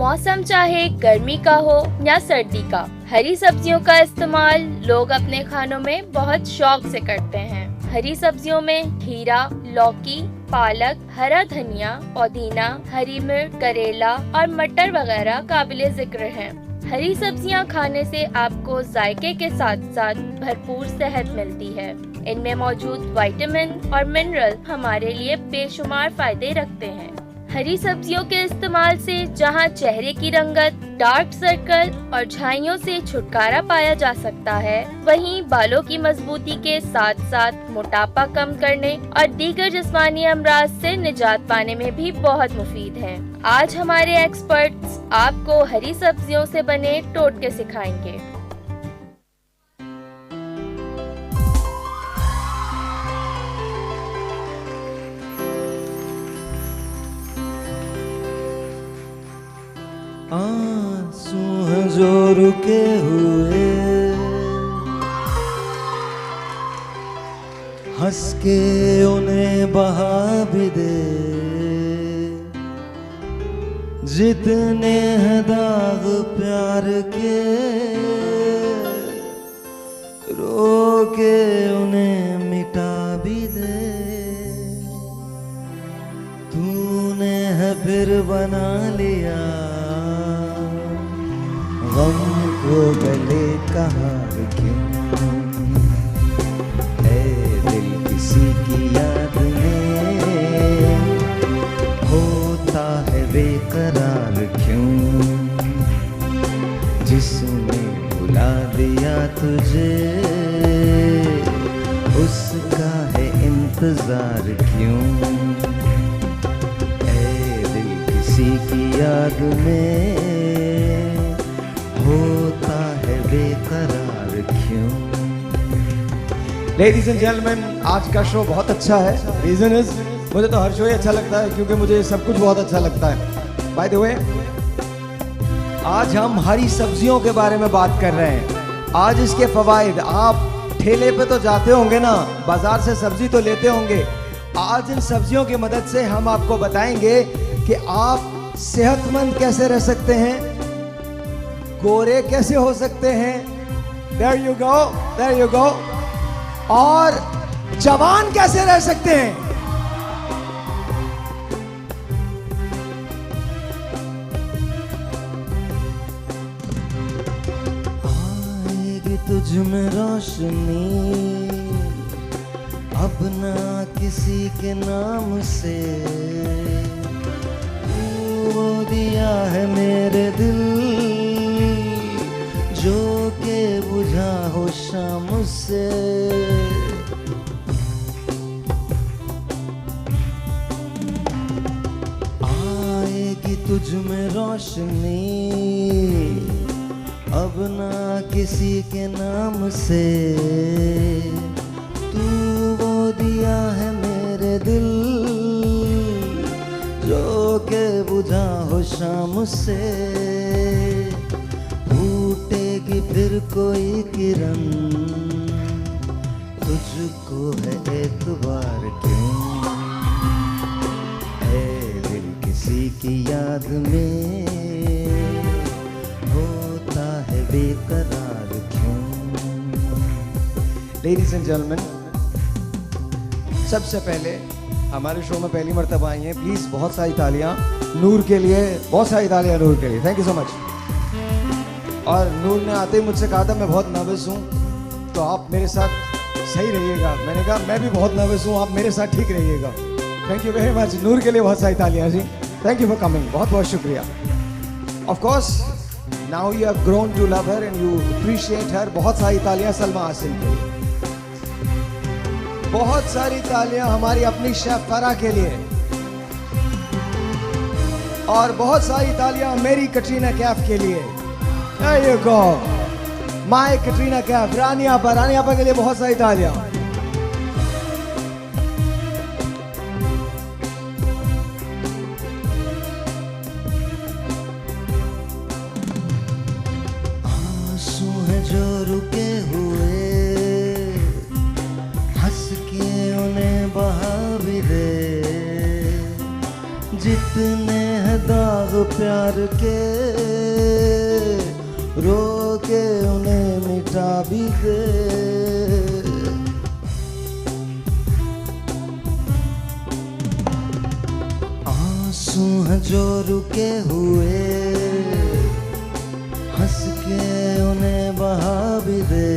मौसम चाहे गर्मी का हो या सर्दी का, हरी सब्जियों का इस्तेमाल लोग अपने खानों में बहुत शौक से करते हैं। हरी सब्जियों में खीरा, लौकी, पालक, हरा धनिया, पुदीना, हरी मिर्च, करेला और मटर वगैरह काबिले जिक्र हैं। हरी सब्जियां खाने से आपको जायके के साथ साथ भरपूर सेहत मिलती है। इनमें मौजूद विटामिन और मिनरल हमारे लिए बेशुमार फायदे रखते हैं। हरी सब्जियों के इस्तेमाल से जहां चेहरे की रंगत, डार्क सर्कल और झाइयों से छुटकारा पाया जा सकता है, वहीं बालों की मजबूती के साथ साथ मोटापा कम करने और दीगर जिस्मानी अमराज से निजात पाने में भी बहुत मुफीद है। आज हमारे एक्सपर्ट्स आपको हरी सब्जियों से बने टोटके सिखाएंगे। आंसू हैं जो रुके हुए, हंस के उन्हें बहा भी दे। जितने हैं दाग प्यार के, रो के उन्हें मिटा भी दे। तूने है फिर बना लिया गम को गले का हार क्यों। ऐ दिल किसी की याद में होता है बेकरार क्यों। जिसने भुला दिया तुझे उसका है इंतजार क्यों। ऐ दिल किसी की याद में होता है बेकरार क्यों। लेडीज एंड जेंटलमैन, आज का शो बहुत अच्छा है। रीजन इज, मुझे तो हर शो ही अच्छा लगता है क्योंकि मुझे सब कुछ बहुत अच्छा लगता है। बाय द वे, आज हम हरी सब्जियों के बारे में बात कर रहे हैं। आज इसके फवाइद, आप ठेले पे तो जाते होंगे ना, बाजार से सब्जी तो लेते होंगे। आज इन सब्जियों की मदद से हम आपको बताएंगे कि आप सेहतमंद कैसे रह सकते हैं, गोरे कैसे हो सकते हैं, there you go, there you go, और जवान कैसे रह सकते हैं। आएगी तुझ में रोशनी अब ना किसी के नाम से। वो दिया है मेरे दिल जो के बुझा हो शाम से। आएगी तुझ में रोशनी अब ना किसी के नाम से। तू वो दिया है मेरे दिल जो के बुझा हो शाम से। फिर कोई किरण तुझको है एतबार क्यों। ऐ दिल किसी की याद में होता है बेकरार क्यों। लेडीज एंड जेंटलमैन, सबसे पहले हमारे शो में पहली मर्तबा आई हैं, प्लीज बहुत सारी तालियां नूर के लिए, बहुत सारी तालियां नूर के लिए। Thank you so much. और नूर ने आते ही मुझसे कहा था मैं बहुत नर्वस हूँ, तो आप मेरे साथ सही रहिएगा। मैंने कहा मैं भी बहुत नर्वस हूँ, आप मेरे साथ ठीक रहिएगा। Thank you very much. Noor के लिए बहुत सारी तालियां जी। थैंक यू फॉर कमिंग, बहुत बहुत शुक्रिया। Of course now you have grown to love her and you appreciate her. बहुत सारी तालियां सलमा आसिम के लिए, बहुत सारी तालियां हमारी अपनी शेफ फरा के लिए, और बहुत सारी तालियां मेरी कटरीना कैफ के लिए। There you go, my Katrina Kaif. रानिया पर के लिए बहुत सारी तालियां। आंसू हैं जो रुके हुए, हंस के उन्हें बहा भी दे। जितने हैं दाग प्यार प्यार के, रो के उन्हें मिटा भी दे। आंसू हैं जो रुके हुए, हंस के उन्हें बहा भी दे।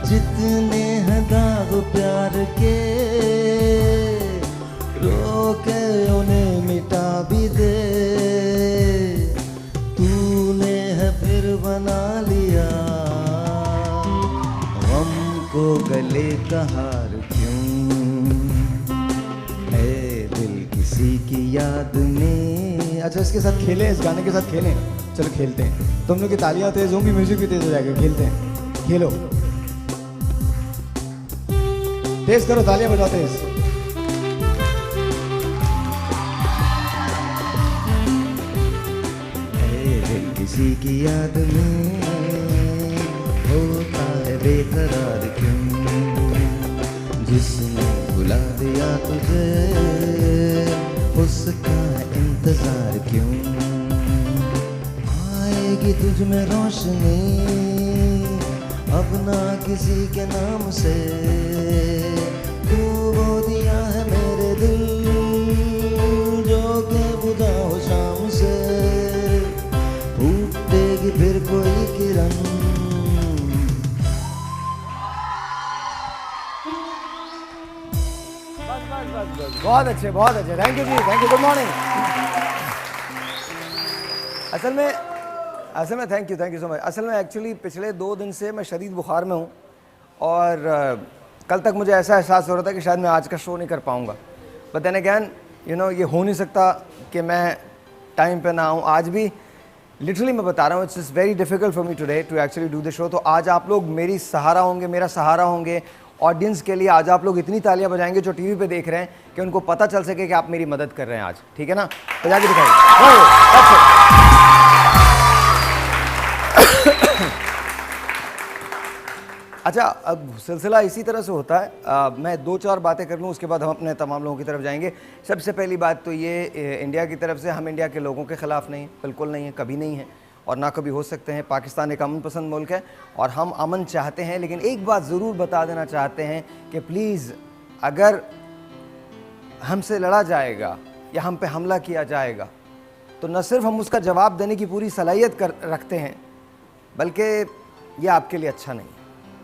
जितने हैं दाग प्यार के, रो के उन्हें मिटा भी दे। तूने है फिर बना लिया गम को गले का हार क्यों, है दिल किसी की याद में। अच्छा, इसके साथ खेलें, इस गाने के साथ खेलें। चलो खेलते हैं। तुम लोग की तालियां तेज होंगी, म्यूजिक भी तेज हो जाएगा। खेलते हैं, खेलो। तेज करो, तालियां बजाओ तेज। दिल किसी की याद में होता है बेकरार क्यों, जिसने बुला दिया तुझे उसका इंतजार क्यों। आएगी तुझ में रोशनी अब ना किसी के नाम से, डूबो दिया है मेरे दिल जो के बुझा हो शाम से। फूटेगी फिर कोई किरण। बहुत अच्छे, बहुत अच्छे। थैंक यू जी, थैंक यू। Good morning. असल में थैंक यू सो मच। असल में एक्चुअली पिछले 2 दिन से मैं शदीद बुखार में हूँ और कल तक मुझे ऐसा एहसास हो रहा था कि शायद मैं आज का शो नहीं कर पाऊँगा। But then again you know, ये हो नहीं सकता कि मैं टाइम पे ना आऊँ। आज भी लिटरली मैं बता रहा हूँ, it's very difficult for me today to actually do the show. तो आज आप लोग मेरी सहारा होंगे, मेरा सहारा होंगे ऑडियंस के लिए। आज आप लोग इतनी तालियां बजाएंगे जो टीवी पे देख रहे हैं कि उनको पता चल सके कि आप मेरी मदद कर रहे हैं आज। ठीक है ना? बजा के दिखाइए। अच्छा, अब सिलसिला इसी तरह से होता है। मैं 2-4 बातें कर लूँ, उसके बाद हम अपने तमाम लोगों की तरफ जाएंगे। सबसे पहली बात तो ये, इंडिया की तरफ से हम इंडिया के लोगों के ख़िलाफ़ नहीं, बिल्कुल नहीं है, कभी नहीं है और ना कभी हो सकते हैं। पाकिस्तान एक अमन पसंद मुल्क है और हम अमन चाहते हैं। लेकिन एक बात ज़रूर बता देना चाहते हैं कि प्लीज़, अगर हमसे लड़ा जाएगा या हम पे हमला किया जाएगा तो न सिर्फ हम उसका जवाब देने की पूरी सलाहियत रखते हैं, बल्कि ये आपके लिए अच्छा नहीं है,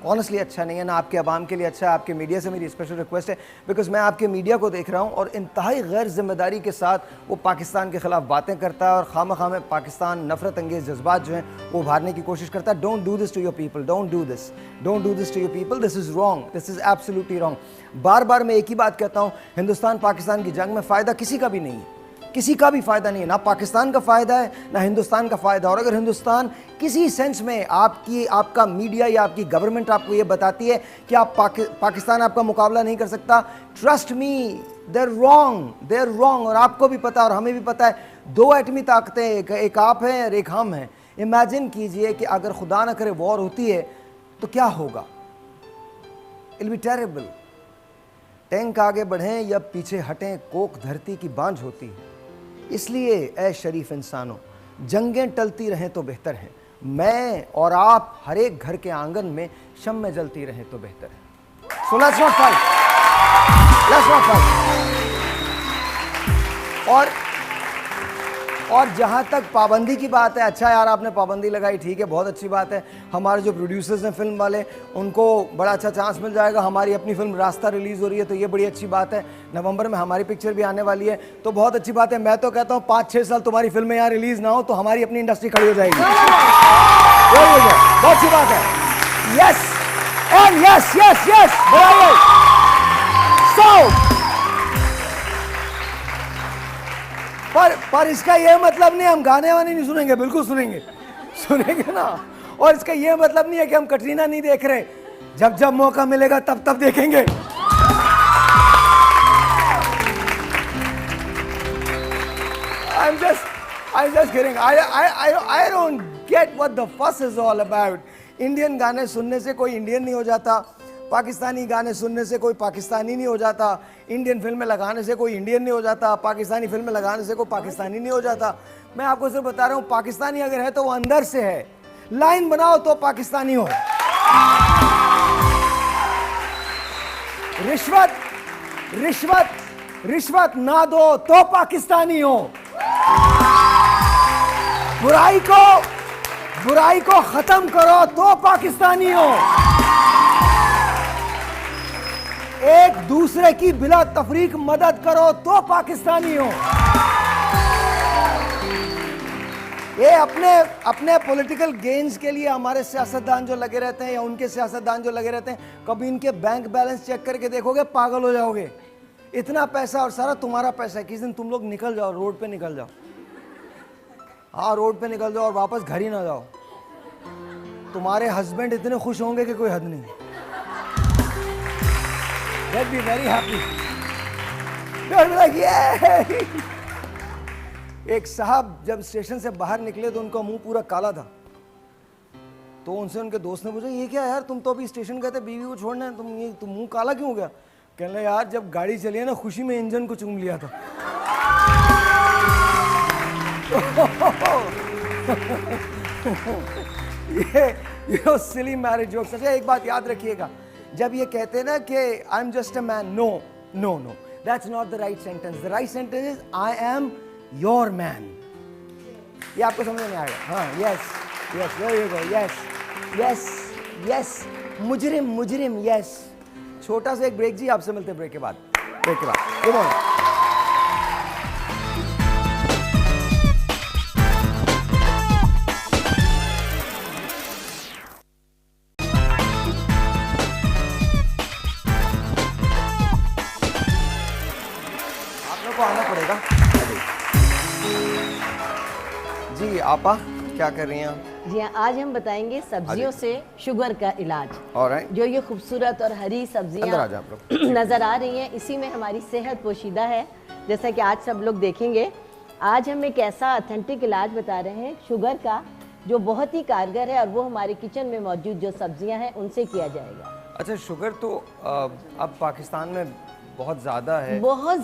ऑनेस्टली अच्छा नहीं है, ना आपके अवाम के लिए अच्छा है। आपके मीडिया से मेरी स्पेशल रिक्वेस्ट है, बिकॉज मैं आपके मीडिया को देख रहा हूँ और इंतहाई गैर जिम्मेदारी के साथ वो पाकिस्तान के ख़िलाफ़ बातें करता है और खामखा में पाकिस्तान नफरत अंगेज़ जज्बात जो हैं वो उभारने की कोशिश करता है। Don't do this to your people, don't do this to your people. This is wrong, this is absolutely wrong. बार बार मैं एक ही बात कहता हूँ, हिंदुस्तान पाकिस्तान की जंग में फ़ायदा किसी का भी नहीं है, किसी का भी फ़ायदा नहीं है। ना पाकिस्तान का फ़ायदा है ना हिंदुस्तान का फ़ायदा। और अगर हिंदुस्तान किसी सेंस में आपका मीडिया या आपकी गवर्नमेंट आपको ये बताती है कि आप पाकिस्तान आपका मुकाबला नहीं कर सकता, ट्रस्ट मी, देयर रॉन्ग। और आपको भी पता और हमें भी पता है, 2 एटमी ताकतें, एक आप हैं और एक हम हैं। इमेजिन कीजिए कि अगर खुदा न करे वॉर होती है तो क्या होगा। It will be terrible. Tank आगे बढ़ें या पीछे हटें, कोक धरती की बांझ होती है। इसलिए ऐ शरीफ इंसानों, जंगें टलती रहें तो बेहतर है। मैं और आप हर एक घर के आंगन में शम्में जलती रहें तो बेहतर है। So let's not fight. और जहाँ तक पाबंदी की बात है, अच्छा यार आपने पाबंदी लगाई, ठीक है, बहुत अच्छी बात है। हमारे जो प्रोड्यूसर्स हैं फिल्म वाले, उनको बड़ा अच्छा चांस मिल जाएगा। हमारी अपनी फिल्म रास्ता रिलीज़ हो रही है तो ये बड़ी अच्छी बात है। नवंबर में हमारी पिक्चर भी आने वाली है तो बहुत अच्छी बात है। मैं तो कहता हूँ 5-6 साल तुम्हारी फिल्में यहाँ रिलीज़ ना हो तो हमारी अपनी इंडस्ट्री खड़ी हो जाएगी। बहुत अच्छी बात है। Yes and yes yes yes. पर इसका ये मतलब नहीं हम गाने वाने नहीं सुनेंगे, बिल्कुल सुनेंगे ना। और इसका ये मतलब नहीं है कि हम कटरीना नहीं देख रहे, जब जब मौका मिलेगा तब तब देखेंगे। I'm just kidding. I don't get what the fuss is all about. Indian गाने सुनने से कोई इंडियन नहीं हो जाता, पाकिस्तानी गाने सुनने से कोई पाकिस्तानी नहीं हो जाता, इंडियन फिल्में लगाने से कोई इंडियन नहीं हो जाता, पाकिस्तानी फिल्में लगाने से कोई पाकिस्तानी नहीं हो जाता। मैं आपको सिर्फ बता रहा हूँ, पाकिस्तानी अगर है तो वो अंदर से है। लाइन बनाओ तो पाकिस्तानी हो। रिश्वत रिश्वत रिश्वत ना दो तो पाकिस्तानी हो। बुराई को खत्म करो तो पाकिस्तानी हो। एक दूसरे की बिला तफरीक मदद करो तो पाकिस्तानी हो। ये अपने पॉलिटिकल गेन्स के लिए हमारे सियासतदान जो लगे रहते हैं या उनके सियासतदान जो लगे रहते हैं, कभी इनके बैंक बैलेंस चेक करके देखोगे पागल हो जाओगे। इतना पैसा और सारा तुम्हारा पैसा है। किस दिन तुम लोग निकल जाओ, रोड पे निकल जाओ, हाँ रोड पे निकल जाओ और वापस घर ही ना जाओ, तुम्हारे हस्बैंड इतने खुश होंगे कि कोई हद नहीं। They'd be very happy. They'd be like, yeah! एक साहब जब स्टेशन से बाहर निकले तो उनका मुंह पूरा काला था। तो उनसे उनके दोस्त ने पूछा, ये क्या यार, तुम तो अभी स्टेशन गए थे बीवी को छोड़ने, तुम मुंह काला क्यों हो गया? कहने लगे, यार जब गाड़ी चली है ना, खुशी में इंजन को चूम लिया था। ये सिली मैरिज जोक्स। अच्छा एक बात याद रखिएगा, जब ये कहते हैं ना कि I am just a man, no no no, that's not the right sentence. The right sentence is I am your man. ये आपको समझ में आएगा? हाँ, yes yes, there you go, yes yes yes, मुजरिम यस। छोटा सा एक ब्रेक जी, आपसे मिलते हैं ब्रेक के बाद। Good morning. आना पड़ेगा जी। आपा क्या कर रही हैं आप? जी हाँ, आज हम बताएंगे सब्जियों से शुगर का इलाज। ऑलराइट। जो ये खूबसूरत और हरी सब्जियां नज़र आ रही हैं, इसी में हमारी सेहत पोशीदा है, जैसा कि आज सब लोग देखेंगे। आज हम एक ऐसा ऑथेंटिक इलाज बता रहे हैं शुगर का, जो बहुत ही कारगर है और वो हमारे किचन में मौजूद जो सब्जियां हैं उनसे किया जाएगा। अच्छा, शुगर तो अब पाकिस्तान में बहुत ज़्यादा है, बहुत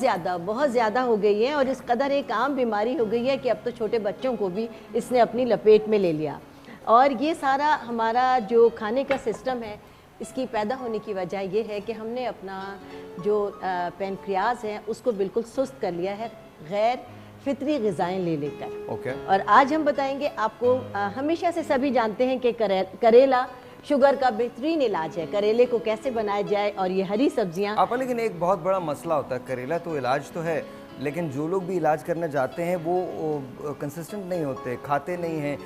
ज़्यादा हो गई है और इस कदर एक आम बीमारी हो गई है कि अब तो छोटे बच्चों को भी इसने अपनी लपेट में ले लिया। और ये सारा हमारा जो खाने का सिस्टम है, इसकी पैदा होने की वजह ये है कि हमने अपना जो पैनक्रियाज है उसको बिल्कुल सुस्त कर लिया है गैर फितरी ग़िज़ाएँ ले लेकर। ओके। और आज हम बताएंगे आपको, हमेशा से सभी जानते हैं कि करेला शुगर का बेहतरीन इलाज है। करेले को कैसे बनाया जाए और ये हरी सब्जियां आप, लेकिन एक बहुत बड़ा मसला होता है, करेला तो इलाज तो है, लेकिन जो लोग भी इलाज करने जाते हैं वो कंसिस्टेंट नहीं होते, खाते नहीं हैं,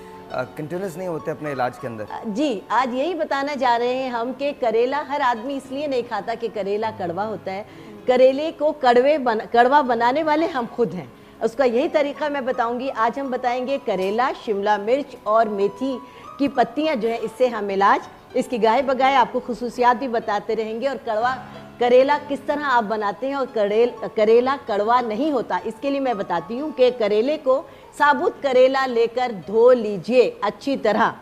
कंटिन्यूस नहीं होते अपने इलाज के अंदर। जी, आज यही बताना जा रहे हैं हम कि करेला हर आदमी इसलिए नहीं खाता कि करेला कड़वा होता है। करेले को कड़वा बनाने वाले हम खुद हैं। उसका यही तरीका मैं बताऊंगी। आज हम बताएंगे करेला, शिमला मिर्च और मेथी की पत्तियां जो है, इससे हम इलाज, इसकी गाय बगाए आपको खुसूसियात भी बताते रहेंगे और करेला किस तरह आप बनाते हैं और करेला कड़वा नहीं होता। इसके लिए मैं बताती हूँ कि करेले को, साबुत करेला लेकर धो लीजिए अच्छी तरह।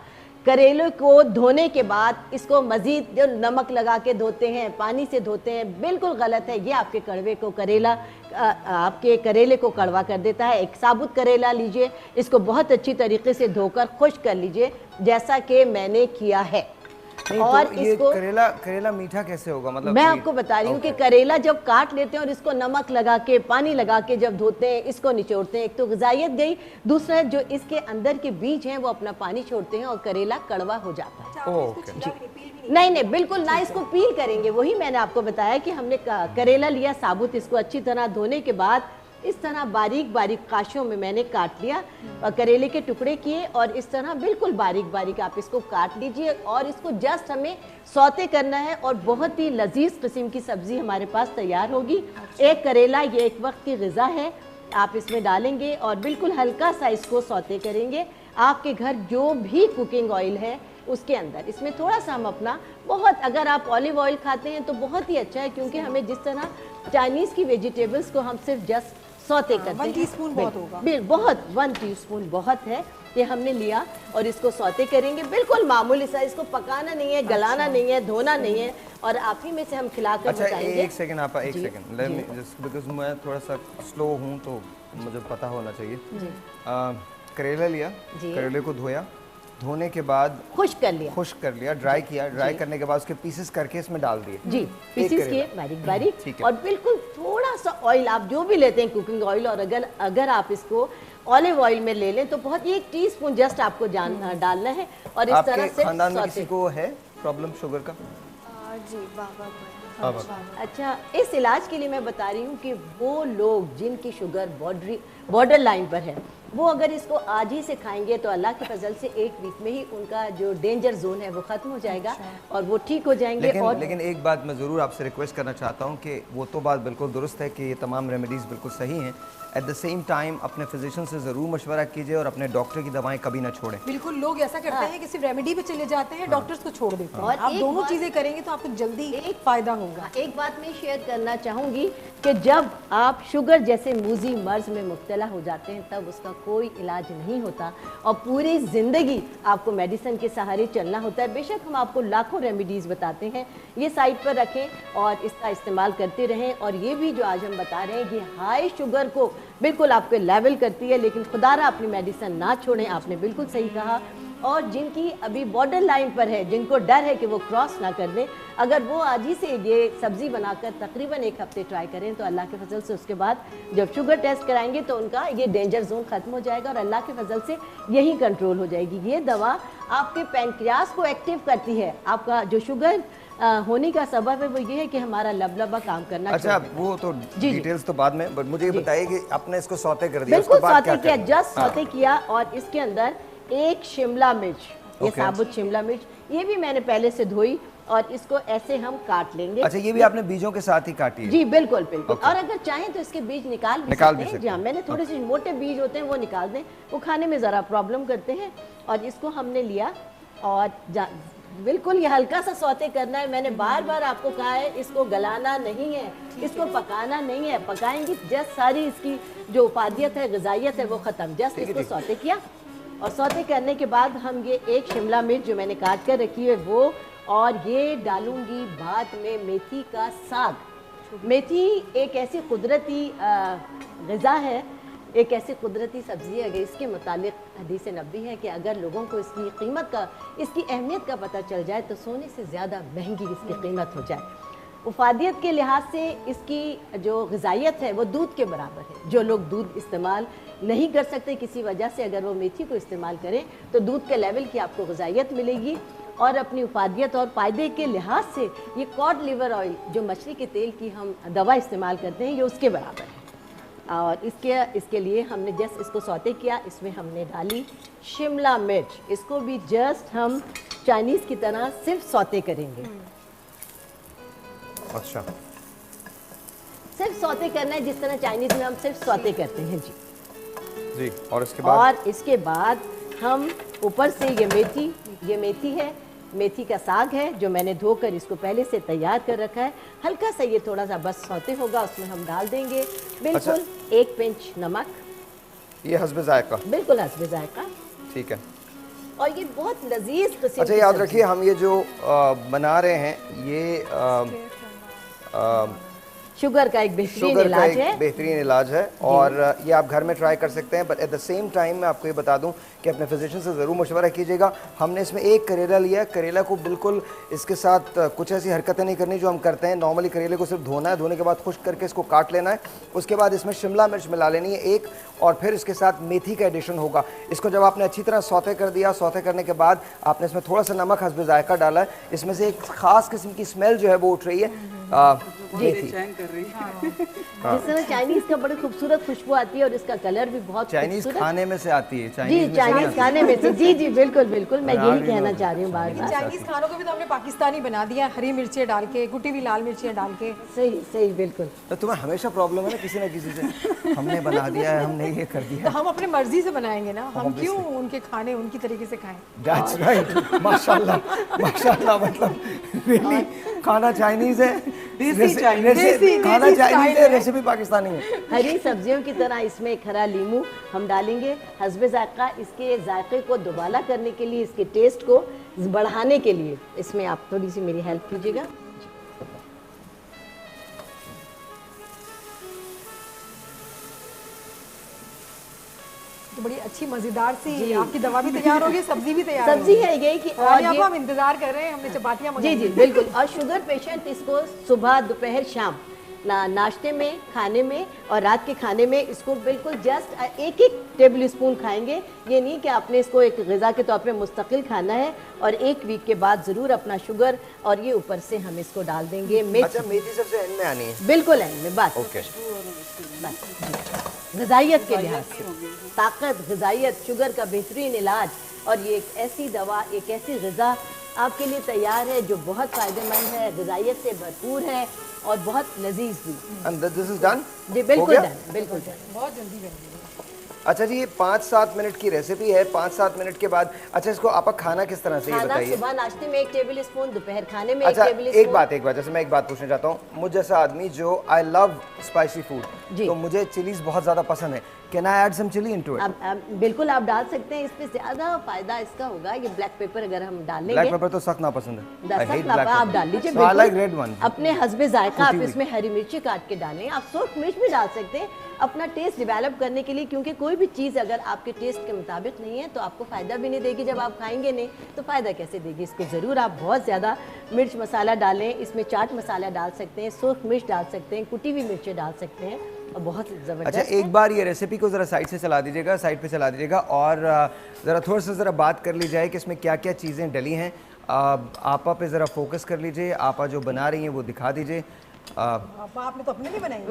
करेले को धोने के बाद इसको मज़ीद जो नमक लगा के धोते हैं, पानी से धोते हैं, बिल्कुल गलत है। ये आपके आपके करेले को कड़वा कर देता है। एक साबुत करेला लीजिए, इसको बहुत अच्छी तरीके से धोकर खुश्क कर लीजिए, जैसा कि मैंने किया है। और तो ये इसको करेला मीठा कैसे होगा? मतलब मैं आपको बता रही हूँ कि करेला जब काट लेते हैं और इसको नमक लगा के, पानी लगा के जब धोते हैं, इसको निचोड़ते हैं, एक तो ग़िज़ाइयत गई, दूसरा जो इसके अंदर के बीज हैं वो अपना पानी छोड़ते हैं और करेला कड़वा हो जाता है। नहीं, बिल्कुल ना, इसको पील करेंगे। वही मैंने आपको बताया कि हमने करेला लिया साबुत, इसको अच्छी तरह धोने के बाद इस तरह बारीक बारीक काशों में मैंने काट लिया और करेले के टुकड़े किए और इस तरह बिल्कुल बारीक बारीक आप इसको काट लीजिए और इसको जस्ट हमें सौते करना है और बहुत ही लजीज किस्म की सब्जी हमारे पास तैयार होगी। एक करेला ये एक वक्त की ग़िज़ा है, आप इसमें डालेंगे और बिल्कुल हल्का सा इसको सौते करेंगे। आपके घर जो भी कुकिंग ऑयल है उसके अंदर इसमें थोड़ा सा हम अपना, बहुत, अगर आप ऑलिव ऑयल खाते हैं तो बहुत ही अच्छा है, क्योंकि हमें जिस तरह चाइनीज़ की वेजिटेबल्स को हम सिर्फ जस्ट सौते करते हैं, 1 टीस्पून बहुत होगा, बहुत 1 टीस्पून बहुत है। ये हमने लिया और इसको सौते करेंगे, बिल्कुल मामूली सा, इसको पकाना नहीं है, गलाना नहीं है, धोना नहीं है, और आप ही में से हम खिलाकर अच्छा बताएंगे। एक सेकंड आपा, एक जी, सेकंड लेट जी। मी जस्ट बिकॉज मैं थोड़ा सा स्लो हूँ तो मुझे पता होना चाहिए। करेला लिया, जी। करेले को धोया, धोने के बाद खुश्क कर लिया, ड्राई किया, ड्राई करने के बाद उसके पीसेस करके इसमें डाल दिए। जी, पीसेस करेला। किए बारीक बारीक, ठीक है। और बिल्कुल थोड़ा सा ऑयल, आप जो भी लेते हैं कुकिंग ऑयल, और अगर आप इसको ऑलिव ऑयल में ले लें तो बहुत 1 टीस्पून जस्ट आपको डालना है, और इस तरह आपके से खानदान में सौते। किसी को है प्रॉब्लम शुगर का? जी बाबा को बाबा। अच्छा, इस इलाज के लिए मैं बता रही हूँ कि वो लोग जिनकी शुगर बॉर्डर लाइन पर है, वो अगर इसको आज ही से खाएंगे तो अल्लाह के फजल से 1 वीक में ही उनका जो डेंजर जोन है वो खत्म हो जाएगा और वो ठीक हो जाएंगे। लेकिन एक बात मैं ज़रूर आपसे रिक्वेस्ट करना चाहता हूँ कि वो तो बात बिल्कुल दुरुस्त है कि ये तमाम रेमेडीज़ बिल्कुल सही हैं, एट द सेम टाइम अपने फिजिशियन से ज़रूर मशवरा कीजिए और अपने डॉक्टर की दवाएं कभी ना छोड़ें। बिल्कुल, लोग ऐसा करते हैं कि सिर्फ रेमेडी पे चले जाते हैं, डॉक्टर्स को छोड़ देते हैं। और आप एक दोनों बात- चीजें करेंगे तो आपको जल्दी एक फायदा होगा। एक बात मैं शेयर करना चाहूँगी कि जब आप शुगर जैसे मूजी मर्ज में मुब्तला हो जाते हैं तब उसका कोई इलाज नहीं होता और पूरी ज़िंदगी आपको मेडिसिन के सहारे चलना होता है। बेशक हम आपको लाखों रेमेडीज़ बताते हैं, ये साइड पर रखें और इसका इस्तेमाल करते रहें। और ये भी जो आज हम बता रहे हैं कि हाई शुगर को बिल्कुल आपके लेवल करती है, लेकिन खुदारा अपनी मेडिसिन ना छोड़ें, आपने बिल्कुल सही कहा। और जिनकी अभी बॉर्डर लाइन पर है, जिनको डर है कि वो क्रॉस ना कर दें, अगर वो आज ही से ये सब्ज़ी बनाकर तकरीबन 1 हफ्ते ट्राई करें तो अल्लाह के फजल से उसके बाद जब शुगर टेस्ट कराएंगे तो उनका ये डेंजर जोन ख़त्म हो जाएगा और अल्लाह के फजल से यही कंट्रोल हो जाएगी। ये दवा आपके पैनक्रियास को एक्टिव करती है। आपका जो शुगर होने का सबब है वो ये है कि हमारा लबलबा काम करना। अच्छा, वो तो जी। डिटेल्स तो बाद में, बट मुझे ये बताइए कि आपने इसको सौते कर दिया, बिल्कुल उसके बाद सौते क्या किया, करना? जस्ट सौते किया और इसके अंदर 1 शिमला मिर्च, ये Okay. साबुत शिमला मिर्च, ये भी मैंने पहले से धोई और इसको ऐसे हम काट लेंगे। अच्छा, ये भी आपने बीजों के साथ ही काटी है? जी बिल्कुल बिल्कुल। Okay. और अगर चाहें तो इसके बीज निकाल भी निकाल सकते भी हैं। सकते जी हाँ, हैं। मैंने थोड़े से मोटे बीज होते हैं वो निकाल दें, वो खाने में ज़रा प्रॉब्लम करते हैं। और इसको हमने लिया और बिल्कुल ये हल्का सा सौते करना है। मैंने बार बार आपको कहा है इसको गलाना नहीं है, इसको पकाना नहीं है। पकाएंगी जस्ट सारी इसकी जो उपादियत है, ग़िज़ाइयत है वो ख़त्म। जस्ट इसको सौते किया और सौते करने के बाद हम ये 1 शिमला मिर्च जो मैंने काट कर रखी है वो, और ये डालूंगी बाद में मेथी का साग। मेथी एक ऐसी कुदरती ग़िज़ा है, एक ऐसी कुदरती सब्ज़ी है, अगर इसके मुतालिक हदीस नबी है कि अगर लोगों को इसकी कीमत का, इसकी अहमियत का पता चल जाए तो सोने से ज़्यादा महंगी इसकी कीमत हो जाए। उफादियत के लिहाज से इसकी जो ग़िज़ाइयत है वो दूध के बराबर है। जो लोग दूध इस्तेमाल नहीं कर सकते किसी वजह से, अगर वो मेथी को इस्तेमाल करें तो दूध के लेवल की आपको ग़िज़ाइयत मिलेगी। और अपनी उफादियत और फ़ायदे के लिहाज से ये कॉड लिवर ऑयल जो मछली के तेल की हम दवा इस्तेमाल करते हैं ये उसके बराबर है। और इसके लिए हमने जस्ट इसको सौते किया, इसमें हमने डाली शिमला मिर्च, इसको भी जस्ट हम चाइनीज़ की तरह सिर्फ सौते करेंगे। अच्छा, सिर्फ सौते करना है जिस तरह चाइनीज़ में हम सिर्फ सौते करते हैं। जी जी। और इसके बाद? और इसके बाद हम ऊपर से ये मेथी है, मेथी का साग है जो मैंने धोकर इसको पहले से तैयार कर रखा है। हल्का सा ये थोड़ा सा बस सौते होगा, उसमें हम डाल देंगे बिल्कुल 1 पिंच नमक, ये हस्बे जायका? बिल्कुल हस्बे जायका। ठीक है। और ये बहुत लजीज किस्म अच्छा, की याद सब्जी रखिए हम ये जो बना रहे हैं ये शुगर का एक बेहतरीन शुगर का इलाज एक है। बेहतरीन इलाज है और ये आप घर में ट्राई कर सकते हैं। But at the same time मैं आपको ये बता दूं कि अपने फिजिशियन से ज़रूर मशवरा कीजिएगा। हमने इसमें 1 करेला लिया है, करेला को बिल्कुल इसके साथ कुछ ऐसी हरकतें नहीं करनी जो हम करते हैं नॉर्मली। करेले को सिर्फ धोना है, धोने के बाद खुश्क करके इसको काट लेना है। उसके बाद इसमें शिमला मिर्च मिला लेनी है 1, और फिर इसके साथ मेथी का एडिशन होगा। इसको जब आपने अच्छी तरह सौते कर दिया, सौते करने के बाद आपने इसमें थोड़ा सा नमक हस्बे जायका डाला है। इसमें से एक ख़ास किस्म की स्मेल जो है वो उठ रही है मेथी। जिस तरह चाइनीज़ का बड़ी खूबसूरत खुशबू आती है और इसका कलर भी बहुत चाइनीज़ खूबसूरत। खाने में से आती है, जी चाइनीज़ में से नहीं चाइनीज़ आती। खाने में से, जी जी बिल्कुल बिल्कुल, मैं यही भी कहना लोग- चाह रही हूँ बार बार। चाइनीज खानों को भी तो हमने पाकिस्तानी बना दिया, हरी मिर्चियाँ डाल के, कुटी हुई लाल मिर्चियाँ डाल के। सही सही बिल्कुल। तो तुम्हें हमेशा प्रॉब्लम है ना किसी से, हमने बना दिया है, हमने ये कर दिया। तो हम अपने मर्जी से बनाएंगे ना, हम क्यों उनके खाने उनकी तरीके से खाएं। That's right, माशाल्लाह माशाल्लाह। मतलब really खाना चाइनीज है, खाना चाइनीज है, रेसिपी पाकिस्तानी है। हरी सब्जियों की तरह इसमें एक हरा लीमू हम डालेंगे हस्बे जायका। इसके जायके को दुबाला करने के लिए, इसके टेस्ट को बढ़ाने के लिए इसमें आप थोड़ी सी मेरी हेल्प कीजिएगा। तो बड़ी अच्छी मजेदार सी आपकी दवा भी तैयार होगी, सब्जी भी तैयार सब्जी होगी। है ये कि और ये हम इंतजार कर रहे हैं, हमने चपातियां जी जी बिल्कुल। और शुगर पेशेंट इसको सुबह दोपहर शाम नाश्ते में, खाने में और रात के खाने में इसको बिल्कुल जस्ट एक एक टेबल स्पून खाएंगे। ये नहीं कि आपने इसको एक ग़िज़ा के तौर पे मुस्तकिल खाना है। और एक वीक के बाद ज़रूर अपना शुगर और ये ऊपर से हम इसको डाल देंगे। अच्छा, मेथी सबसे एंड में आनी है? बिल्कुल एंड में, बस ओके। ग़िज़ाइयत के लिहाज से ताकत, ग़िज़ाइयत, शुगर का बेहतरीन इलाज। और ये एक ऐसी दवा, एक ऐसी ग़िज़ा आपके लिए तैयार है जो बहुत फ़ायदेमंद है, ग़िज़ाइयत से भरपूर है और बहुत लजीज भी। And this is done? जी बिल्कुल डन, बिल्कुल डन। बहुत जल्दी बन गई। अच्छा जी, ये 5-7 मिनट की रेसिपी है। 5-7 मिनट के बाद अच्छा इसको आप खाना किस तरह से, ये खाना बताइए। सुबह नाश्ते में 1 टेबल स्पून, दोपहर खाने में अच्छा 1 टेबल स्पून। एक बात जैसे मैं एक बात पूछना चाहता हूँ, मुझ जैसा आदमी जो आई लव स्पाइसी फूड, तो मुझे चिलीज बहुत ज़्यादा पसंद है। Can I add some chilli into it? बिल्कुल आप डाल सकते हैं। इसमें ज़्यादा फायदा इसका होगा ये ब्लैक पेपर अगर हम डालेंगे। ब्लैक पेपर तो सख्त नापसंद है। I hate black आप pepper. डाल लीजिए। So I like red one. अपने हस्बे जायका आप इसमें हरी मिर्ची काट के डालें। आप सूख मिर्च भी डाल सकते हैं अपना टेस्ट डेवलप करने के लिए, क्योंकि कोई भी चीज़ अगर आपके टेस्ट के मुताबिक नहीं है तो आपको फ़ायदा भी नहीं देगी। जब आप खाएंगे नहीं तो फ़ायदा कैसे देगी? इसको ज़रूर आप बहुत ज़्यादा मिर्च मसाला डालें। इसमें चाट मसाला डाल सकते हैं, सूख मिर्च डाल सकते हैं, कुटी हुई मिर्चें डाल सकते हैं और बहुत ज़बरदस्त। अच्छा, एक बार ये रेसिपी को ज़रा साइड से चला दीजिएगा, साइड पे चला दीजिएगा और ज़रा थोड़ा सा ज़रा बात कर ली जाए कि इसमें क्या क्या चीज़ें डली हैं। आपा पे ज़रा फोकस कर लीजिए, आपा जो बना रही हैं वो दिखा दीजिए। आपने तो अपने भी बनाई है।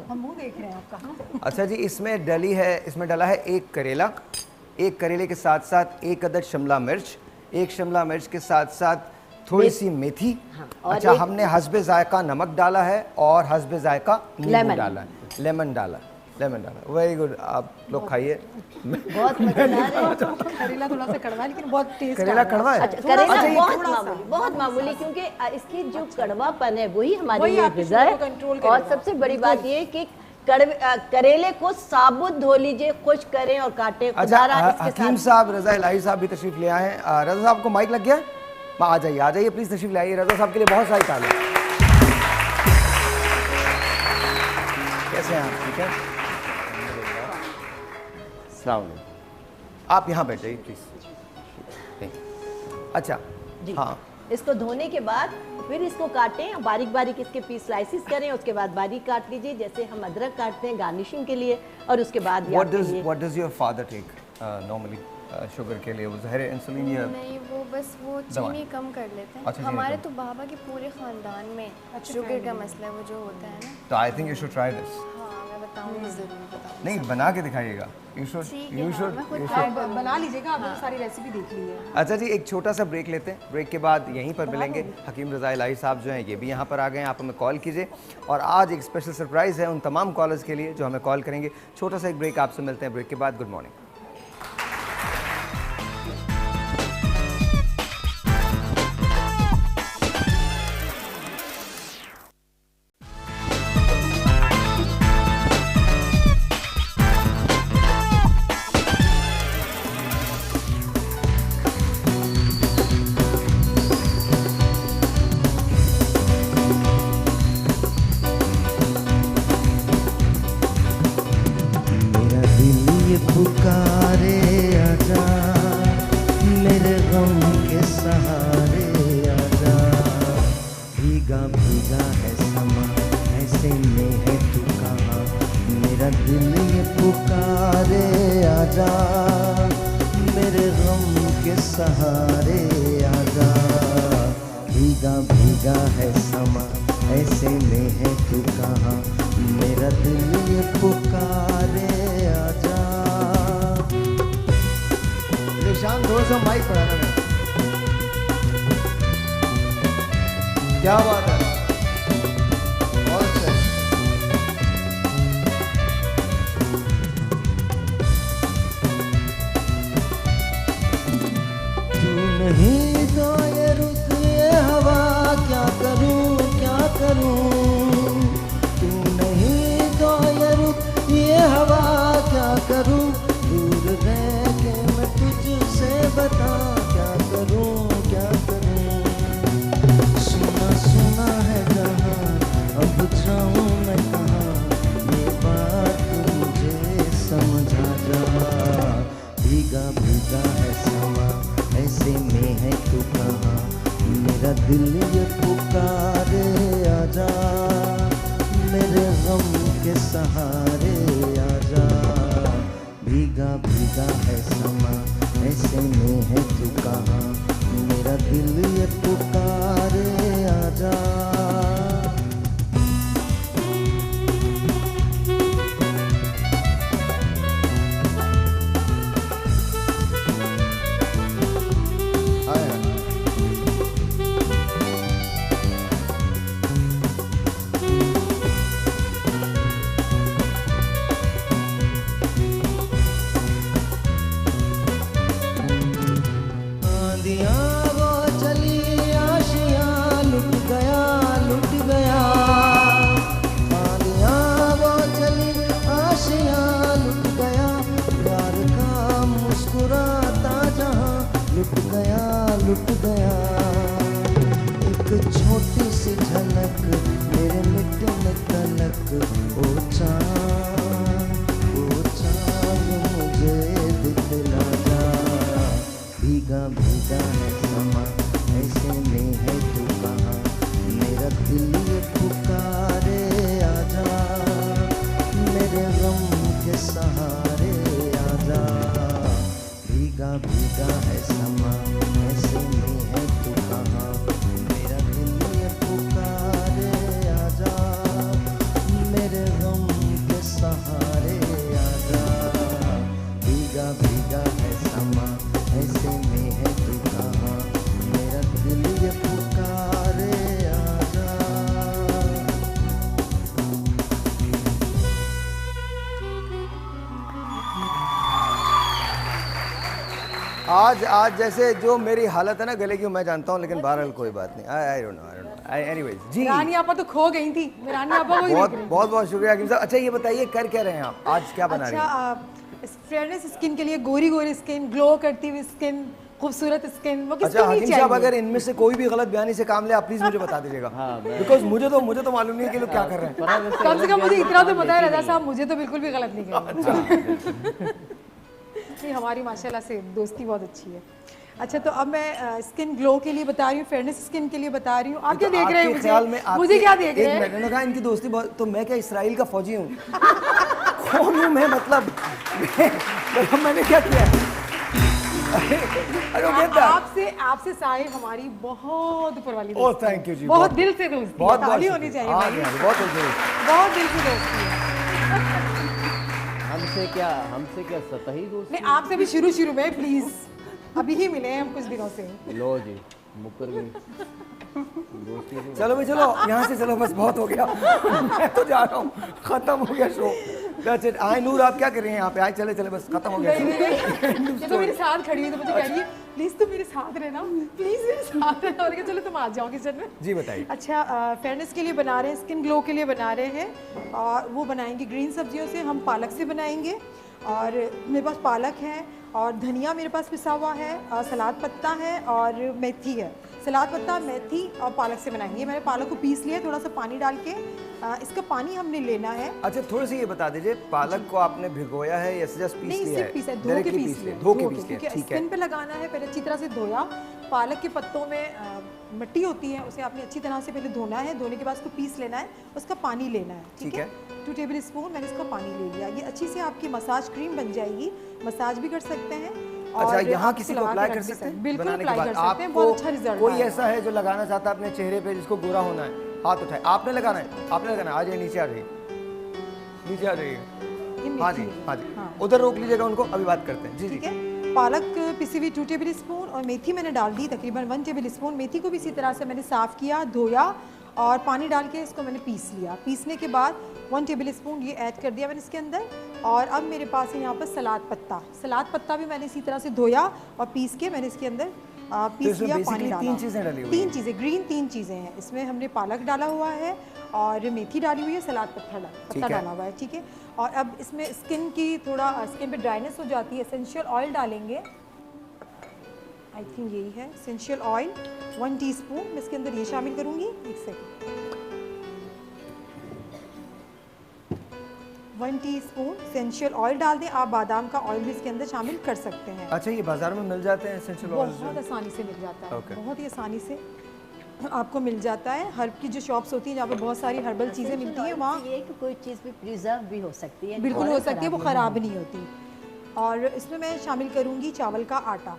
हम मुंह देख रहे हैं आपका। अच्छा जी, इसमें डली है, इसमें डला है 1 करेला, 1 करेले के साथ साथ 1 अदद शिमला मिर्च, 1 शिमला मिर्च के साथ साथ थोड़ी सी मेथी। अच्छा, हमने हस्बे जायका नमक डाला है और हस्बे जायका नींबू डाला है, लेमन डाला। Very good. आप लोग खाइए। बहुत मजेदार है। करेला थोड़ा सा कड़वा है लेकिन बहुत टेस्ट। करेला कड़वा है? अच्छा, करेला बहुत मामूली क्योंकि इसकी जो कड़वापन है वही हमारे लिए ग़िज़ा है। और सबसे बड़ी बात ये कि करेले को साबुत धो लीजिए, खुश करें और काटें। अच्छा, हकीम साहब, रज़ा इलाही साहब भी तशरीफ ले आए हैं। रज़ा साहब को माइक लग गया? आ जाइए प्लीज तशरीफ लाइए। रज़ा साहब के लिए बहुत सारी ताली। कैसे हैं आप? ठीक है, अस्सलाम वालेकुम। आप यहाँ बैठ जाइए प्लीज। अच्छा हाँ, इसको धोने के बाद फिर इसको काटें, बारीक बारीक इसके पीस स्लाइसिस करें, उसके बाद बारीक काट लीजिए जैसे हम अदरक काटते हैं गार्निशिंग के लिए। और उसके बाद what does your father take normally sugar के लिए? वो ज़हर इंसुलिन या नहीं, वो चीनी कम कर लेते हैं। अच्छा, हमारे तो बाबा के पूरे ख़ानदान में शुगर का मसला वो जो होता है ना। तो I think you should try this. हाँ, मैं बताऊंगी, ज़रूर बताऊंगी। नहीं, बना के दिखाइएगा। यू शुड बना लीजिएगा। आपने सारी रेसिपी देख ली है। अच्छा जी, एक छोटा सा ब्रेक लेते हैं। ब्रेक के बाद यहीं पर मिलेंगे। हकीम रज़ा इलाही साहब जो हैं ये भी यहाँ पर आ गए हैं। आप हमें कॉल कीजिए और आज एक स्पेशल सरप्राइज़ है उन तमाम कॉलर्स के लिए जो हमें कॉल करेंगे। छोटा सा एक ब्रेक, आपसे मिलते हैं ब्रेक के बाद। Good morning. पुकारे आजा, मेरे गम के सहारे आजा। भीगा भीगा है समा, ऐसे में है तू कहाँ। मेरा दिल ये पुकारे आजा, मेरे गम के सहारे आजा। भीगा भीगा है समा, ऐसे में है तू कहाँ। मेरा दिल ये पुकारे आजा। निशान थोड़ा सा माइक पढ़ाना है। क्या बात है, बहुत अच्छा। तू नहीं तो ये रुत ये हवा, क्या करूं क्या करूं। तू नहीं तो ये रुत ये हवा, क्या करूं। दूर रह के मैं तुझसे बता, क्या करूं क्या करूं। सुना सुना दिल ये पुकारे आजा, मेरे गम के सहारे आजा। भीगा भीगा है समा, ऐसे में है तू कहाँ, मेरा दिल ये पुकारे आजा। लुट गया एक छोटी सी झलक मेरे मिटने तलक। ओ चाँद मुझे दिखला जा, भीगा भीगा है समा, ऐसे में है तू कहाँ, मेरा दिल ये पुकारे आजा, मेरे गम के सहारे आजा। भीगा भीगा है समा, ऐसे में है तू कहाँ, मेरा दिल ये पुकारे आजा, मेरे गम के सहारे आजा। भीगा भीगा है समा, ऐसे में है तू कहाँ, मेरा दिल ये पुकारे आजा। आज जैसे जो मेरी हालत है ना गले की, मैं जानता हूँ, लेकिन बहरहाल कोई बात नहीं। आई डोंट नो एनीवेज जी। रानी आपा तो खो गई थी, मैं रानी आपा को ही बहुत देख रही थी। बहुत बहुत शुक्रिया हकीम साहब। अच्छा ये बताइए कर क्या रहे हैं आप आज, क्या बना रही हैं? अच्छा फेयरनेस स्किन के लिए, गोरी गोरी स्किन, ग्लो करती हुई स्किन, खूबसूरत स्किन, वो किसको अच्छा नहीं हकीम साहब, चाहिए? अगर इनमें से कोई भी गलत बयानी से काम ले आप प्लीज मुझे बता दीजिएगा, बिकॉज मुझे तो मालूम नहीं है कि लोग क्या कर रहे हैं। कम से कम मुझे इतना तो पता है रजा साहब, मुझे तो बिल्कुल भी गलत नहीं कर नहीं, हमारी माशाल्लाह से दोस्ती बहुत अच्छी है। अच्छा तो अब मैं स्किन ग्लो के लिए बता रही हूँ, फेयरनेस स्किन के लिए बता रही हूँ। आप क्या देख रहे हैं मुझे क्या देख रहे हैं? मैंने कहा इनकी दोस्ती बहुत, तो मैं क्या इसराइल का फौजी हूँ? कौन हूँ मैं, मतलब मैंने क्या किया? आपसे साहिब हमारी बहुत ऊपर वाली ओह थैंक यू जी, बहुत दिल से दोस्ती, बहुत ताली होनी चाहिए भाई, बहुत दिल से दोस्ती है। हमसे क्या सतही दोस्त? नहीं आपसे भी शुरू में प्लीज, अभी ही मिले हैं हम कुछ दिनों से। लो जी मुकर गई दोस्ती। चलो भाई चलो यहाँ से चलो, बस बहुत हो गया। मैं तो जा रहा हूँ, खत्म हो गया शो। That's it. आए नूर आप क्या कर रही हैं यहाँ पे? आए चले बस खत्म हो गया नहीं, ये तो मेरे साथ खड़ी हुई तो मुझे कह रही है प्लीज तुम मेरे साथ रहना, प्लीज मेरे साथ रहना। और चलो तुम आ जाओ किचन में। जी बताइए। अच्छा फेयरनेस के लिए बना रहे हैं, स्किन ग्लो के लिए बना रहे हैं, और वो बनाएंगे ग्रीन सब्जियों से, हम पालक से बनाएंगे। और मेरे पास पालक है और धनिया मेरे पास पिसा हुआ है, सलाद पत्ता है और मेथी है। सलाद पत्ता, मेथी और पालक से बनाएंगे। मैंने पालक को पीस लिया थोड़ा सा पानी डाल के, इसका पानी हमने लेना है। अच्छा थोड़ी सी ये बता दीजिए, पालक को आपने भिगोया है या जस्ट पीस लिया है? नहीं पीसा है, धो के पीस लिया, ठीक है। स्किन पे लगाना है, पहले अच्छी तरह से धोया। पालक के पत्तों में मिट्टी होती है, उसे आपने अच्छी तरह से पहले धोना है, धोने के बाद उसको पीस लेना है, उसका पानी लेना है, ठीक है। 2 टेबल स्पून मैंने इसका पानी ले लिया। ये अच्छी से आपकी मसाज क्रीम बन जाएगी, मसाज भी कर सकते हैं। अच्छा यहाँ किसी को अप्लाई कर सकते हैं? बिल्कुल अप्लाई कर सकते हैं, बहुत अच्छा रिजल्ट। कोई ऐसा है जो लगाना चाहता है अपने चेहरे पे, जिसको गोरा होना है, हाथ उठाए। आपने लगाना है, आपने लगाना है। आ जाइए नीचे, आ जाइए नीचे, आ जाइए। हाँ जी हाँ जी, उधर रोक लीजिएगा उनको, अभी बात करते हैं। जी ठीक है। पालक पिसी हुई 2 टेबल स्पून और मेथी मैंने डाल दी तकरीबन 1 टेबल स्पून। मेथी को भी इसी तरह से मैंने साफ़ किया, धोया और पानी डाल के इसको मैंने पीस लिया। पीसने के बाद 1 टेबल स्पून ये ऐड कर दिया मैंने इसके अंदर। और अब मेरे पास है यहाँ पर सलाद पत्ता भी मैंने इसी तरह से धोया और पीस के मैंने इसके अंदर पीस लिया, पानी डाला। 3 चीज़ें डाली हुई हैं। 3 चीज़ें, ग्रीन 3 चीज़ें हैं इसमें। हमने पालक डाला हुआ है और मेथी डाली हुई है, सलाद पत्ता डाला हुआ है, ठीक है। और अब इसमें स्किन पे ड्राइनेस हो जाती है, एसेंशियल ऑयल डालेंगे। आई थिंक यही है एसेंशियल ऑयल, 1 टीस्पून मैं इसके अंदर ये शामिल करूँगी। 1 सेकेंड। 1 टीस्पून एसेंशियल ऑयल डाल दें। आप बादाम का ऑयल भी इसके अंदर शामिल कर सकते हैं। अच्छा ये बाजार में मिल जाते हैं एसेंशियल ऑयल? बहुत आसानी से मिल जाता है, बहुत ही आसानी से। आपको मिल जाता है। हर्ब की जो शॉप्स होती हैं जहाँ पे बहुत सारी हर्बल चीज़ें मिलती हैं वहाँ ये कि कोई चीज़ भी प्रिजर्व भी हो सकती है, बिल्कुल हो सकती है, वो खराब ख़राब नहीं होती। और इसमें मैं शामिल करूँगी चावल का आटा,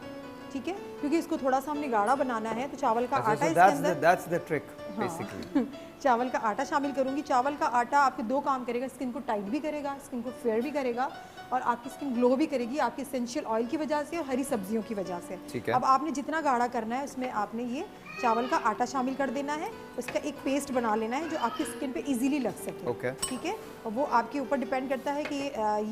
ठीक है, क्योंकि इसको थोड़ा सा हमने गाढ़ा बनाना है तो चावल का आटा इसके अंदर, दैट्स द ट्रिक बेसिकली। चावल का आटा शामिल करूँगी। चावल का आटा आपके दो काम करेगा, स्किन को टाइट भी करेगा, स्किन को फेयर भी करेगा और आपकी स्किन ग्लो भी करेगी आपकी एसेंशियल ऑयल की वजह से और हरी सब्जियों की वजह से। ठीक है। अब आपने जितना गाढ़ा करना है उसमें आपने ये चावल का आटा शामिल कर देना है, उसका एक पेस्ट बना लेना है जो आपकी स्किन पे इजीली लग सके। ओके। ठीक है, और वो आपके ऊपर डिपेंड करता है कि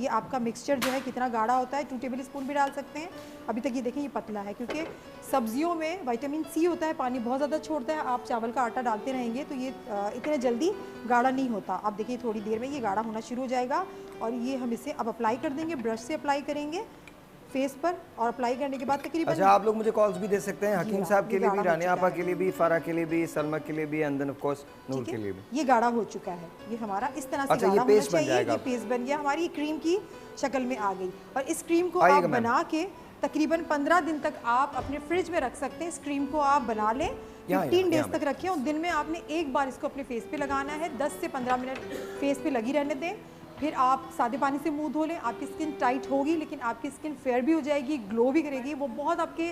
ये आपका मिक्सचर जो है कितना गाढ़ा होता है। 2 टेबल स्पून भी डाल सकते हैं। अभी तक ये देखें ये पतला है क्योंकि सब्जियों में विटामिन सी होता है, पानी बहुत ज़्यादा छोड़ता है। आप चावल का आटा डालते रहेंगे तो ये इतने जल्दी गाढ़ा नहीं होता। आप देखिए थोड़ी देर में ये गाढ़ा होना शुरू हो जाएगा और ये हम इसे अब अप्लाई कर देंगे, ब्रश से अप्लाई करेंगे फेस पर और अप्लाई करने के बाद तकरीबन। अच्छा, आप लोग मुझे कॉल्स भी दे सकते हैं, हकीम साहब के लिए भी, रानिया आपा के लिए भी, फारा के लिए भी, सलमा के लिए भी, एंड देन ऑफ कोर्स नूर के लिए भी। ये गाढ़ा हो चुका है, ये हमारा इस तरह से अच्छा, गाढ़ा ये होना पेस्ट बन चाहिए। जाएगा। ये पेस्ट बन गया, हमारी क्रीम की शक्ल में आ गई। और इस क्रीम को आइएगा आप मैम। बना के तकरीबन 15 दिन तक आप अपने फ्रिज में रख सकते हैं। इस क्रीम को आप बना लें, 15 डेज तक रखें और दिन में आपने एक बार इसको अपने फेस पे लगाना है। 10 से 15 मिनट फेस पे लगी रहने दें, फिर आप सादे पानी से मुंह धो लें। आपकी स्किन टाइट होगी लेकिन आपकी स्किन फेयर भी हो जाएगी, ग्लो भी करेगी। वो बहुत आपके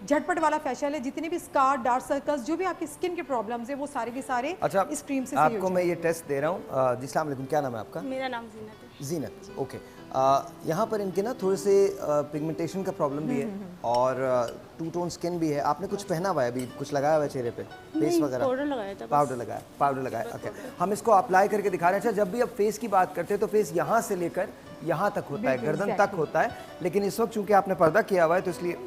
झटपट वाला फेशियल है। जितने भी स्कार, डार्क सर्कल्स, जो भी आपकी स्किन के प्रॉब्लम्स है वो सारे के सारे अच्छा, इस क्रीम से सही हो आपको मैं ये टेस्ट दे रहा हूँ। जी अस्सलाम वालेकुम, क्या नाम है आपका? मेरा नाम जीनत है। जीनत, ओके। यहाँ पर इनके ना थोड़े से पिगमेंटेशन का प्रॉब्लम भी है और टू टोन स्किन भी है। आपने कुछ पहना हुआ है अभी, कुछ लगाया हुआ है चेहरे पे, फेस वगैरह? पाउडर लगाया था। पाउडर लगाया। ओके, हम इसको अप्लाई करके दिखा रहे हैं। अच्छा, जब भी आप फेस की बात करते हैं तो फेस यहाँ से लेकर यहाँ तक होता है, गर्दन तक होता है, लेकिन इस वक्त चूंकि आपने पर्दा किया हुआ है तो इसलिए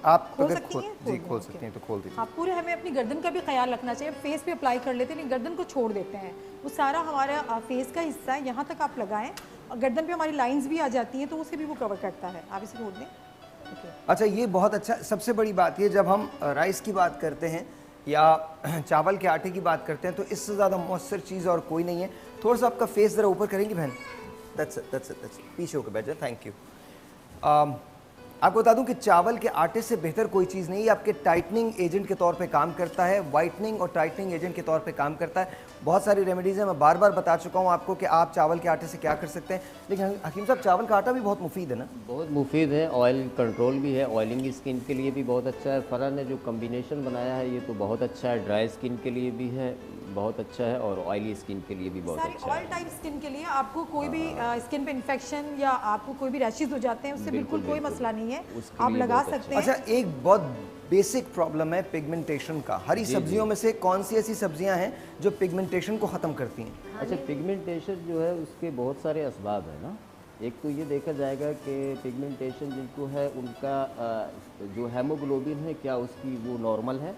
आप खोल अगर सकती हैं? जी खोल खोल दें, सकती हैं तो खोल दीजिए। हाँ, पूरे हमें अपनी गर्दन का भी ख्याल रखना चाहिए। फेस पे अप्लाई कर लेते हैं लेकिन गर्दन को छोड़ देते हैं। वो सारा हमारा फेस का हिस्सा है, यहाँ तक आप लगाएं और गर्दन पे हमारी लाइंस भी आ जाती हैं तो उसे भी वो कवर करता है। आप इसे खोल दें। अच्छा, ये बहुत अच्छा। सबसे बड़ी बात ये, जब हम राइस की बात करते हैं या चावल के आटे की बात करते हैं तो इससे ज़्यादा मौसर चीज़ और कोई नहीं है। थोड़ा सा आपका फेस ज़रा ऊपर करेंगी बहन? दैट्स पीछे होकर बैठ जाए, थैंक यू। आपको बता दूं कि चावल के आटे से बेहतर कोई चीज़ नहीं है। आपके टाइटनिंग एजेंट के तौर पे काम करता है, वाइटनिंग और टाइटनिंग एजेंट के तौर पे काम करता है। बहुत सारी रेमेडीज़ हैं, मैं बार बार बता चुका हूं आपको कि आप चावल के आटे से क्या कर सकते हैं। लेकिन हकीम साहब, चावल का आटा भी बहुत मुफीद है ना? बहुत मुफीद है, ऑयल कंट्रोल भी है, ऑयलिंग स्किन के लिए भी बहुत अच्छा है। फरा ने जो कम्बिनेशन बनाया है ये तो बहुत अच्छा है, ड्राई स्किन के लिए भी है बहुत अच्छा है और ऑयली स्किन के लिए भी बहुत सारी अच्छा ऑयल है। टाइप स्किन के लिए आपको कोई भी स्किन पे इन्फेक्शन या आपको कोई भी रैशेज हो जाते हैं उससे बिल्कुल कोई मसला नहीं है, उसके आप लिए लगा बहुत सकते हैं। अच्छा, एक बहुत बेसिक प्रॉब्लम है पिगमेंटेशन का। हरी सब्जियों में से कौन सी ऐसी सब्जियां हैं जो पिगमेंटेशन को ख़त्म करती हैं? अच्छा, पिगमेंटेशन जो है उसके बहुत सारे असबाब है ना। एक तो ये देखा जाएगा कि पिगमेंटेशन जिनको है उनका जो हेमोग्लोबिन है क्या उसकी वो नॉर्मल है,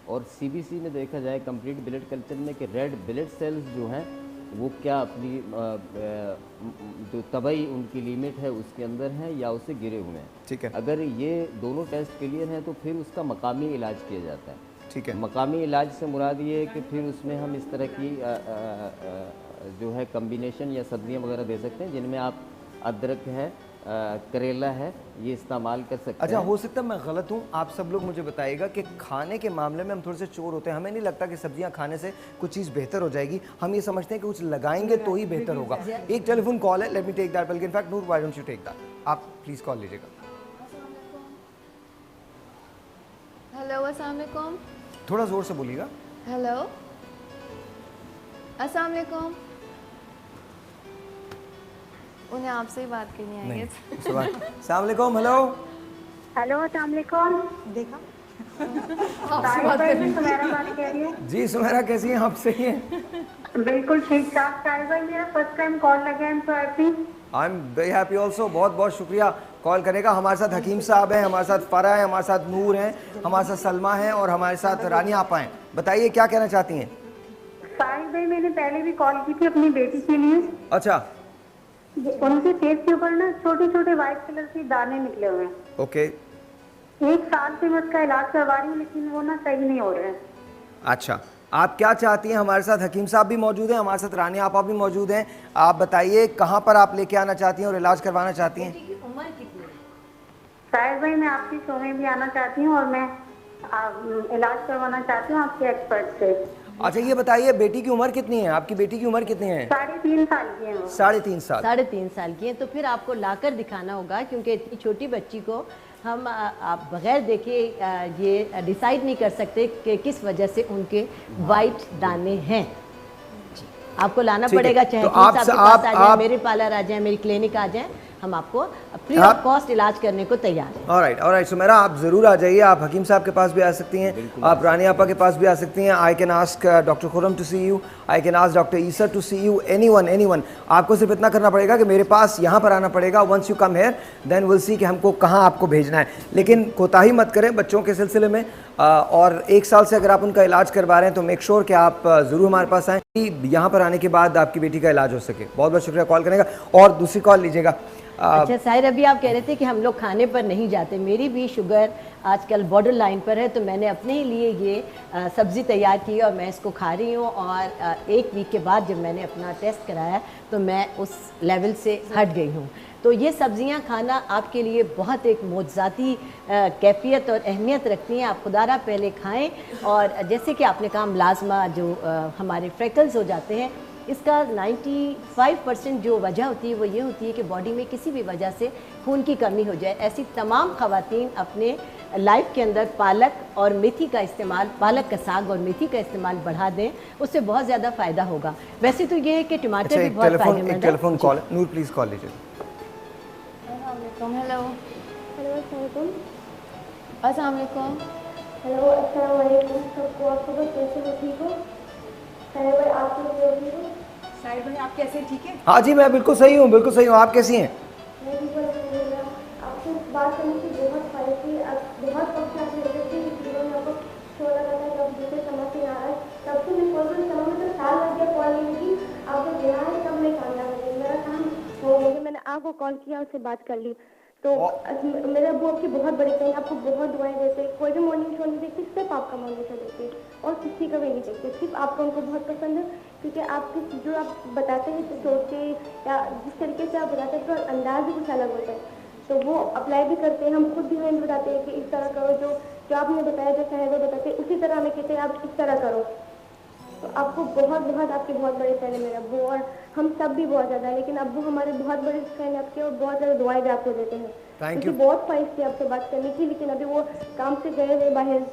और सीबीसी में देखा जाए कंप्लीट ब्लड कल्चर में कि रेड ब्लड सेल्स जो हैं वो क्या अपनी जो तबई उनकी लिमिट है उसके अंदर हैं या उससे गिरे हुए हैं। ठीक है। अगर ये दोनों टेस्ट क्लियर हैं तो फिर उसका मकामी इलाज किया जाता है। ठीक है। मकामी इलाज से मुराद ये है कि फिर उसमें हम इस तरह की जो है कम्बिनेशन या सब्जियां वगैरह दे सकते हैं जिनमें आप अदरक है, करेला है, ये इस्तेमाल कर सकते अच्छा, हैं। हो सकता है मैं गलत हूँ, आप सब लोग मुझे बताइएगा कि खाने के मामले में हम थोड़े से चोर होते हैं। हमें नहीं लगता कि सब्जियां खाने से कुछ चीज़ बेहतर हो जाएगी। हम ये समझते हैं कि कुछ लगाएंगे तो ही बेहतर होगा। एक टेलीफोन कॉल है, लेट मी टेक दैट। बल्कि in fact Noor, why don't you take that? आप प्लीज़ कॉल लीजिएगा। हेलो, अस्सलाम वालेकुम। थोड़ा ज़ोर से बोलिएगा। हेलो, अस्सलाम वालेकुम। उन्हें आपसे ही बात करनी है। नहीं, उसके बाद अस्सलाम वालेकुम। हेलो हेलो, अस्सलाम वालेकुम। देखा सुमेरा बात कह रही है। जी सुमेरा, कैसी हैं आप? सही हैं? बिल्कुल ठीक ठाक। साहिब भाई, मेरा फर्स्ट टाइम कॉल लगा है, तो happy. I am very happy also. बहुत बहुत शुक्रिया कॉल करने का। हमारे साथ हकीम साहब हैं, हमारे साथ फरा है, हमारे साथ नूर हैं, हमारे साथ सलमा हैं और हमारे साथ रानिया आपा हैं। बताइए क्या कहना चाहती हैं? साहिब भाई, मैंने पहले भी कॉल की थी अपनी बेटी के लिए। अच्छा, उनके फेस के ऊपर ना छोटे छोटे व्हाइट कलर के दाने निकले हुए हैं। ओके। 1 साल से मैं उसका इलाज करवा रही हूँ लेकिन वो ना सही नहीं हो रहे हैं। अच्छा, आप क्या चाहती हैं? हमारे साथ हकीम साहब भी मौजूद हैं, हमारे साथ रानिया आपा भी मौजूद हैं। आप बताइए कहाँ पर आप लेके आना चाहती हैं और इलाज करवाना चाहती हैं? साहिब भाई, मैं आपकी शो में भी आना चाहती हूँ और मैं इलाज करवाना चाहती हूँ आपके एक्सपर्ट से। अच्छा ये बताइए बेटी की उम्र कितनी है? आपकी बेटी की उम्र कितनी है? 3.5 साल की है वो। 3.5 साल। 3.5 साल की है, तो फिर आपको लाकर दिखाना होगा, क्योंकि इतनी छोटी बच्ची को हम आप बगैर देखे ये डिसाइड नहीं कर सकते कि किस वजह से उनके वाइट दाने हैं। आपको लाना ठीक है, पड़ेगा, तो चाहे आप- आपके पास आ जाए, मेरे पार्लर आ जाए, मेरी क्लिनिक आ जाए, हम आपको फ्री ऑफ कॉस्ट इलाज करने को तैयार हैं। ऑलराइट सुमेरा, आप ज़रूर आ जाइए। आप हकीम साहब के पास भी आ सकती हैं, आप रानी आपा के पास भी आ सकती हैं। I can ask doctor Khurram to see you, I can ask doctor Isa to see you, anyone. आपको सिर्फ इतना करना पड़ेगा कि मेरे पास यहाँ पर आना पड़ेगा। Once you come here then will see कि हमको कहाँ आपको भेजना है। लेकिन कोताही मत करें बच्चों के सिलसिले में, और 1 साल से अगर आप उनका इलाज करवा रहे हैं तो मेक श्योर कि आप ज़रूर हमारे पास आएँ, यहाँ पर आने के बाद आपकी बेटी का इलाज हो सके। बहुत बहुत शुक्रिया कॉल करने का। और दूसरी कॉल लीजिएगा। अच्छा साहिर, अभी आप कह रहे थे कि हम लोग खाने पर नहीं जाते। मेरी भी शुगर आजकल बॉर्डर लाइन पर है, तो मैंने अपने लिए ये सब्ज़ी तैयार की और मैं इसको खा रही हूँ। और 1 वीक के बाद जब मैंने अपना टेस्ट कराया तो मैं उस लेवल से हट गई हूँ। तो ये सब्ज़ियाँ खाना आपके लिए बहुत एक मोज़ाती कैफियत और अहमियत रखती हैं। आप खुदारा पहले खाएँ। और जैसे कि आपने कहा मुलाजमा जो हमारे फ्रेकल्स हो जाते हैं, इसका 95% जो वजह होती है वो ये होती है कि बॉडी में किसी भी वजह से खून की कमी हो जाए। ऐसी तमाम ख़वातीन अपने लाइफ के अंदर पालक और मेथी का इस्तेमाल, पालक का साग और मेथी का इस्तेमाल बढ़ा दें, उससे बहुत ज़्यादा फ़ायदा होगा। वैसे तो ये है कि टमाटर भी बहुत फ़ायदेमंद है। Telephone call, Noor please call लीजिए। हेलो अस्सलाम वालेकुम। हेलो अस्सलाम वालेकुम सबको। आप सब कैसे हो? ठीक हो? साहिर भाई आप सब ठीक हो? साहिर भाई आप कैसे, ठीक है? हाँ जी, मैं बिल्कुल सही हूँ। आप कैसी हैं? मैं भी अल्हम्दुलिल्लाह। आपसे बात करने की बहुत ख्वाहिश थी। बहुत वक्त से आप कहते थे कि जीवन में आपको शो लगा था, जब दूसरे समझ नहीं आ रहा है, तब से मैं कॉल पर समय में तो साल लग गया कॉल लेने की। आपको देना है तब मैं कामयाब हो गई। मेरा काम हो गया, मैंने आपको कॉल किया, उससे बात कर ली। तो मेरे अब्बू आपकी बहुत बड़ी फैन, आपको बहुत दुआएं देते। कोई भी मॉर्निंग शो नहीं देखते, सिर्फ आपका मॉर्निंग शो देखते और किसी का भी नहीं देखते। सिर्फ आपका उनको बहुत पसंद है, क्योंकि आपके जो आप बताते हैं सोच के या जिस तरीके से आप बताते हैं तो अंदाज भी कुछ अलग होता है, तो वो अप्लाई भी करते हैं। हम खुद भी हमें बताते हैं कि इस तरह करो, जो आपने बताया, जो साहिर बताते हैं उसी तरह हमें कहते हैं आप इस तरह करो। तो आपको बहुत आपके बहुत बड़े फैन है मेरे अब्बू, और हम सब भी बहुत ज़्यादा, लेकिन अब्बू हमारे बहुत बड़े फैन है आपके और बहुत ज़्यादा दुआएं भी आपको देते हैं। Thank you. बहुत ख्वाहिश थी आपसे बात करने की, लेकिन अभी वो काम से गए हुए बाहर।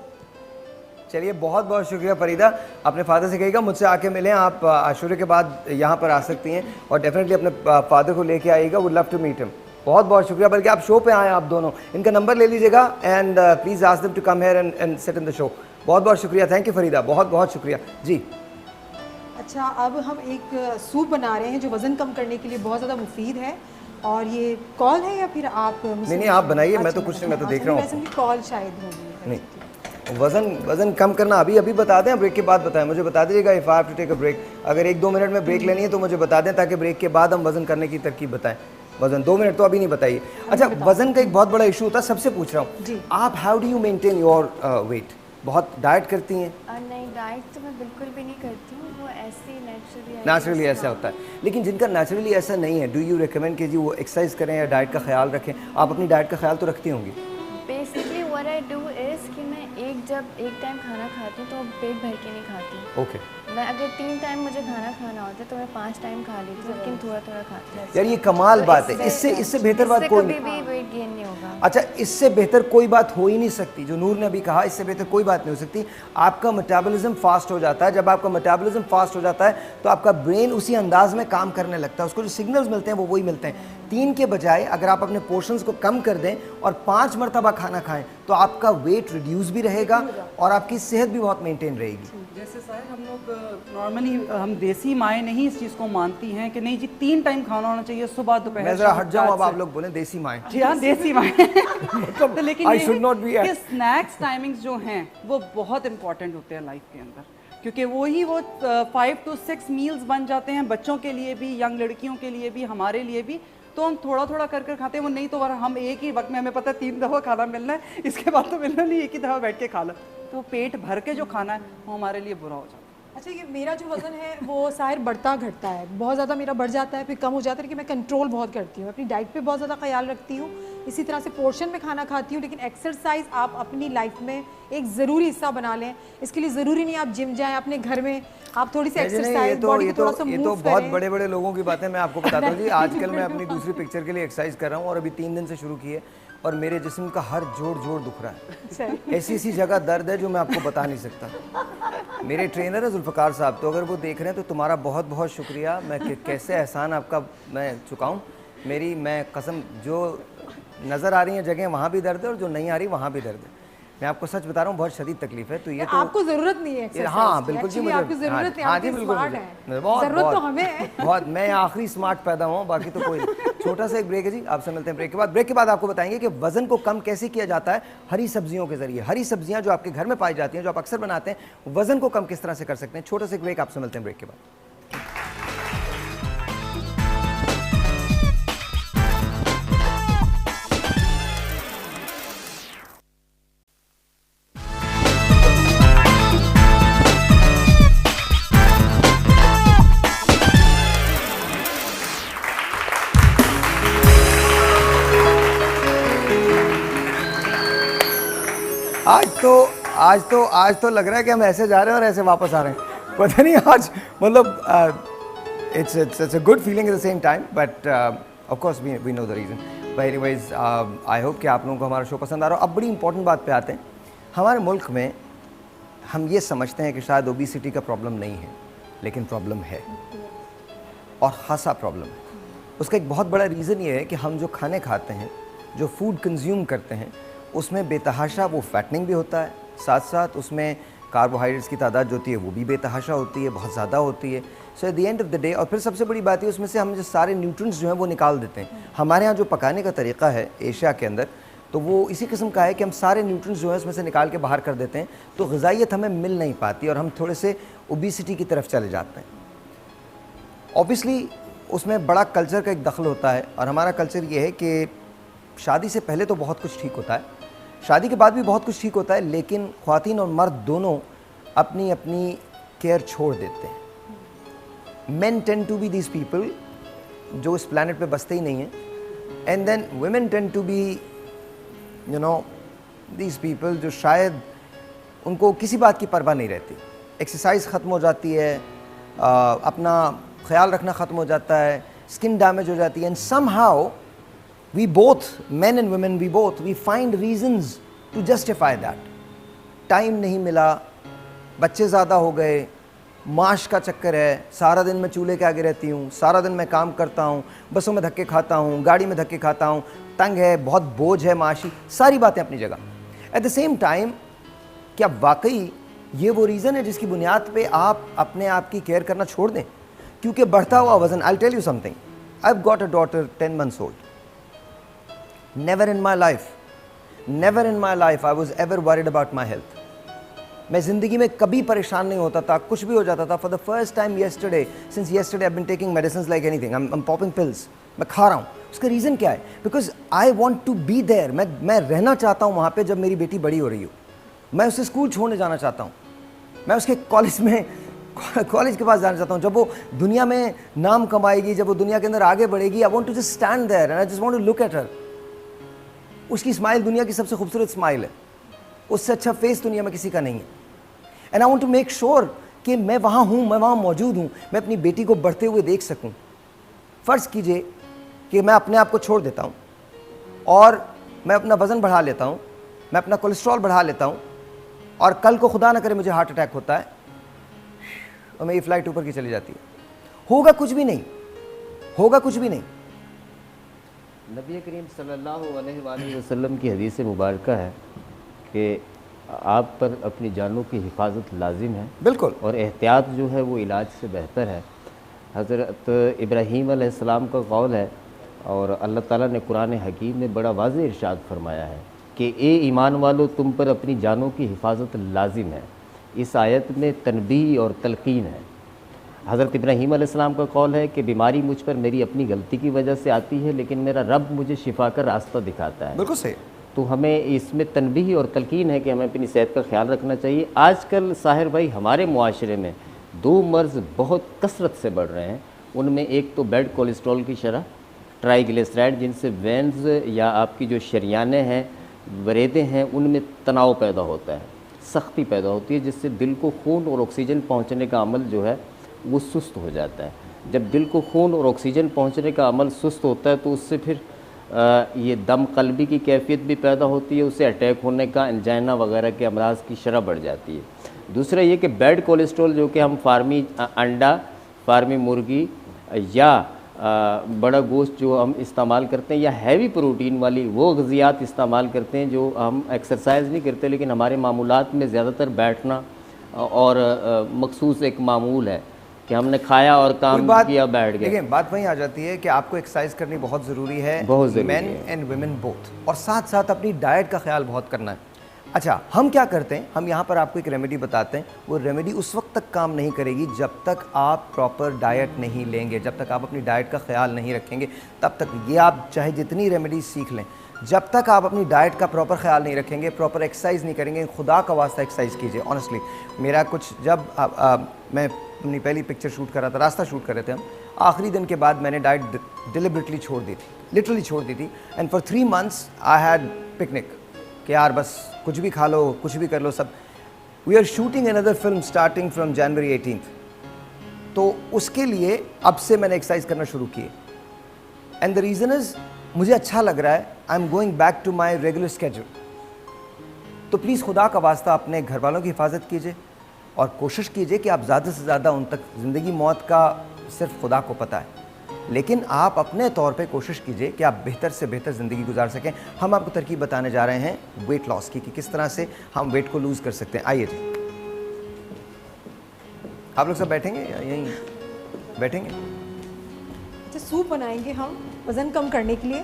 चलिए बहुत बहुत शुक्रिया फरीदा, अपने फादर से कहिएगा मुझसे आके मिलें। आप आशुरे के बाद यहाँ पर आ सकती हैं और डेफिनेटली अपने फादर को लेके आइएगा। Would love to meet him. बहुत बहुत शुक्रिया। बल्कि आप शो पे आएँ आप दोनों, इनका नंबर ले लीजिएगा and please ask them to come here and sit in the show. बहुत बहुत शुक्रिया। थैंक यू फरीदा, बहुत बहुत शुक्रिया जी। अच्छा, अब हम एक सूप बना रहे हैं जो वज़न कम करने के लिए बहुत ज़्यादा मुफीद है। और ये कॉल है या फिर आप? नहीं आप बनाइए, मैं तो कुछ नहीं, मैं तो देख रहा हूँ। कॉल शायद होगी। नहीं, वज़न कम करना अभी बता दें, ब्रेक के बाद बताएं। मुझे बता दीजिएगा if I have to take a break. अगर 1-2 मिनट में ब्रेक लेनी है तो मुझे बता दें, ताकि ब्रेक के बाद हम वज़न करने की तरकीब बताएं। वज़न 2 मिनट तो अभी नहीं बताइए। अच्छा, वज़न का एक बहुत बड़ा इशू होता है, सबसे पूछ रहा हूँ, आप how do you maintain your weight? बहुत डाइट करती हैं? नहीं, डाइट तो मैं बिल्कुल भी नहीं करती हूँ, वो ऐसे ही नेचुरली ऐसा होता है। लेकिन जिनका नेचुरली ऐसा नहीं है, डू यू रिकमेंड कि जी वो एक्सरसाइज करें या डाइट का ख्याल रखें? आप अपनी डाइट का ख्याल तो रखती होंगी? Basically what I do is कि मैं जब एक टाइम खाना खाती हूँ तो पेट भर के नहीं खाती। ओके। मैं अगर 3 टाइम मुझे खाना खाना होता है तो मैं 5 टाइम खा लेती हूँ, लेकिन थोड़ा खाती हूँ। यार ये कमाल बात है। इससे बेहतर बात कोई नहीं। कभी भी वेट गेन नहीं होगा। अच्छा, इससे बेहतर कोई बात हो ही नहीं सकती। जो नूर ने अभी कहा, इससे बेहतर कोई बात नहीं हो सकती। आपका मेटाबॉलिज्म फास्ट हो जाता है। जब आपका मेटाबॉलिज्म फास्ट हो जाता है तो आपका ब्रेन उसी अंदाज में काम करने लगता है। उसको जो सिग्नल्स मिलते हैं वो वही मिलते हैं। 3 के बजाय अगर आप अपने पोर्शंस को कम कर दें और 5 मरतबा खाना खाएं तो आपका वेट रिड्यूस भी रहेगा और आपकी सेहत भी बहुत मेंटेन रहेगी। जैसे साहिर, हम लोग नॉर्मली हम देसी माएँ नहीं इस चीज़ को मानती हैं कि नहीं जी 3 टाइम खाना होना चाहिए, सुबह दोपहर। मैं जरा हट जाऊँ, अब आप लोग बोलें देसी माएँ। जी हाँ, देसी माएँ। तो लेकिन I should not be snacks timings जो हैं वो बहुत इंपॉर्टेंट होते हैं लाइफ के अंदर, क्योंकि वही वो 5 to 6 मील्स बन जाते हैं बच्चों के लिए भी, यंग लड़कियों के लिए भी, हमारे लिए भी। तो हम थोड़ा कर खाते हैं, वो नहीं तो हम एक ही वक्त में, हमें पता है 3 दफ़ा खाना मिलना है, इसके बाद तो मिलना नहीं, एक ही दफ़ा बैठ के खा लो। तो पेट भर के जो खाना है वो हमारे लिए बुरा हो जाता है। अच्छा, ये मेरा जो वज़न है वो साहिर बढ़ता घटता है, बहुत ज़्यादा मेरा बढ़ जाता है फिर कम हो जाता है, लेकिन मैं कंट्रोल बहुत करती हूँ, अपनी डाइट पे बहुत ज़्यादा ख्याल रखती हूँ, इसी तरह से पोर्शन में खाना खाती हूँ। लेकिन एक्सरसाइज आप अपनी लाइफ में एक ज़रूरी हिस्सा बना लें। इसके लिए ज़रूरी नहीं आप जिम जाएं, अपने घर में आप थोड़ी सी एक्सरसाइज, बॉडी को थोड़ा सा ये मूव तो करें। बहुत बड़े बड़े लोगों की बातें मैं आपको बताता हूँ जी। आजकल मैं अपनी दूसरी पिक्चर के लिए एक्सरसाइज कर रहा हूँ और अभी 3 दिन से शुरू की है और मेरे जिस्म का हर जोड़ दुख रहा है। ऐसी ऐसी जगह दर्द है जो मैं आपको बता नहीं सकता। मेरे ट्रेनर है जुल्फ़कार साहब, तो अगर वो देख रहे हैं तो तुम्हारा बहुत बहुत शुक्रिया। मैं कैसे एहसान आपका मैं चुकाऊँ। मैं कसम, जो नज़र आ रही हैं जगह वहाँ भी दर्द है और जो नहीं आ रही वहाँ भी दर्द है। मैं आपको सच बता रहा हूँ, बहुत शदीद तकलीफ है। तो ये तो आपको जरूरत नहीं है एक्सरसाइज हाँ की। बिल्कुल जी, Actually मुझे आपकी जरूरत है, हाँ आप जी बिल्कुल, स्मार्ट मुझे हैं। बहुत जरूरत तो हमें है। बहुत मैं आखिरी स्मार्ट पैदा हुआ हूँ, बाकी तो कोई नहीं। छोटा सा एक ब्रेक है जी, आपसे मिलते हैं ब्रेक के बाद आपको बताएंगे कि वजन को कम कैसे किया जाता है हरी सब्जियों के जरिए। हरी सब्जियां जो आपके घर में पाई जाती हैं, जो आप अक्सर बनाते हैं, वजन को कम किस तरह से कर सकते हैं। छोटा सा एक ब्रेक, आपसे मिलते हैं ब्रेक के बाद। आज तो लग रहा है कि हम ऐसे जा रहे हैं और ऐसे वापस आ रहे हैं, पता नहीं आज मतलब it's a good feeling at the same time, but of course we know the reason. But anyways I hope कि आप लोगों को हमारा शो पसंद आ रहा हो। अब बड़ी इंपॉर्टेंट बात पे आते हैं। हमारे मुल्क में हम ये समझते हैं कि शायद ओबेसिटी का प्रॉब्लम नहीं है, लेकिन प्रॉब्लम है और खासा प्रॉब्लम है। उसका एक बहुत बड़ा रीज़न ये है कि हम जो खाने खाते हैं, जो फूड कंज्यूम करते हैं, उसमें बेतहाशा वो फैटनिंग भी होता है, साथ साथ उसमें कार्बोहाइड्रेट्स की तादाद जो होती है वो भी बेतहाशा होती है, बहुत ज़्यादा होती है। So at the end of the day, और फिर सबसे बड़ी बात है उसमें से हम जो सारे न्यूट्रिएंट्स जो हैं वो निकाल देते हैं। हमारे यहाँ जो पकाने का तरीका है एशिया के अंदर, तो वो इसी किस्म का है कि हम सारे न्यूट्रिएंट्स जो है उसमें से निकाल के बाहर कर देते हैं, तो ग़िज़ाइयत हमें मिल नहीं पाती और हम थोड़े से ओबेसिटी की तरफ चले जाते हैं। ऑब्वियसली उसमें बड़ा कल्चर का एक दखल होता है, और हमारा कल्चर ये है कि शादी से पहले तो बहुत कुछ ठीक होता है, शादी के बाद भी बहुत कुछ ठीक होता है, लेकिन ख्वातीन और मर्द दोनों अपनी अपनी केयर छोड़ देते हैं। Men tend to be these people जो इस प्लैनेट पे बसते ही नहीं हैं, and then women tend to be you know these people जो शायद उनको किसी बात की परवाह नहीं रहती। एक्सरसाइज ख़त्म हो जाती है, अपना ख्याल रखना ख़त्म हो जाता है, स्किन डैमेज हो जाती है, and somehow we both, men and women, we find reasons to justify that. Time नहीं मिला, बच्चे ज़्यादा हो गए, माश का चक्कर है, सारा दिन मैं चूल्हे के आगे रहती हूँ, सारा दिन मैं काम करता हूँ, बसों में धक्के खाता हूँ, गाड़ी में धक्के खाता हूँ, तंग है, बहुत बोझ है माशी, सारी बातें अपनी जगह। एट द सेम टाइम क्या वाकई ये वो रीज़न है जिसकी बुनियाद पे आप अपने आप की केयर करना छोड़ दें? क्योंकि बढ़ता हुआ वज़न, I will tell you something, I have got a daughter 10 months old. Never in my life I was ever worried about my health. मैं ज़िंदगी में कभी परेशान नहीं होता था, कुछ भी हो जाता था। For the first time yesterday, since yesterday I've been taking medicines like anything. I'm popping pills. मैं खा रहा हूँ। उसका रीज़न क्या है? Because I want to be there. मैं रहना चाहता हूँ वहाँ पे जब मेरी बेटी बड़ी हो रही हो। मैं उसे स्कूल छोड़ने जाना चाहता हूँ, मैं उसके कॉलेज के पास जाना चाहता हूँ, जब वो दुनिया में नाम कमाएगी, जब वो दुनिया के अंदर आगे बढ़ेगी। I want to just stand there and I just want to look at her. उसकी स्माइल दुनिया की सबसे खूबसूरत स्माइल है, उससे अच्छा फेस दुनिया में किसी का नहीं है। And I want to make sure कि मैं वहाँ हूँ, मैं वहाँ मौजूद हूँ, मैं अपनी बेटी को बढ़ते हुए देख सकूँ। फ़र्ज़ कीजिए कि मैं अपने आप को छोड़ देता हूँ और मैं अपना वज़न बढ़ा लेता हूँ, मैं अपना कोलेस्ट्रॉल बढ़ा लेता हूँ, और कल को खुदा ना करे मुझे हार्ट अटैक होता है और मेरी फ़्लाइट ऊपर की चली जाती है। होगा कुछ भी नहीं, होगा कुछ भी नहीं। नबी करीम सल्लल्लाहु अलैहि वसल्लम की हदीस मुबारक है कि आप पर अपनी जानों की हिफाजत लाजिम है, बिल्कुल, और एहतियात जो है वो इलाज से बेहतर है। हज़रत इब्राहीम अलैहिस्सलाम का कौल है, और अल्लाह ताला ने कुरान हकीम में बड़ा वाज़ेह इरशाद फरमाया है कि ए ईमान वालो, तुम पर अपनी जानों की हिफाजत लाजिम है। इस आयत में तनबीह और तलकीन है। हज़रत इब्राहीम अलैहिस्सलाम का कौल है कि बीमारी मुझ पर मेरी अपनी गलती की वजह से आती है, लेकिन मेरा रब मुझे शिफा का रास्ता दिखाता है। बिल्कुल सही। तो हमें इसमें तनबीह और तलकीन है कि हमें अपनी सेहत का ख्याल रखना चाहिए। आजकल साहिर भाई हमारे मुआशरे में दो मर्ज़ बहुत कसरत से बढ़ रहे हैं। उनमें एक तो बैड कोलेस्ट्रॉल की शरह, ट्राइग्लिसराइड, जिनसे वेंस या आपकी जो शरियानें हैं, वरेदे हैं, उनमें तनाव पैदा होता है, सख्ती पैदा होती है, जिससे दिल को खून और ऑक्सीजन पहुंचने का अमल जो है वो सुस्त हो जाता है। जब दिल को खून और ऑक्सीजन पहुंचने का अमल सुस्त होता है तो उससे फिर ये दम कल्बी की कैफियत भी पैदा होती है, उससे अटैक होने का, एंजाइना वगैरह के अमराज की शरह बढ़ जाती है। दूसरा ये कि बैड कोलेस्ट्रॉल जो कि हम फार्मी अंडा, फार्मी मुर्गी या बड़ा गोश्त जो हम इस्तेमाल करते हैं, या हैवी प्रोटीन वाली वो ग़िज़ियात इस्तेमाल करते हैं जो हम एक्सरसाइज नहीं करते लेकिन हमारे मामूलात में ज़्यादातर बैठना और मखसूस एक मामूल है कि हमने खाया और काम किया, बैठ गए। देखिए बात वहीं आ जाती है कि आपको एक्सरसाइज करनी बहुत ज़रूरी है, बहुत ज़रूरी मेन एंड वुमेन बोथ, और साथ साथ अपनी डाइट का ख्याल बहुत करना है। अच्छा, हम क्या करते हैं, हम यहाँ पर आपको एक रेमेडी बताते हैं। वो रेमेडी उस वक्त तक काम नहीं करेगी जब तक आप प्रॉपर डाइट नहीं लेंगे, जब तक आप अपनी डाइट का ख्याल नहीं रखेंगे, तब तक ये आप चाहे जितनी रेमेडी सीख लें, जब तक आप अपनी डाइट का प्रॉपर ख्याल नहीं रखेंगे, प्रॉपर एक्सरसाइज नहीं करेंगे, खुदा का वास्ता एक्सरसाइज कीजिए। ऑनेस्टली मेरा कुछ जब मैं अपनी पहली पिक्चर शूट कर रहा था, रास्ता शूट कर रहे थे हम, आखिरी दिन के बाद मैंने डाइट डिलिबरेटली छोड़ दी थी, लिटरली छोड़ दी थी। And for 3 months I had picnic कि यार बस कुछ भी खा लो, कुछ भी कर लो सब। We are shooting another film starting from January 18th, तो उसके लिए अब से मैंने एक्सरसाइज करना शुरू किए। एंड द रीज़न इज़ मुझे अच्छा लग रहा है, I am going back to my regular schedule. तो प्लीज़ खुदा का वास्ता अपने घर वालों की हिफाजत कीजिए और कोशिश कीजिए कि आप ज़्यादा से ज़्यादा उन तक, ज़िंदगी मौत का सिर्फ खुदा को पता है, लेकिन आप अपने तौर पे कोशिश कीजिए कि आप बेहतर से बेहतर ज़िंदगी गुजार सकें। हम आपको तरकीब बताने जा रहे हैं वेट लॉस की, कि किस तरह से हम वेट को लूज़ कर सकते हैं। आइए जी, आप लोग सब बैठेंगे या यहीं बैठेंगे? अच्छा, सूप बनाएंगे हम वज़न कम करने के लिए,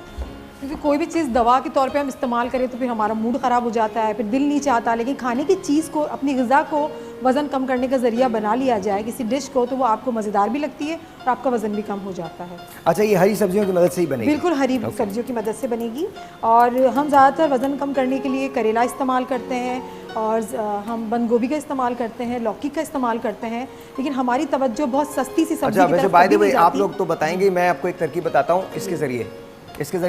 क्योंकि कोई भी चीज़ दवा के तौर पे हम इस्तेमाल करें तो फिर हमारा मूड ख़राब हो जाता है, फिर दिल नहीं चाहता। लेकिन खाने की चीज़ को, अपनी ग़िज़ा को वज़न कम करने का ज़रिया बना लिया जाए किसी डिश को, तो वो आपको मज़ेदार भी लगती है और आपका वज़न भी कम हो जाता है। अच्छा, ये हरी सब्जियों की मदद से ही बनेगी? बिल्कुल हरी सब्जियों की मदद से बनेगी। और हम ज़्यादातर वज़न कम करने के लिए करेला इस्तेमाल करते हैं, और हम बंद गोभी का इस्तेमाल करते हैं, लौकी का इस्तेमाल करते हैं, लेकिन हमारी तवज्जो बहुत सस्ती सी सब्जी की तरफ बाय द कभी वे नहीं आप जाती। लोग तो बताएंगे, मैं आपको एक तरकीब बताता हूँ इसके ज़रिए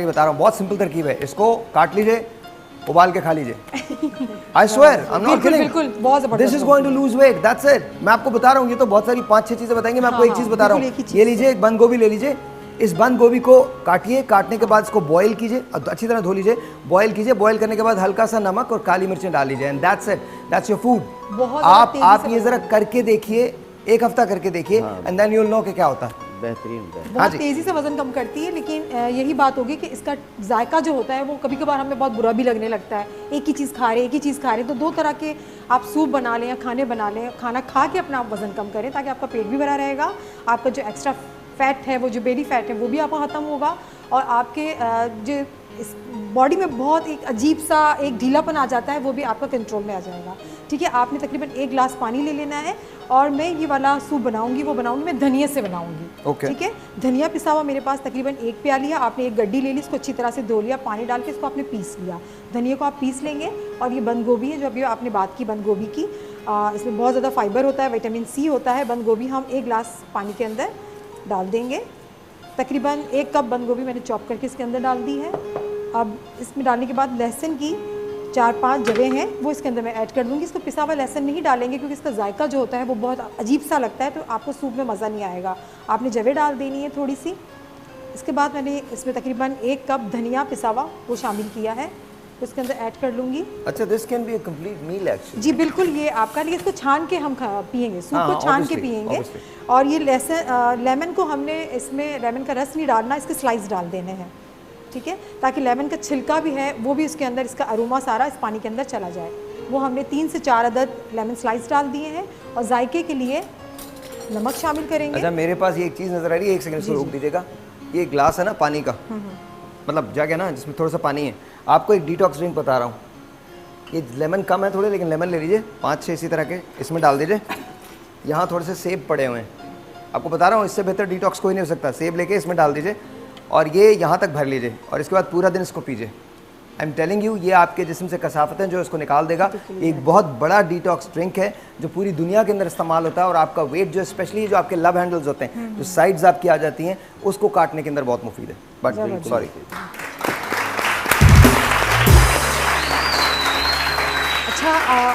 बता रहा हूँ। बहुत सिंपल तरकीब है, इसको काट लीजिए, उबाल के खा लीजिए। I swear, I'm not kidding. बिल्कुल, बहुत ज़बरदस्त। This is going to lose weight, that's it. मैं आपको बता रहा हूँ, ये तो बहुत सारी 5-6 चीज़ें बताएंगे, मैं आपको एक चीज़ बता रहा हूँ। ये लीजिए, एक बंद गोभी ले लीजिए, इस बंद गोभी को काटिए, काटने के बाद इसको बॉयल कीजिए, अच्छी तरह धो लीजिए, बॉयल कीजिए, बॉयल करने के बाद हल्का सा नमक और काली मिर्चें डाल लीजिए, and that's it, that's your food. आप ये ज़रा करके देखिए, 1 हफ्ता करके देखिए, and then you will know कि क्या होता है। बेहतरीन होता है। बहुत तेज़ी से वज़न कम करती है, लेकिन यही बात होगी कि इसका जायका जो होता है वो कभी कभार हमें बहुत बुरा भी लगने लगता है। एक ही चीज़ खा रहे, तो 2 तरह के आप सूप बना लें या खाने बना लें, खाना खा के अपना आप वज़न कम करें, ताकि आपका पेट भी भरा रहेगा, आपका जो एक्स्ट्रा फैट है, वो जो बेली फैट है, वो भी आपका ख़त्म होगा, और आपके जो इस बॉडी में बहुत एक अजीब सा एक ढीलापन आ जाता है, वो भी आपका कंट्रोल में आ जाएगा। ठीक है, आपने तकरीबन 1 गिलास पानी ले लेना है, और मैं ये वाला सूप बनाऊंगी, वो बनाऊंगी मैं धनिया से बनाऊंगी। Okay. ठीक है, धनिया पिसा हुआ मेरे पास तकरीबन 1 प्याली है। आपने एक गड्डी ले ली, इसको अच्छी तरह से धो लिया, पानी डाल के इसको आपने पीस लिया। धनिया को आप पीस लेंगे, और ये बंद गोभी है जो अभी आपने बात की बंद गोभी की, इसमें बहुत ज़्यादा फाइबर होता है, विटामिन सी होता है। बंद गोभी हम 1 गिलास पानी के अंदर डाल देंगे। तकरीबन 1 कप बंद गोभी मैंने चॉप करके इसके अंदर डाल दी है। अब इसमें डालने के बाद लहसुन की 4-5 जगह हैं, वो इसके अंदर मैं ऐड कर दूँगी। इसको पिसा हुआ लहसुन नहीं डालेंगे, क्योंकि इसका जायका जो होता है वो बहुत अजीब सा लगता है, तो आपको सूप में मज़ा नहीं आएगा। आपने जगह डाल देनी है थोड़ी सी। इसके बाद मैंने इसमें तकरीबन 1 कप धनिया पिसा हुआ वो शामिल किया है, तो इसके अंदर ऐड कर लूँगी। अच्छा, this can be a complete meal actually. जी बिल्कुल, ये आपका लिए, इसको छान के हम पियेंगे, सूप को छान के पियेंगे। और ये लेमन को हमने इसमें लेमन का रस नहीं डालना, इसके स्लाइस डाल देने हैं। ठीक है, ताकि लेमन का छिलका भी है वो भी इसके अंदर, इसका अरोमा सारा इस पानी के अंदर चला जाए। वो हमने 3 से 4 अदद लेमन स्लाइस डाल दिए हैं, और जायके के लिए नमक शामिल करेंगे। अच्छा, मेरे पास ये एक चीज़ नज़र आ रही है, 1 सेकंड इसको रोक दीजिएगा। ये ग्लास है ना पानी का, मतलब जगह ना जिसमें थोड़ा सा पानी है, आपको एक डिटॉक्स ड्रिंक बता रहा हूँ। ये लेमन कम है थोड़े, लेकिन लेमन ले लीजिए 5-6 इसी तरह के, इसमें डाल दीजिए। यहाँ थोड़े से सेब पड़े हुए हैं, आपको बता रहा हूँ, इससे बेहतर डिटॉक्स कोई नहीं हो सकता। सेब लेके इसमें डाल दीजिए, और ये यहाँ तक भर लीजिए, और इसके बाद पूरा दिन इसको पीजिए। आई एम टेलिंग यू, ये आपके जिस्म से कसाफतें जो इसको निकाल देगा। एक बहुत बड़ा डिटॉक्स ड्रिंक है जो पूरी दुनिया के अंदर इस्तेमाल होता है, और आपका वेट जो स्पेशली जो आपके लव हैंडल्स होते हैं, जो साइड्स आपकी आ जाती हैं, उसको काटने के अंदर बहुत मुफीद है। बट सॉरी, अच्छा,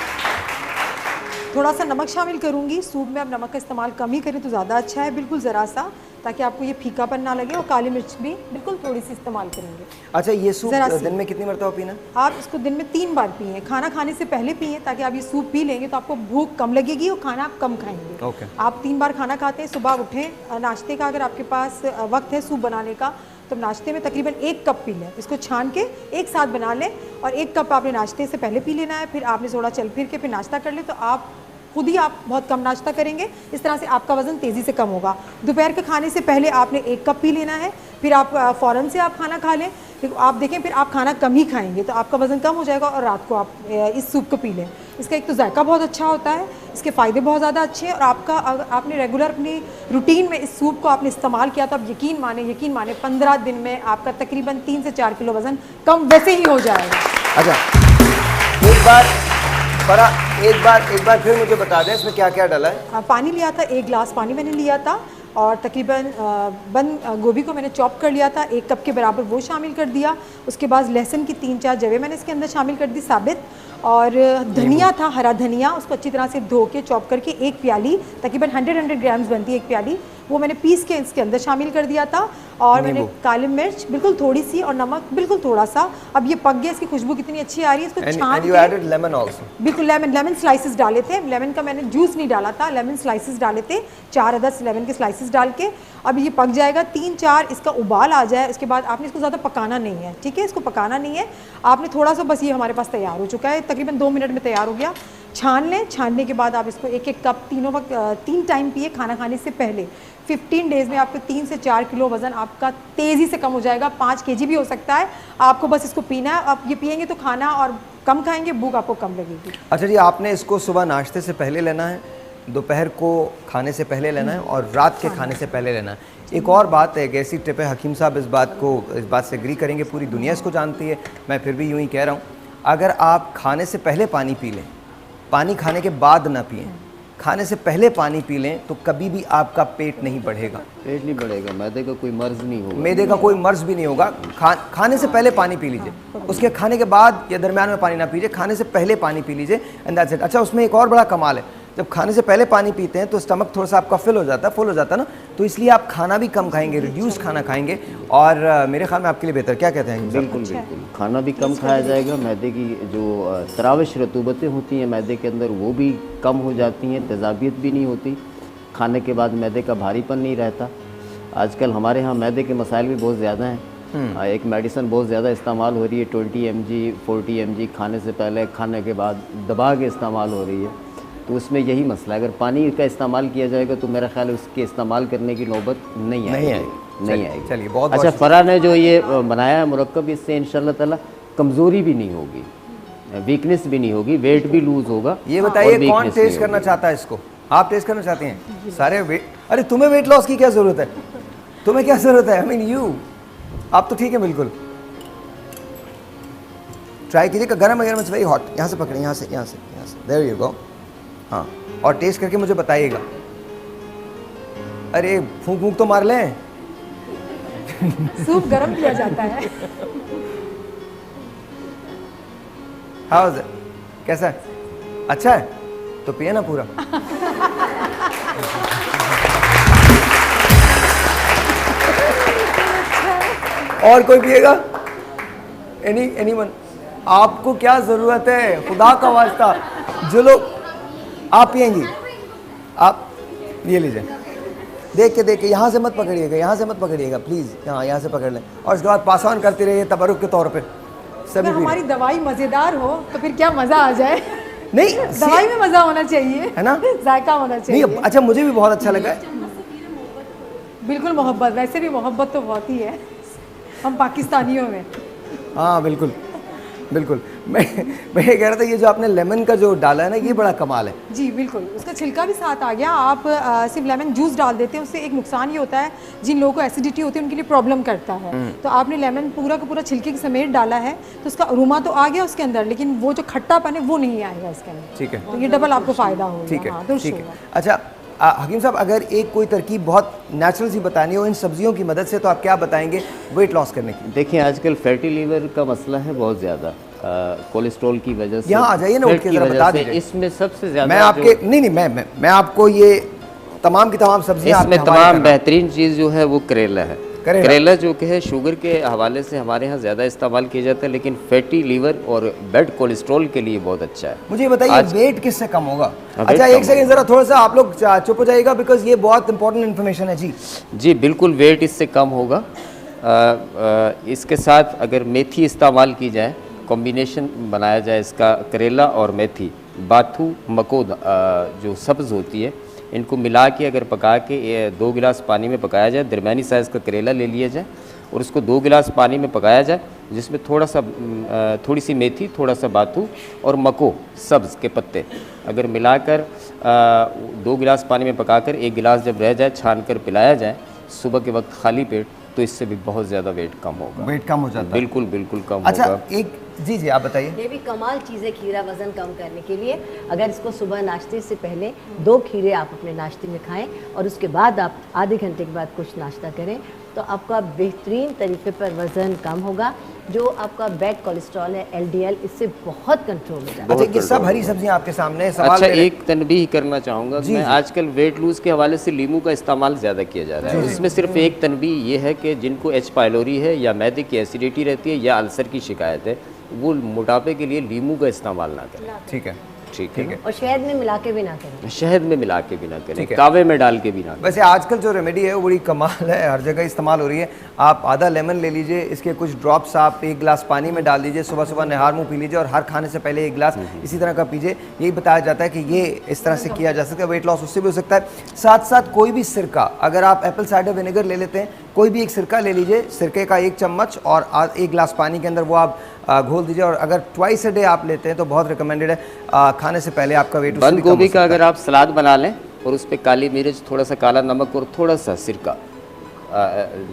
थोड़ा सा नमक शामिल करूंगी सूप में। अब नमक का इस्तेमाल कम ही करें तो ज़्यादा अच्छा है, बिल्कुल ज़रा सा, ताकि आपको ये फीकापन ना लगे। और काली मिर्च भी बिल्कुल थोड़ी सी इस्तेमाल करेंगे। अच्छा, ये सूप दिन में कितनी मरतबा पीना? आप इसको दिन में 3 बार पिए, खाना खाने से पहले पिए, ताकि आप ये सूप पी लेंगे तो आपको भूख कम लगेगी और खाना आप कम खाएंगे। आप 3 बार खाना खाते हैं, सुबह उठें, नाश्ते का अगर आपके पास वक्त है सूप बनाने का तो नाश्ते में तकरीबन 1 कप पी लें। इसको छान के एक साथ बना लें और 1 कप आपने नाश्ते से पहले पी लेना है। फिर आपने थोड़ा चल फिर के फिर नाश्ता कर ले तो आप खुद ही आप बहुत कम नाश्ता करेंगे। इस तरह से आपका वज़न तेज़ी से कम होगा। दोपहर के खाने से पहले आपने 1 कप पी लेना है, फिर आप फ़ौरन से आप खाना खा लें। फिर आप देखें फिर आप खाना कम ही खाएंगे तो आपका वज़न कम हो जाएगा। और रात को आप इस सूप को पी लें। इसका एक तो जायका बहुत अच्छा होता है, इसके फ़ायदे बहुत ज़्यादा अच्छे हैं। और आपने रेगुलर अपनी रूटीन में इस सूप को आपने इस्तेमाल किया तो आप यकीन माने 15 दिन में आपका तकरीबन 3 से 4 किलो वज़न कम वैसे ही हो जाएगा। अच्छा, एक बार फिर मुझे बता दें इसमें क्या क्या डाला है? पानी लिया था, 1 गिलास पानी मैंने लिया था और तकरीबन बंद गोभी को मैंने चॉप कर लिया था, 1 कप के बराबर वो शामिल कर दिया। उसके बाद लहसुन की 3-4 जवे मैंने इसके अंदर शामिल कर दी साबित। और धनिया था, हरा धनिया, उसको अच्छी तरह से धो के चॉप करके 1 प्याली, तकरीबन 100 ग्राम्स बनती है 1 प्याली, वो मैंने पीस के इसके अंदर शामिल कर दिया था। और मैंने काली मिर्च बिल्कुल थोड़ी सी और नमक बिल्कुल थोड़ा सा। अब ये पक गया, इसकी खुशबू कितनी अच्छी आ रही है। इसको छान के लेमन आल्सो, बिल्कुल लेमन स्लाइसेस डाले थे। लेमन का मैंने जूस नहीं डाला था, लेमन स्लाइसेस डाले थे, 4 अदद लेमन के स्लाइसेस डाल के। अब ये पक जाएगा, 3-4 इसका उबाल आ जाए, उसके बाद आपने इसको ज़्यादा पकाना नहीं है, ठीक है? इसको पकाना नहीं है आपने, थोड़ा सा बस। ये हमारे पास तैयार हो चुका है, तकरीबन 2 मिनट में तैयार हो गया। छान लें, छानने के बाद आप इसको 1-1 कप तीनों वक्त 3 टाइम पिए खाना खाने से पहले। 15 डेज़ में आपको 3 से 4 किलो वज़न आपका तेज़ी से कम हो जाएगा, 5 kg भी हो सकता है। आपको बस इसको पीना है। आप ये पिएंगे तो खाना और कम खाएंगे, भूख आपको कम लगेगी। अच्छा जी, आपने इसको सुबह नाश्ते से पहले लेना है, दोपहर को खाने से पहले लेना है और रात के खाने से पहले लेना है। एक और बात है, एक ऐसी टिप है, हकीम साहब इस बात से एग्री करेंगे, पूरी दुनिया इसको जानती है, मैं फिर भी यूँ ही कह रहा हूँ। अगर आप खाने से पहले पानी पी लें, पानी खाने के बाद ना पिएं, खाने से पहले पानी पी लें तो कभी भी आपका पेट नहीं बढ़ेगा। पेट नहीं बढ़ेगा, मैदे का कोई मर्ज नहीं होगा, मैदे का कोई मर्ज भी नहीं होगा। खाने से पहले पानी पी लीजिए, उसके खाने के बाद या दरमियान में पानी ना पीजिए, खाने से पहले पानी पी लीजिए, एंड दैट्स इट। अच्छा, उसमें एक और बड़ा कमाल है, जब खाने से पहले पानी पीते हैं तो स्टमक थोड़ा सा आपका फुल हो जाता है ना, तो इसलिए आप खाना भी कम खाएंगे, रिड्यूस खाना खाएंगे, और मेरे ख्याल में आपके लिए बेहतर। क्या कहते हैं? बिल्कुल बिल्कुल, खाना भी कम खाया जाएगा, मैदे की जो तराविश रतूबतें होती हैं मैदे के अंदर वो भी कम हो जाती हैं, तेज़ाबियत भी नहीं होती, खाने के बाद मैदे का भारीपन नहीं रहता। आजकल हमारे यहाँ मैदे के मसाइल भी बहुत ज़्यादा हैं। एक मेडिसिन बहुत ज़्यादा इस्तेमाल हो रही है, 20 mg 40 mg खाने से पहले, खाने के बाद दबा के इस्तेमाल हो रही है। तो उसमें यही मसला है, अगर पानी का इस्तेमाल किया जाएगा तो मेरा ख्याल है उसके इस्तेमाल करने की नौबत नहीं आएगी। चलिए, बहुत अच्छा, फरा ने जो ये बनाया है मुरक्कब, इससे इंशाल्लाह ताला कमज़ोरी भी नहीं होगी, वीकनेस भी नहीं होगी, वेट भी लूज होगा। ये बताइए कौन टेस्ट करना चाहता है इसको? आप टेस्ट करना चाहते हैं? सारे वेट, अरे तुम्हें वेट लॉस की क्या ज़रूरत है? तुम्हें क्या ज़रूरत है? आई मीन यू, आप तो ठीक है बिल्कुल। ट्राई कीजिए, गरम है, वेरी हॉट। यहाँ से पकड़े, यहाँ से, देयर यू गो। हाँ, और टेस्ट करके मुझे बताइएगा। अरे फूंक तो मार लें। सूप गरम किया जाता है। How is it? कैसा है? अच्छा है तो पिए ना पूरा। और कोई पिएगा? एनीवन? आपको क्या जरूरत है, खुदा का वास्ता, जो लोग आप पिएंगी, आप ये लीजिए, देख के यहाँ से मत पकड़िएगा, प्लीज़ यहाँ से पकड़ लें, और उसके बाद पास ऑन करते रहिए तबरुक के तौर पे। अगर हमारी दवाई मज़ेदार हो तो फिर क्या मज़ा आ जाए। नहीं, दवाई में मज़ा होना चाहिए, है ना, जायका होना चाहिए। नहीं, अच्छा, मुझे भी बहुत अच्छा लगा। बिल्कुल मोहब्बत, वैसे भी मोहब्बत तो बहुत ही है हम पाकिस्तानियों में। हाँ बिल्कुल। बिल्कुल। मैं ये कह रहा था, ये जो आपने लेमन का जो डाला है ना, ये बड़ा कमाल है। जी बिल्कुल, उसका छिलका भी साथ आ गया। आप सिर्फ लेमन जूस डाल देते हैं, उससे एक नुकसान ये होता है, जिन लोगों को एसिडिटी होती है उनके लिए प्रॉब्लम करता है। तो आपने लेमन पूरा का पूरा छिलके के समेत डाला है, तो उसका अरोमा तो आ गया उसके अंदर, लेकिन वो जो खट्टापन है वो नहीं आएगा इसके अंदर। ठीक है, तो ये डबल आपको फ़ायदा होगा। ठीक है, हाँ, दुरुस्त ठीक है। होगा। अच्छा हकीम साहब, अगर एक कोई तरकीब बहुत नेचुरल सी बतानी हो इन सब्जियों की मदद से, तो आप क्या बताएंगे वेट लॉस करने की? देखिए आजकल फैटी लीवर का मसला है बहुत ज़्यादा, कोलेस्ट्रॉल की वजह से। यहाँ आ जाइए ना, उठ के जरा बता दीजिए। इसमें सबसे ज़्यादा मैं आपके नहीं मैं आपको ये तमाम की तमाम सब्जियाँ, इसमें तमाम बेहतरीन चीज़ जो है वो करेला है। करेला। करेला जो कि है शुगर के हवाले से हमारे यहाँ ज़्यादा इस्तेमाल किया जाता है, लेकिन फैटी लीवर और बैड कोलेस्ट्रॉल के लिए बहुत अच्छा है। मुझे ये बताइए वेट किससे कम होगा? वेट अच्छा कम एक सेकंड जरा थोड़ा सा आप लोग चुप हो जाइएगा, बिकॉज ये बहुत इंपॉर्टेंट इन्फॉर्मेशन है। जी जी बिल्कुल, वेट इससे कम होगा। इसके साथ अगर मेथी इस्तेमाल की जाए, कॉम्बिनेशन बनाया जाए इसका, करेला और मेथी, बाथू मको जो सब्ज़ होती है, इनको मिला के अगर पका के 2 गिलास पानी में पकाया जाए, दरमियानी साइज़ का करेला ले लिया जाए और उसको 2 गिलास पानी में पकाया जाए, जिसमें थोड़ी सी मेथी, थोड़ा सा बाथू और मको सब्ज़ के पत्ते अगर मिलाकर 2 गिलास पानी में पकाकर 1 गिलास जब रह जाए छान कर पिलाया जाए सुबह के वक्त खाली पेट, तो इससे भी बहुत ज़्यादा वेट कम होगा। वेट कम हो जाता है? बिल्कुल बिल्कुल कम अच्छा, होगा। एक जी आप बताइए। ये भी कमाल चीज़ है खीरा वज़न कम करने के लिए। अगर इसको सुबह नाश्ते से पहले 2 खीरे आप अपने नाश्ते में खाएं और उसके बाद आप आधे घंटे के बाद कुछ नाश्ता करें, तो आपका बेहतरीन तरीके पर वज़न कम होगा। जो आपका बैड कोलेस्ट्रॉल है, LDL, इससे बहुत कंट्रोल हो जाता है। अच्छा, ये सब हरी सब्जियां आपके सामने हैं। सवाल अच्छा, मेरे- एक तनबीह करना चाहूँगा। मैं आजकल वेट लूज़ के हवाले से लीमू का इस्तेमाल ज़्यादा किया जा रहा है। इसमें सिर्फ एक तनबीह ये है कि जिनको H. पायलोरी है या मैदे की एसिडिटी रहती है या अल्सर की शिकायत है, वो मोटापे के लिए लीमू का इस्तेमाल ना करें। ठीक है, ठीक है। और शहद में मिला के भी ना करें। शहद में मिला के भी ना करें, ठीक है। कावे में डाल के भी ना करें। वैसे आजकल जो रेमेडी है वो बड़ी कमाल है, हर जगह इस्तेमाल हो रही है। आप आधा लेमन ले लीजिए, इसके कुछ ड्रॉप्स आप 1 गिलास पानी में डाल दीजिए, सुबह सुबह नहार मुँह पी लीजिए और हर खाने से पहले 1 गिलास इसी तरह का पीजिए। यही बताया जाता है कि ये इस तरह से किया जा सकता है। वेट लॉस उससे भी हो सकता है। साथ साथ कोई भी सिरका, अगर आप एप्पल साइडर विनेगर ले लेते हैं, कोई भी एक सिरका ले लीजिए, सिरके का 1 चम्मच और 1 गिलास पानी के अंदर वो आप घोल दीजिए, और अगर ट्वाइस अ डे आप लेते हैं तो बहुत रिकमेंडेड है। खाने से पहले आपका वेट बंद गोभी का अगर आप सलाद बना लें और उस पर काली मिर्च, थोड़ा सा काला नमक और थोड़ा सा सिरका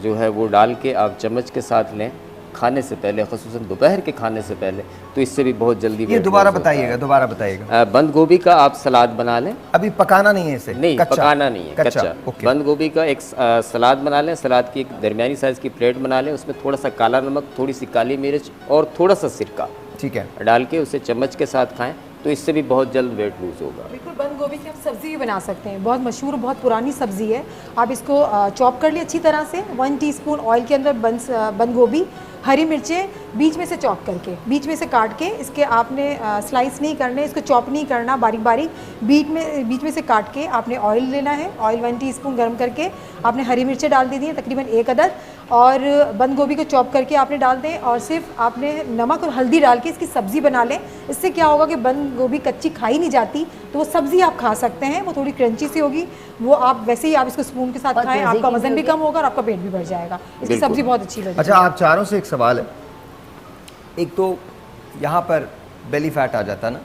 जो है वो डाल के आप चम्मच के साथ लें खाने से पहले, ख़ुसूसन दोपहर के खाने से पहले, तो इससे भी बहुत जल्दी ये दोबारा बताइएगा। बंद गोभी का आप सलाद बना लें। अभी पकाना नहीं है इसे? नहीं, पकाना नहीं है, कच्चा। ओके। बंद गोभी का एक सलाद बना लें, सलाद की एक दरमियानी साइज़ की प्लेट बना लें, उसमें थोड़ा सा काला नमक, थोड़ी सी काली मिर्च और थोड़ा सा सिरका, ठीक है, डाल के उसे चम्मच के साथ खाएं, तो इससे भी बहुत जल्द वेट लूज होगा। बिल्कुल, बंद गोभी की हम सब्ज़ी भी बना सकते हैं। बहुत मशहूर, बहुत पुरानी सब्ज़ी है। आप इसको चॉप कर लिए अच्छी तरह से। 1 टीस्पून ऑयल के अंदर बंद गोभी, हरी मिर्चें बीच में से चॉप करके, बीच में से काट के, इसके आपने स्लाइस नहीं करने, इसको चॉप नहीं करना, बारीक बारीक बीच में से काट के आपने ऑयल लेना है। ऑयल 1 टीस्पून गर्म करके आपने हरी मिर्चें डाल दी हैं तकरीबन 1 अदद, और बंद गोभी को चॉप करके आपने डाल दें, और सिर्फ आपने नमक और हल्दी डाल के इसकी सब्ज़ी बना लें। इससे क्या होगा कि बंद गोभी कच्ची खाई नहीं जाती, तो वो सब्ज़ी आप खा सकते हैं, वो थोड़ी क्रंची सी होगी। वो आप वैसे ही आप इसको स्पून के साथ खाएं, आपका वजन भी कम होगा और आपका पेट भी भर जाएगा। इसकी सब्ज़ी बहुत अच्छी लगेगी। अच्छा, आप चारों से एक सवाल है। एक तो यहाँ पर बेली फैट आ जाता है ना,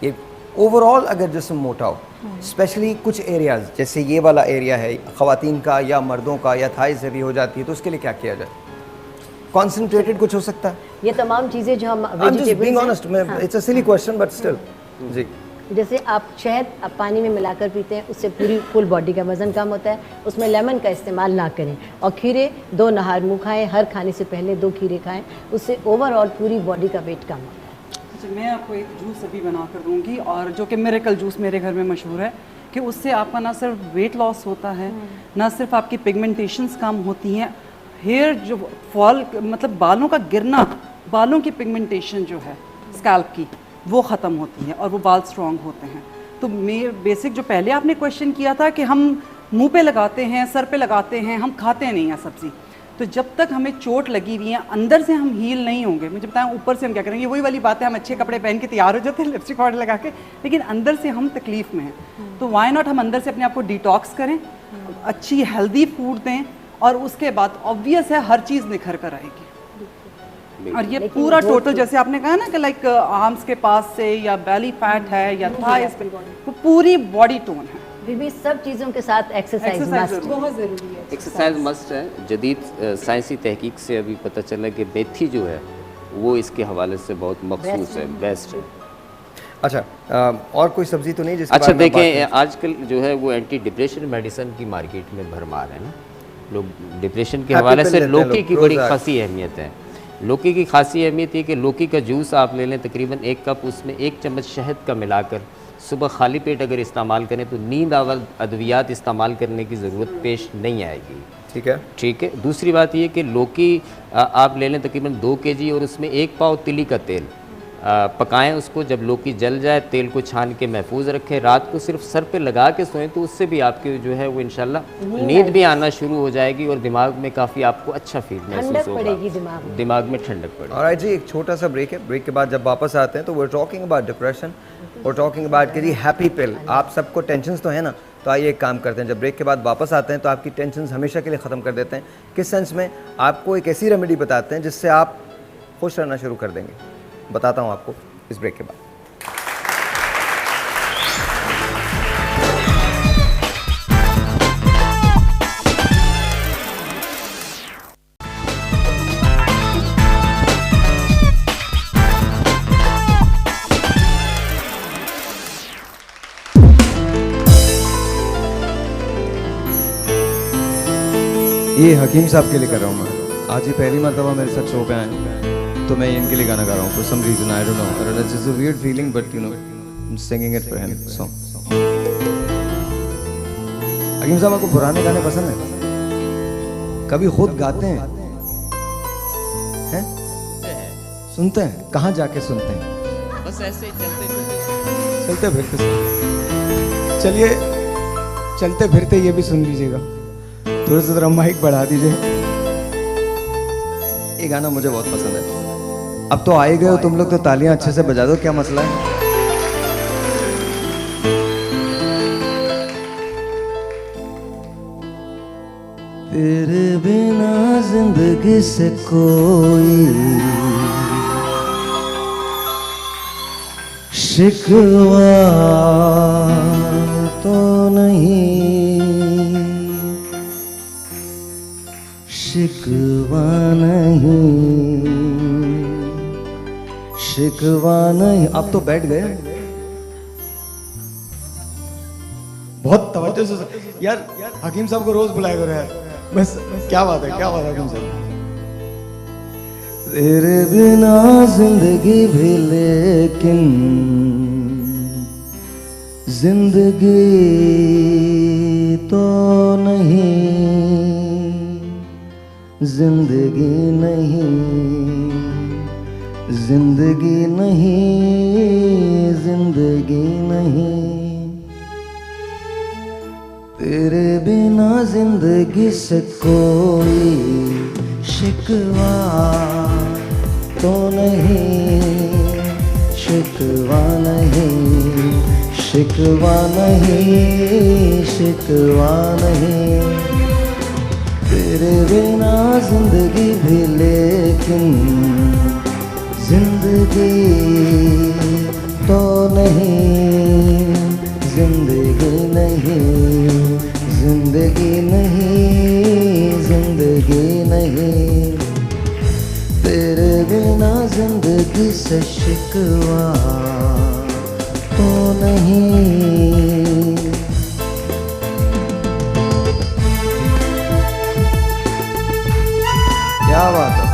ये ओवरऑल अगर जिस्म मोटा हो, स्पेशली कुछ एरियाज जैसे ये वाला एरिया है ख़वातीन का या मर्दों का या थाई से भी हो जाती है, तो उसके लिए क्या किया जाए? कॉन्सेंट्रेटेड कुछ हो सकता है? ये तमाम चीज़ें जो हम it's a silly question but still. जी, जैसे आप शहद आप पानी में मिलाकर पीते हैं, उससे पूरी फुल बॉडी का वज़न कम होता है। उसमें लेमन का इस्तेमाल ना करें, और खीरे 2 नहार मुँह खाएं, हर खाने से पहले 2 खीरे खाएं, उससे ओवरऑल पूरी बॉडी का वेट कम होता है। अच्छा, मैं आपको एक जूस अभी बना कर दूँगी, और जो कि मिरेकल जूस मेरे घर में मशहूर है, कि उससे आपका ना सिर्फ वेट लॉस होता है, ना सिर्फ आपकी पिगमेंटेशंस कम होती हैं, हेयर जो फॉल मतलब बालों का गिरना, बालों की पिगमेंटेशन जो है स्कैल्प की, वो ख़त्म होती है और वो बाल स्ट्रॉन्ग होते हैं। तो मैं बेसिक जो पहले आपने क्वेश्चन किया था कि हम मुंह पे लगाते हैं, सर पे लगाते हैं, हम खाते नहीं हैं सब्ज़ी, तो जब तक हमें चोट लगी हुई है, अंदर से हम हील नहीं होंगे। मुझे बताएं ऊपर से हम क्या करेंगे? वही वाली बात है, हम अच्छे कपड़े पहन के तैयार हो जाते हैं लिपस्टिक पाउडर लगा के, लेकिन अंदर से हम तकलीफ़ में हैं। तो वाई नॉट हम अंदर से अपने आप को डिटॉक्स करें, अच्छी हेल्दी फूड दें, और उसके बाद ऑब्वियस है हर चीज़ निखर कर आएगी। और ये लेकिन पूरा वो टोटल जैसे आपने कहा ना कि लाइक आर्म्स के पास से या बेली फैट है या थाइस पे, वो पूरी बॉडी टोन है। फिर भी सब चीज़ों के साथ एक्सरसाइज एक्सरसाइज मस्ट। बहुत ज़रूरी है। एक्सरसाइज मस्ट है। जदीद साइंसी तहकीक से अभी पता चला कि मेथी जो है वो इसके हवाले से बहुत मखसूस है, बेस्ट है। अच्छा, और कोई सब्जी तो नहीं जिसके अच्छा बारे में बात देखें, आजकल जो है वो एंटी डिप्रेशन मेडिसिन की मार्केट में भरमार है ना। लोग डिप्रेशन के Happy हवाले pill से लेते हैं लौकी लोग, की बड़ी Prozac। खासी अहमियत है। लौकी की खासी अहमियत ये कि लौकी का जूस आप ले लें, तकरीबन 1 कप, उसमें 1 चम्मच शहद का मिलाकर सुबह खाली पेट अगर इस्तेमाल करें तो नींद आवर अद्वियात इस्तेमाल करने की ज़रूरत पेश नहीं आएगी। ठीक है। ठीक है। दूसरी बात ये कि लौकी आप ले लें तकरीबन 2 kg और उसमें 1 पाव तिली का तेल पकाएं उसको। जब लौकी जल जाए तेल को छान के महफूज रखें, रात को सिर्फ सर पे लगा के सोएं तो उससे भी आपके जो है वो इंशाल्लाह नींद भी आना शुरू हो जाएगी और दिमाग में काफ़ी आपको अच्छा फील महसूस ठंडक होगा, पड़ेगी दिमाग में। दिमाग में ठंडक पड़ेगी। ऑलराइट जी, एक छोटा सा ब्रेक है। ब्रेक के बाद जब वापस आते हैं तो we are talking about depression और टॉकिंग अबाउट कि जी हैप्पी पिल। आप सबको टेंशन्स तो है ना, तो आइए एक काम करते हैं, जब ब्रेक के बाद वापस आते हैं तो आपकी टेंशन्स हमेशा के लिए ख़त्म कर देते हैं। किस सेंस में? आपको एक ऐसी रेमेडी बताते हैं जिससे आप खुश रहना शुरू कर देंगे। बताता हूँ आपको इस ब्रेक के बाद। ये हकीम साहब के लिए कर रहा हूँ मैं। आज ही पहली मरतबा मेरे साथ शो पे आए तो मैं इनके लिए गाना गा रहा हूँ for some reason, I don't know, it's just a weird feeling but you know I am singing it for him. So Hakim साहब, आपको पुराने गाने पसंद हैं? कभी खुद गाते हैं? सुनते हैं? कहाँ जाके सुनते हैं? बस ऐसे ही चलते फिरते। चलिए चलते फिरते ये भी सुन लीजिएगा, थोड़ा सा जरा माइक बढ़ा दीजिए। ये गाना मुझे बहुत पसंद है। अब तो आए गए हो तुम लोग तो तालियां अच्छे से बजा दो, क्या मसला है? तेरे बिना जिंदगी से कोई शिकवा तो नहीं, शिकवा नहीं, शिकवा नहीं। अब तो बैठ गए। बहुत तवज्जो से यार, हकीम साहब को रोज बुलाया करो यार। बस क्या बात है, क्या बात है हकीम साहब। तेरे बिना जिंदगी भी लेकिन जिंदगी तो नहीं, जिंदगी नहीं, जिंदगी नहीं, जिंदगी नहीं। तेरे बिना जिंदगी से कोई शिकवा तो नहीं, शिकवा नहीं, शिकवा नहीं, शिकवा नहीं। तेरे बिना जिंदगी भी लेकिन जिंदगी तो नहीं, जिंदगी नहीं, जिंदगी नहीं, जिंदगी नहीं। तेरे बिना जिंदगी से शिकवा तो नहीं। क्या बात है।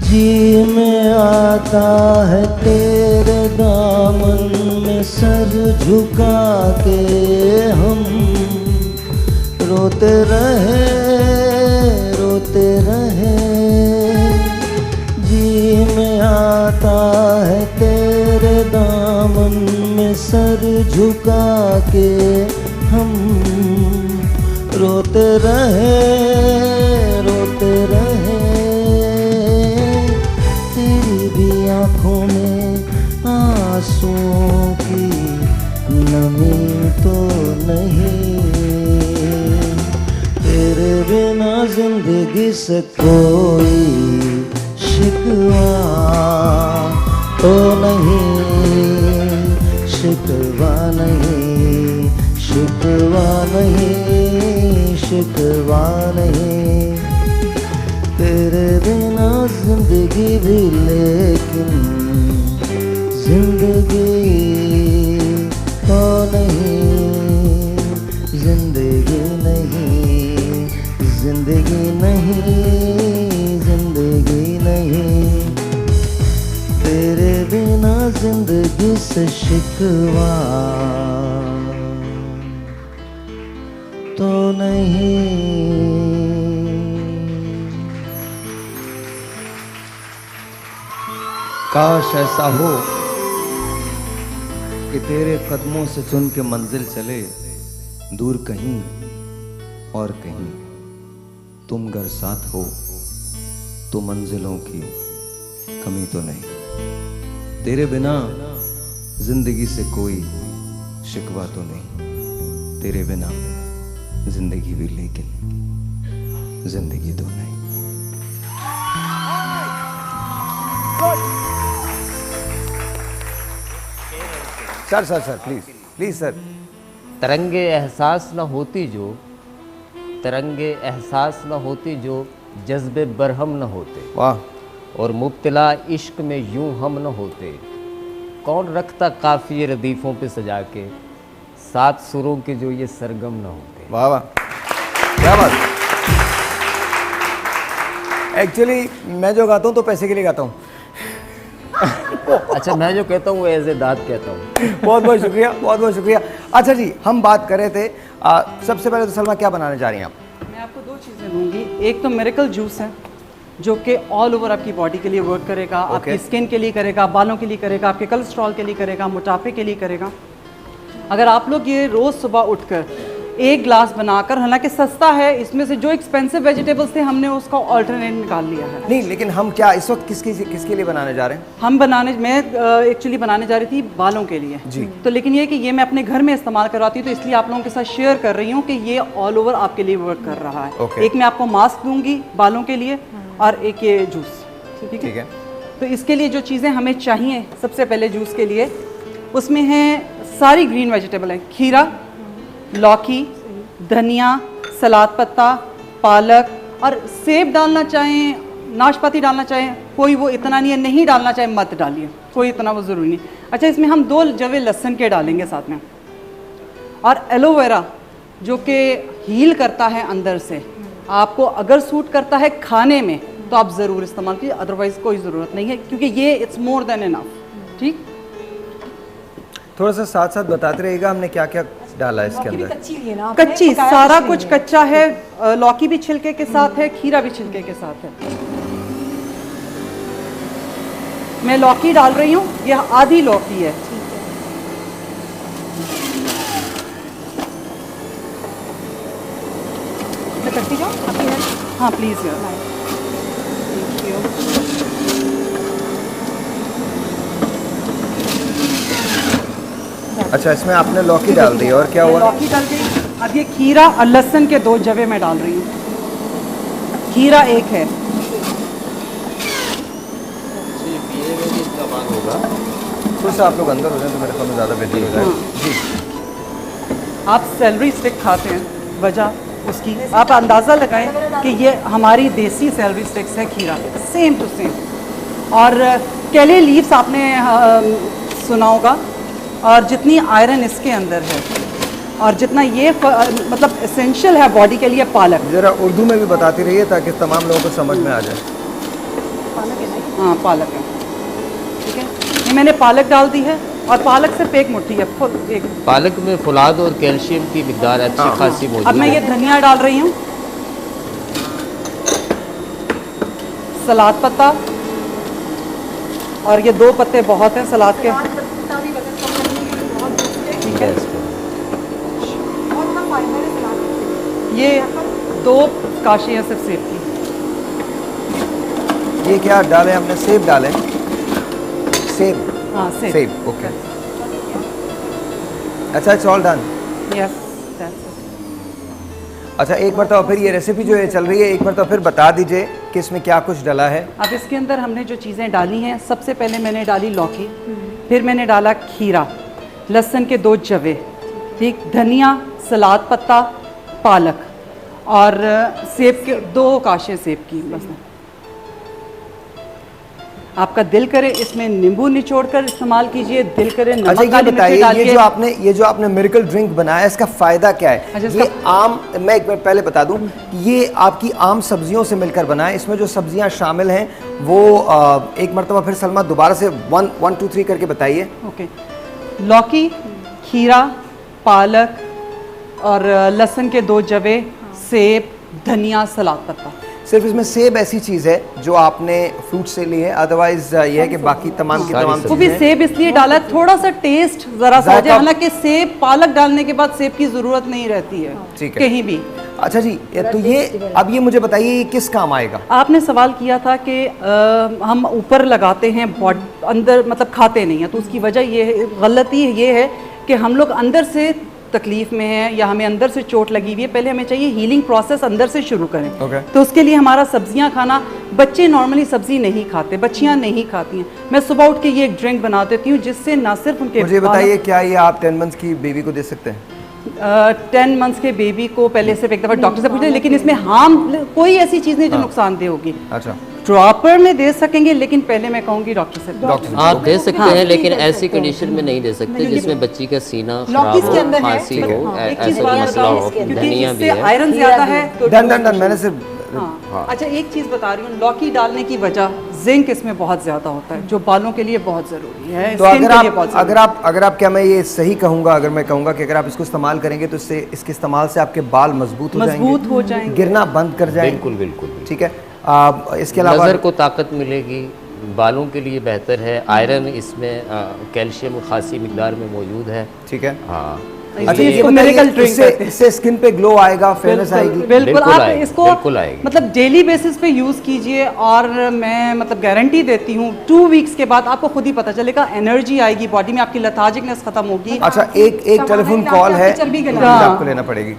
जी में आता है तेरे दामन में सर झुका के हम, रोते रहे, रोते रहे। जी में आता है तेरे दामन में सर झुका के हम, रोते रहे, रोते रहे। तेरी भी आँखों में आंसुओं की नमी तो नहीं, तेरे बिना जिंदगी से कोई शिकवा तो नहीं, शिकवा नहीं, शिकवा नहीं, शिकवा नहीं, तेरे बिना जिंदगी भी लेकिन जिंदगी तो नहीं, जिंदगी नहीं, जिंदगी नहीं, जिंदगी नहीं, तेरे बिना जिंदगी से शिकवा तो नहीं। काश ऐसा हो कि तेरे कदमों से चुन के मंजिल चले, दूर कहीं और कहीं तुम घर साथ हो तो मंजिलों की कमी तो नहीं, तेरे बिना जिंदगी से कोई शिकवा तो नहीं, तेरे बिना जिंदगी भी लेकिन जिंदगी तो नहीं। Sir sir sir please please sir. तरंगे एहसास न होती जो, तरंगे एहसास न होती जो, जज्बे बरहम न होते। वाह। और मुब्तला इश्क में यूं हम न होते, कौन रखता काफिये रदीफ़ों पे सजा के, सात सुरों के जो ये सरगम न होते। वाह वाह, क्या बात। एक्चुअली मैं जो गाता हूँ तो पैसे के लिए गाता हूँ। अच्छा, मैं जो कहता हूँ वो एज ए दाद कहता हूँ। बहुत बहुत शुक्रिया, बहुत बहुत शुक्रिया। अच्छा जी, हम बात कर रहे थे, सबसे पहले तो सलमा क्या बनाने जा रही हैं आप? मैं आपको दो चीज़ें दूंगी। एक तो मिरेकल जूस है जो कि ऑल ओवर आपकी बॉडी के लिए वर्क करेगा, आपकी स्किन के लिए करेगा, बालों के लिए करेगा, आपके कोलेस्ट्रॉल के लिए करेगा, मोटापे के लिए करेगा। अगर आप लोग ये रोज़ सुबह उठकर एक ग्लास बनाकर, हालांकि सस्ता है, इसमें से जो एक्सपेंसिव वेजिटेबल्स थे हमने उसका ऑल्टरनेट निकाल लिया है। नहीं, लेकिन हम क्या इस वक्त किसके लिए बनाने जा रहे हैं? हम मैं एक्चुअली बनाने जा रही थी बालों के लिए जी। तो लेकिन ये कि ये मैं अपने घर में इस्तेमाल करवाती हूँ, तो इसलिए आप लोगों के साथ शेयर कर रही हूँ कि ये ऑल ओवर आपके लिए वर्क कर रहा है। एक मैं आपको मास्क दूंगी बालों के लिए और एक ये जूस। ठीक है। तो इसके लिए जो चीज़ें हमें चाहिए, सबसे पहले जूस के लिए उसमें है सारी ग्रीन वेजिटेबल है, खीरा, लौकी, धनिया, सलाद पत्ता, पालक, और सेब डालना चाहें, नाशपाती डालना चाहें, कोई वो इतना नहीं है, नहीं डालना चाहे मत डालिए, कोई इतना वो ज़रूरी नहीं। अच्छा, इसमें हम 2 जवे लहसुन के डालेंगे साथ में, और एलोवेरा जो कि हील करता है अंदर से। आपको अगर सूट करता है खाने में तो आप ज़रूर इस्तेमाल कीजिए, अदरवाइज़ कोई ज़रूरत नहीं है, क्योंकि ये इट्स मोर देन इनफ। ठीक, थोड़ा सा साथ साथ बताते रहिएगा हमने क्या क्या डाला है इसके अंदर। कच्ची, सारा कुछ कच्चा है। लौकी भी छिलके के साथ है, खीरा भी छिलके के साथ है। मैं लौकी डाल रही हूँ, यह आधी लौकी है। मैं करती जाऊँ? हाँ प्लीज़ यार। Thank you. अच्छा, इसमें आपने लौकी डाल दी और क्या हुआ? लौकी डाल गई। अब ये खीरा और लहसुन के 2 जवे मैं डाल रही हूँ। खीरा एक है। थोड़ा सा आप लोग अंदर हो जाए तो मेरे ख्याल में ज़्यादा बेहतर हो जाए। जी। आप सेलरी स्टिक खाते हैं, वजह उसकी आप अंदाज़ा लगाएं कि ये हमारी देसी सेलरी स्टिक्स है, खीरा सेम टू सेम। और केले लीव्स आपने सुना होगा, और जितनी आयरन इसके अंदर है और जितना ये मतलब एसेंशियल है बॉडी के लिए, पालक। ज़रा उर्दू में भी बताती रहिए ताकि तमाम लोगों को समझ में आ जाए। हाँ, पालक है। ठीक है, ये मैंने पालक डाल दी है, और पालक सिर्फ एक मुट्ठी है। एक पालक में फुलाद और कैल्शियम की मिकदार अच्छी खासी मौजूद है। अब मैं ये धनिया डाल रही हूँ, सलाद पत्ता, और ये 2 पत्ते बहुत हैं सलाद के। ठीक है, ये 2 काशी है सिर्फ सेब की। ये क्या डाले हमने? सेब डाले? सेब? हाँ, सेब। सेब, ओके। अच्छा, it's all done. Yes, that's it. अच्छा, एक बार तो फिर ये रेसिपी जो है चल रही है, एक बार तो फिर बता दीजिए कि इसमें क्या कुछ डला है। अब इसके अंदर हमने जो चीज़ें डाली हैं, सबसे पहले मैंने डाली लौकी, फिर मैंने डाला खीरा, लहसुन के 2 जवे, ठीक, धनिया, सलाद पत्ता, पालक और सेब के 2 काशे सेब की बस। आपका दिल करे इसमें नींबू निचोड़ कर इस्तेमाल कीजिए, दिल करे नमक अच्छा, ये काली मिर्ची बताइए, डालिए। ये जो आपने मिरेकल ड्रिंक बनाया, इसका फायदा क्या है? अच्छा, ये आम, मैं एक बार पहले बता दूं कि ये आपकी आम सब्जियों से मिलकर बना है। इसमें जो सब्जियां शामिल हैं वो एक मरतबा फिर सलमा दोबारा से 1 2 3 करके बताइए। ओके, लौकी, खीरा, पालक और लहसुन के 2 जवे, सेब, धनिया, सलाद पत्ता। सिर्फ इसमें सेब ऐसी चीज़ है जो आपने फ्रूट से ली है, अदरवाइज ये है कि बाकी तमाम की तमाम वो भी चीज़ें- सेब इसलिए डाला है थोड़ा सा टेस्ट जरा सा हो जाए, जायका- हालांकि सेब पालक डालने के बाद सेब की जरूरत नहीं रहती है ठीक है। कहीं भी। अच्छा जी, तो ये अब ये मुझे बताइए, ये किस काम आएगा? आपने सवाल किया था कि हम ऊपर लगाते हैं अंदर मतलब खाते नहीं हैं, तो उसकी वजह ये है, गलती ये है कि हम लोग अंदर से तकलीफ में हैं या हमें अंदर से चोट लगी हुई है, पहले हमें चाहिए हीलिंग प्रोसेस अंदर से शुरू करें। Okay. तो उसके लिए हमारा सब्जियां खाना, बच्चे नॉर्मली सब्जी नहीं खाते, बच्चियां नहीं खाती हैं, मैं सुबह उठ के ये एक ड्रिंक बना देती हूँ जिससे ना सिर्फ उनके मुझे बताइए, क्या ये आप 10 मंथ्स की बेबी को दे सकते हैं? 10 मंथ्स के बेबी को पहले सिर्फ एक दफ़ा डॉक्टर से पूछ लें, लेकिन इसमें हार्म कोई ऐसी चीज़ नहीं जो नुकसानदेह होगी। अच्छा, ड्रॉपर में दे सकेंगे, लेकिन पहले मैं कहूँगी डॉक्टर से। आप दे सकते हैं, लेकिन ऐसी कंडीशन में नहीं दे सकते जिसमें बच्ची का सीना लौकी खराब इसके हो, अंदर है, खांसी हो, एक चीज़ ऐसा और मसला हो, क्योंकि धनिया भी इससे है। आयरन ज़्यादा है तो डन मैंने सिर्फ हाँ। अच्छा, एक चीज़ बता रही हूँ, लौकी डालने की वजह जिंक इसमें बहुत ज़्यादा होता है, जो बालों के लिए बहुत ज़रूरी है, तो स्किन के लिए बहुत ज़रूरी है। अगर आप क्या मैं ये सही कहूँगा, अगर मैं कहूँगा कि अगर आप इसको इस्तेमाल करेंगे तो इसके इस्तेमाल से आपके बाल मजबूत हो जाएंगे, गिरना बंद कर जाएंगे। बिल्कुल बिल्कुल। ठीक है, इसके अलावा नज़र को ताकत मिलेगी, बालों के लिए बेहतर है, आयरन इसमें कैल्शियम खासी मिकदार में मौजूद है। ठीक है, हाँ, अच्छा, ये ये इसको बताइए, miracle drink कहते हैं। इससे स्किन पे ग्लो आएगा, फेयरनेस आएगी। बिल्कुल, बिल्कुल आप आएगी, इसको बिल्कुल आएगी। मतलब डेली बेसिस पे यूज़ कीजिए और मैं मतलब गारंटी देती हूँ 2 वीक्स के बाद आपको खुद ही पता चलेगा, एनर्जी आएगी बॉडी में, आपकी लेथार्जिकनेस खत्म होगी। अच्छा, एक टेलीफोन कॉल है, चर्बी गला। प्लीज आपको लेना पड़ेगी।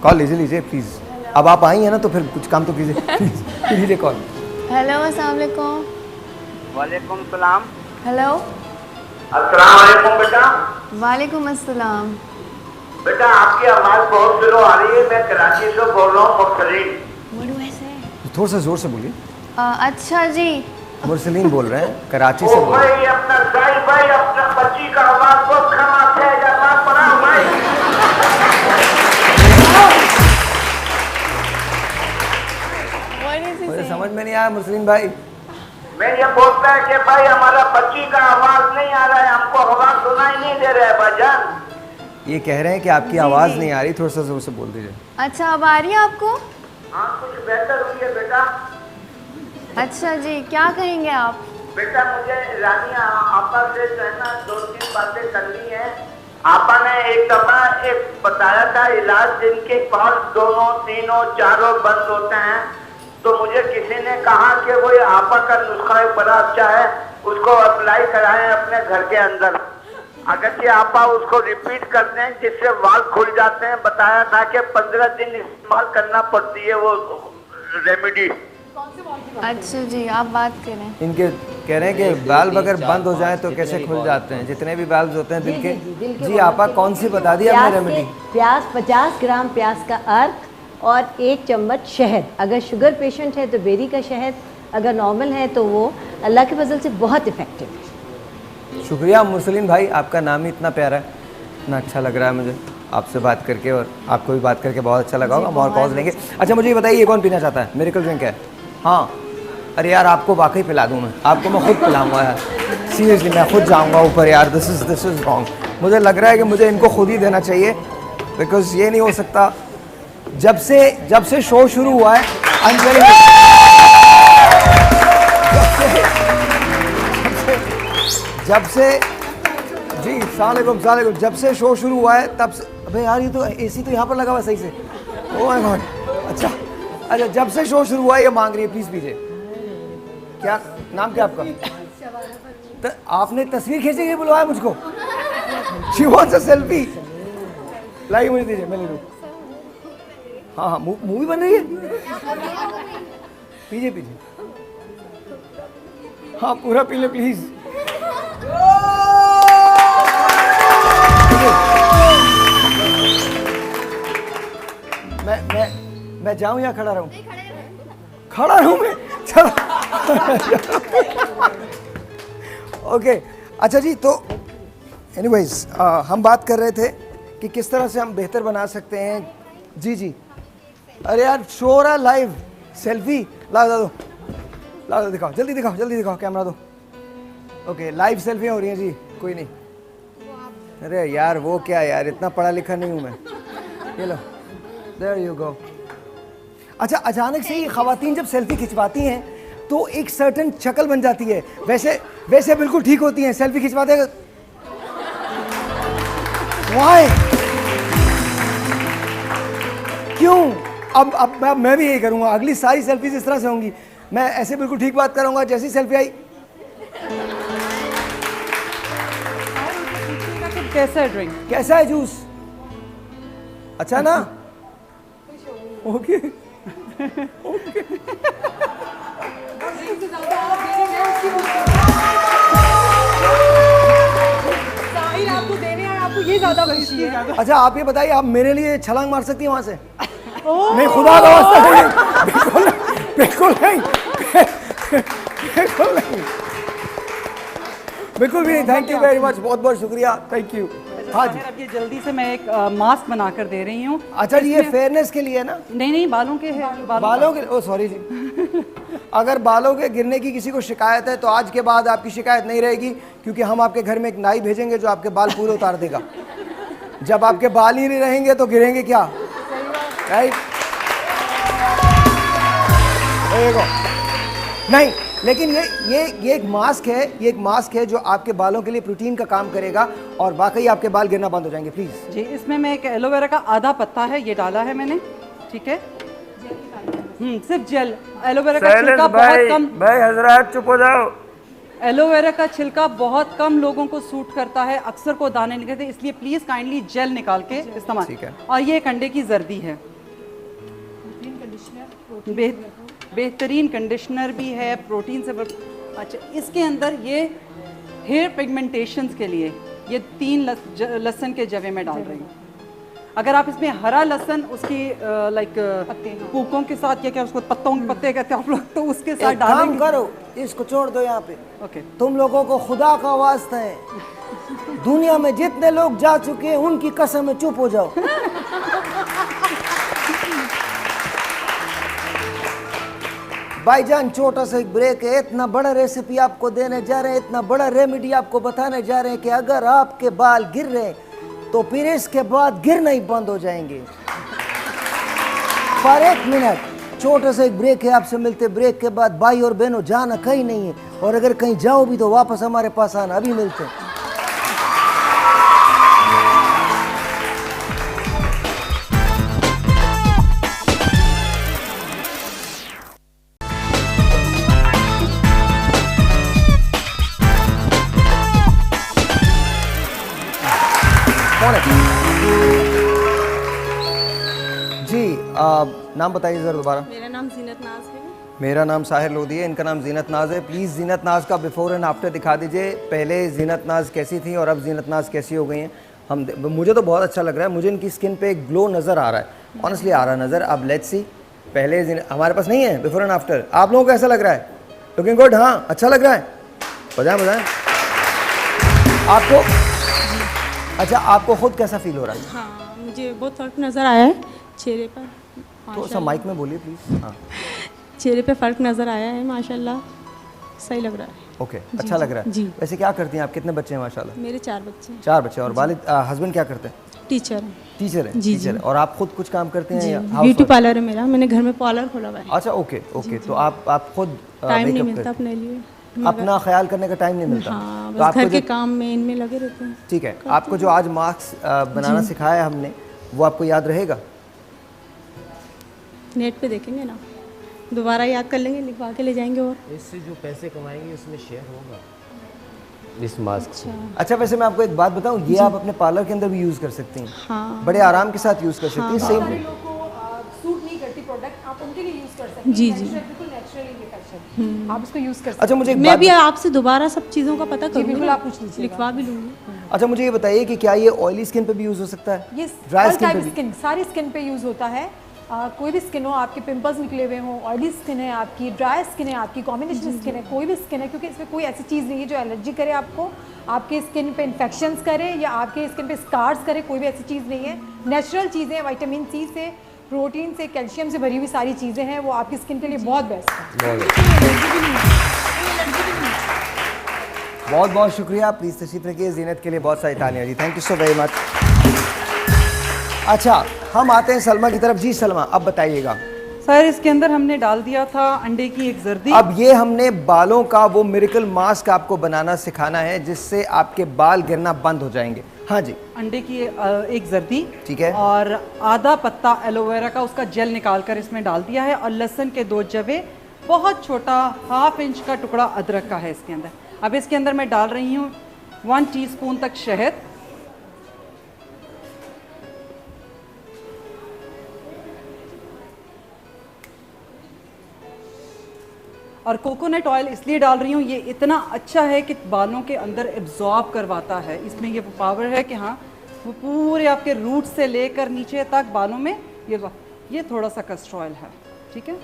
कॉल लीजिए प्लीज। अब आप आई हैं ना, तो फिर कुछ काम तो कीजिए। प्लीज लीजिए कॉल। हेलो, अस्सलाम वालेकुम। वालेकुम सलाम। हेलो, अस्सलाम वालेकुम बेटा। वालेकुम अस्सलाम। बेटा, आपकी आवाज़ बहुत स्लो आ रही है। मैं कराची से बोल रहा हूँ, मुरसलीन। बोलो ऐसे। थोड़ा सा जोर से बोलिए। अच्छा जी। मुरसलीन बोल रहे हैं, कराची से ओ बोल रहे हैं। भाई, अपना साई भाई, अपना बच्ची का आवाज़ बहुत खराब है, जवाब पड़ा भाई। मुझे समझ में नहीं आया मुरसलीन भाई। मैं ये बोलता है कि भाई हमारा बच्ची का आवाज़ नहीं आ रहा है, हमको आवाज़ सुनाई नहीं दे रहा है भाईजान। ये कह रहे हैं कि आपकी आवाज़ नहीं आ रही, थोड़ा सा जोर से बोल दीजिए। अच्छा, अब आ रही है आपको? हाँ, कुछ बेहतर हुई है बेटा। अच्छा जी, क्या कहेंगे आप? बेटा, मुझे रानी आपा से जो है ना 2-3 बातें करनी है। आपा ने एक दफा एक बताया था इलाज, जिनके कॉल 2, 3, 4 बंद होते हैं, तो मुझे किसी ने कहा कि वो आपा का नुस्खा एक बड़ा अच्छा है, उसको अप्लाई कराएं अपने घर के अंदर। अगर कि आपा उसको रिपीट कर दें जिससे वाल खुल जाते हैं। बताया था कि 15 दिन इस्तेमाल करना पड़ती है वो रेमेडी। अच्छा जी, आप बात करें। इनके कह रहे हैं कि वाल्व अगर बंद हो जाए तो कैसे खुल जाते हैं, जितने भी वाल्व होते हैं दिल के। जी आपा कौन सी बता दी आपने रेमेडी? प्याज 50 ग्राम प्याज का अर्क और 1 चम्मच शहद। अगर शुगर पेशेंट है तो बेरी का शहद, अगर नॉर्मल है तो वो अल्लाह के फजल से बहुत इफेक्टिव है। शुक्रिया मुरसलीन भाई, आपका नाम ही इतना प्यारा है, इतना अच्छा लग रहा है मुझे आपसे बात करके, और आपको भी बात करके बहुत अच्छा लगा होगा। हम और कॉल्स लेंगे। अच्छा, मुझे ये बताइए, ये कौन पीना चाहता है? मिरेकल ड्रिंक है। हाँ, अरे यार, आपको वाकई पिला दूँ मैं, आपको मैं खुद पिलाऊंगा यार, सीरियसली मैं खुद जाऊँगा ऊपर यार। This is wrong. मुझे लग रहा है कि मुझे इनको खुद ही देना चाहिए, बिकॉज ये नहीं हो सकता। जब से शो शुरू हुआ है जब से जी सलाम जब से शो शुरू हुआ है तब से, अबे यार ये तो एसी तो यहाँ पर लगा हुआ है सही से। Oh my God. अच्छा, जब से शो शुरू हुआ है ये मांग रही है, प्लीज पीजिए। क्या नाम क्या आपका? तो आपने तस्वीर खींचने के लिए बुलवाया मुझको? She wants a selfie. लाइए मुझे दीजिए, मैं ले लूँ। हाँ हाँ, मूवी बन रही है, पीजिए पीजिए। हाँ पूरा पी ले प्लीज। मैं जाऊं या खड़ा रहूं? खड़ा रहूं मैं, चलो। ओके अच्छा जी, तो एनीवेज हम बात कर रहे थे कि किस तरह से हम बेहतर बना सकते हैं। जी जी, अरे यार शो हो रहा है लाइव, सेल्फी ला दो, ला दो, दिखाओ जल्दी, दिखाओ जल्दी, दिखाओ कैमरा दो। ओके लाइव सेल्फी हो रही हैं जी, कोई नहीं। अरे यार वो क्या यार, इतना पढ़ा लिखा नहीं हूँ मैं। ये लो, देयर यू गो। अच्छा अचानक से ये खवातीन जब सेल्फी खिंचवाती हैं तो एक सर्टन शक्ल बन जाती है, वैसे बिल्कुल ठीक होती हैं, सेल्फी खिंचवाते हैं। Why? क्यों? अब मैं भी यही करूंगा, अगली सारी सेल्फीज इस तरह से होंगी, मैं ऐसे बिल्कुल ठीक बात करूंगा, जैसी सेल्फी आई। कैसा है ड्रिंक? कैसा है जूस? अच्छा ना? Okay okay. आपको देने हैं, आपको ये ज्यादा खुशी है। अच्छा आप ये बताइए, आप मेरे लिए छलांग मार सकती हैं वहां से? नहीं खुदा का वास्ता नहीं, बिल्कुल नहीं, बिल्कुल नहीं, बिल्कुल भी नहीं। थैंक यू वेरी मच, बहुत बहुत शुक्रिया, थैंक यू। हाँ जी, अब ये जल्दी से मैं एक मास्क बनाकर दे रही हूँ। अच्छा जी, ये फेयरनेस के लिए है ना? नहीं बालों के है, बालों के, ओ सॉरी जी। अगर बालों के गिरने की किसी को शिकायत है तो आज के बाद आपकी शिकायत नहीं रहेगी, क्योंकि हम आपके घर में एक नाई भेजेंगे जो आपके बाल पूरे उतार देगा। जब आपके बाल ही नहीं रहेंगे तो गिरेंगे क्या, राइट? नहीं, लेकिन ये एक मास्क है, ये एक मास्क है जो आपके बालों के लिए प्रोटीन का काम करेगा और वाकई आपके बाल गिरना बंद हो जाएंगे। प्लीज जी, इसमें मैं एक एलोवेरा का आधा पत्ता है ये डाला है मैंने, ठीक है? सिर्फ जेल। एलोवेरा का छिलका बहुत कम, भाई हजरात चुप हो जाओ। एलोवेरा का छिलका बहुत कम लोगों को सूट करता है, अक्सर को दाने निकलते हैं, इसलिए प्लीज काइंडली जेल निकाल के इस्तेमाल। ठीक है। और ये एक अंडे की जर्दी है, बेहतरीन कंडीशनर भी है, प्रोटीन से अच्छा। इसके अंदर ये हेयर पिगमेंटेशंस के लिए ये 3 लहसुन के जवे में डाल रही हूँ। अगर आप इसमें हरा लहसुन उसकी लाइक पूकों के साथ, या क्या उसको पत्तों के पत्ते कहते हैं आप लोग, तो उसके साथ डालेंगे। करो, इसको छोड़ दो यहाँ पे। ओके, तुम लोगों को खुदा का वास्ता है, दुनिया में जितने लोग जा चुके हैं उनकी कसम में चुप हो जाओ। भाईजान छोटा सा एक ब्रेक है, इतना बड़ा रेसिपी आपको देने जा रहे हैं, इतना बड़ा रेमेडी आपको बताने जा रहे हैं कि अगर आपके बाल गिर रहे हैं तो फिर इसके बाद गिरना ही बंद हो जाएंगे। पर 1 मिनट छोटा सा एक ब्रेक है, आपसे मिलते ब्रेक के बाद। भाई और बहनों जाना कहीं नहीं है, और अगर कहीं जाओ भी तो वापस हमारे पास आना, अभी मिलते हैं। जी नाम बताइए ज़रा दोबारा। मेरा नाम जीनत नाज है। मेरा नाम साहिर लोधी है, इनका नाम जीनत नाज है। प्लीज़ जीनत नाज का बिफोर एंड आफ्टर दिखा दीजिए, पहले जीनत नाज कैसी थी और अब जीनत नाज कैसी हो गई हैं। मुझे तो बहुत अच्छा लग रहा है, मुझे इनकी स्किन पे एक ग्लो नज़र आ रहा है, ऑनेस्टली आ रहा है नज़र। अब लेट्स सी, पहले हमारे पास नहीं है बिफोर एंड आफ्टर, आप लोगों को कैसा लग रहा है? लुकिंग गुड, हाँ अच्छा लग रहा है, बताएं आपको। अच्छा आपको खुद कैसा फील हो रहा है? हाँ, मुझे बहुत फ़र्क नज़र आया है चेहरे पर। तो सब माइक में बोलिए प्लीज़। हाँ, चेहरे पे फ़र्क नज़र आया है, माशाल्लाह सही लग रहा है। ओके, अच्छा लग रहा है जी। वैसे क्या करती हैं आप, कितने बच्चे हैं माशाल्लाह? मेरे 4 बच्चे हैं। 4 बच्चे, और वालिद हस्बैंड क्या करते हैं? टीचर हैं। टीचर है? जी, टीचर है। और आप खुद कुछ काम करते हैं या ब्यूटी पार्लर है मेरा, मैंने घर में पार्लर खोला हुआ है। अच्छा ओके ओके, तो आप खुद टाइम नहीं मिलता अपने लिए, अपना ख्याल करने का टाइम नहीं मिलता? हाँ, तो बस आपको घर के काम में इनमें लगे रहते हैं। ठीक है, आपको जो आज मास्क बनाना सिखाया है हमने, वो आपको याद रहेगा? नेट पे देखेंगे ना, दोबारा याद कर लेंगे, लिखवा के ले जाएंगे। और इससे जो पैसे कमाएंगे उसमें शेयर होगा? इस मास्क से। अच्छा, वैसे मैं आपको एक बात बताऊं, ये आप अपने पार्लर के अंदर भी यूज़ कर सकती हैं। हाँ। बड़े आराम के साथ यूज़ कर सकती हैं। सारे सेम लोगों को सूट नहीं करती प्रोडक्ट, आप उनके लिए यूज़ कर सकते हैं। जी, जी। बिल्कुल नेचुरल इन्फेक्शन, आप इसको यूज़ कर सकते हैं। अच्छा, मुझे एक मैं बात भी आपसे दोबारा सब चीज़ों का पता करूँगी, बिल्कुल, आप पूछ लीजिएगा। लिखवा भी लूँगी। अच्छा, मुझे ये बताइए कि क्या ये ऑयली स्किन पे भी यूज़ हो सकता है? ये ड्राई ऑल स्किन पे टाइप भी? स्किन, सारी स्किन पे यूज़ होता है। कोई भी स्किन हो, आपके पिंपल्स निकले हुए हों, ऑयली स्किन है आपकी, ड्राई स्किन है आपकी, कॉम्बिनेशन स्किन है, कोई भी स्किन है, क्योंकि इसमें कोई ऐसी चीज़ नहीं है जो एलर्जी करे आपको, आपके स्किन पे इन्फेक्शंस करे या आपके स्किन पे स्कार्स करे, कोई भी ऐसी चीज़ नहीं है। नेचुरल चीज़ें, विटामिन सी से, प्रोटीन से, कैल्शियम से भरी हुई सारी चीज़ें हैं, वो आपकी स्किन के लिए बहुत बेस्ट है। बहुत बहुत शुक्रिया, प्लीज़ तशरीफ रखिए। जीनत के लिए बहुत सारी तालियां जी, thank you so very much. अच्छा, हम आते हैं सलमा की तरफ। जी सलमा, अब बताइएगा। सर इसके अंदर हमने डाल दिया था अंडे की एक जर्दी। अब ये हमने बालों का वो मिरेकल मास्क आपको बनाना सिखाना है जिससे आपके बाल गिरना बंद हो जाएंगे। हाँ जी। अंडे की एक जर्दी, ठीक है, और आधा पत्ता एलोवेरा का उसका जेल निकाल कर इसमें डाल दिया है, और लहसुन के 2 जवे, बहुत छोटा 1/2 इंच का टुकड़ा अदरक का है इसके अंदर। अब इसके अंदर मैं डाल रही हूँ 1 टीस्पून तक शहद, और कोकोनट ऑयल इसलिए डाल रही हूँ, ये इतना अच्छा है कि बालों के अंदर एब्जॉर्ब करवाता है। इसमें ये पावर है कि हाँ, वो पूरे आपके रूट से लेकर नीचे तक बालों में ये थोड़ा सा कस्टर ऑयल है। ठीक है,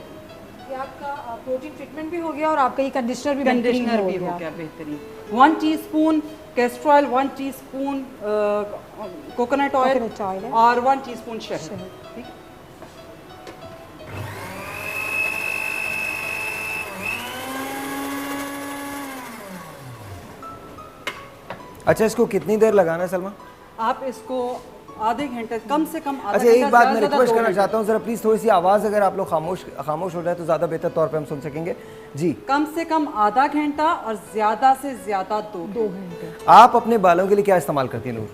ये आपका प्रोटीन ट्रीटमेंट भी हो गया और आपका ये कंडीशनर भी हो गया बेहतरीन। 1 teaspoon castor oil, 1 teaspoon coconut oil और 1 टीस्पून शहद। ठीक है, अच्छा, इसको कितनी देर लगाना है सलमा? आप इसको आधे घंटे, कम से कम आधा अच्छा, घंटा। एक बात मैं रिक्वेस्ट करना चाहता हूँ, जरा प्लीज थोड़ी सी आवाज़ अगर आप लोग खामोश हो जाए तो ज़्यादा बेहतर तौर पे हम सुन सकेंगे जी। कम से कम आधा घंटा और ज़्यादा से ज़्यादा 2 घंटे। आप अपने बालों के लिए क्या इस्तेमाल करती हैं Noor?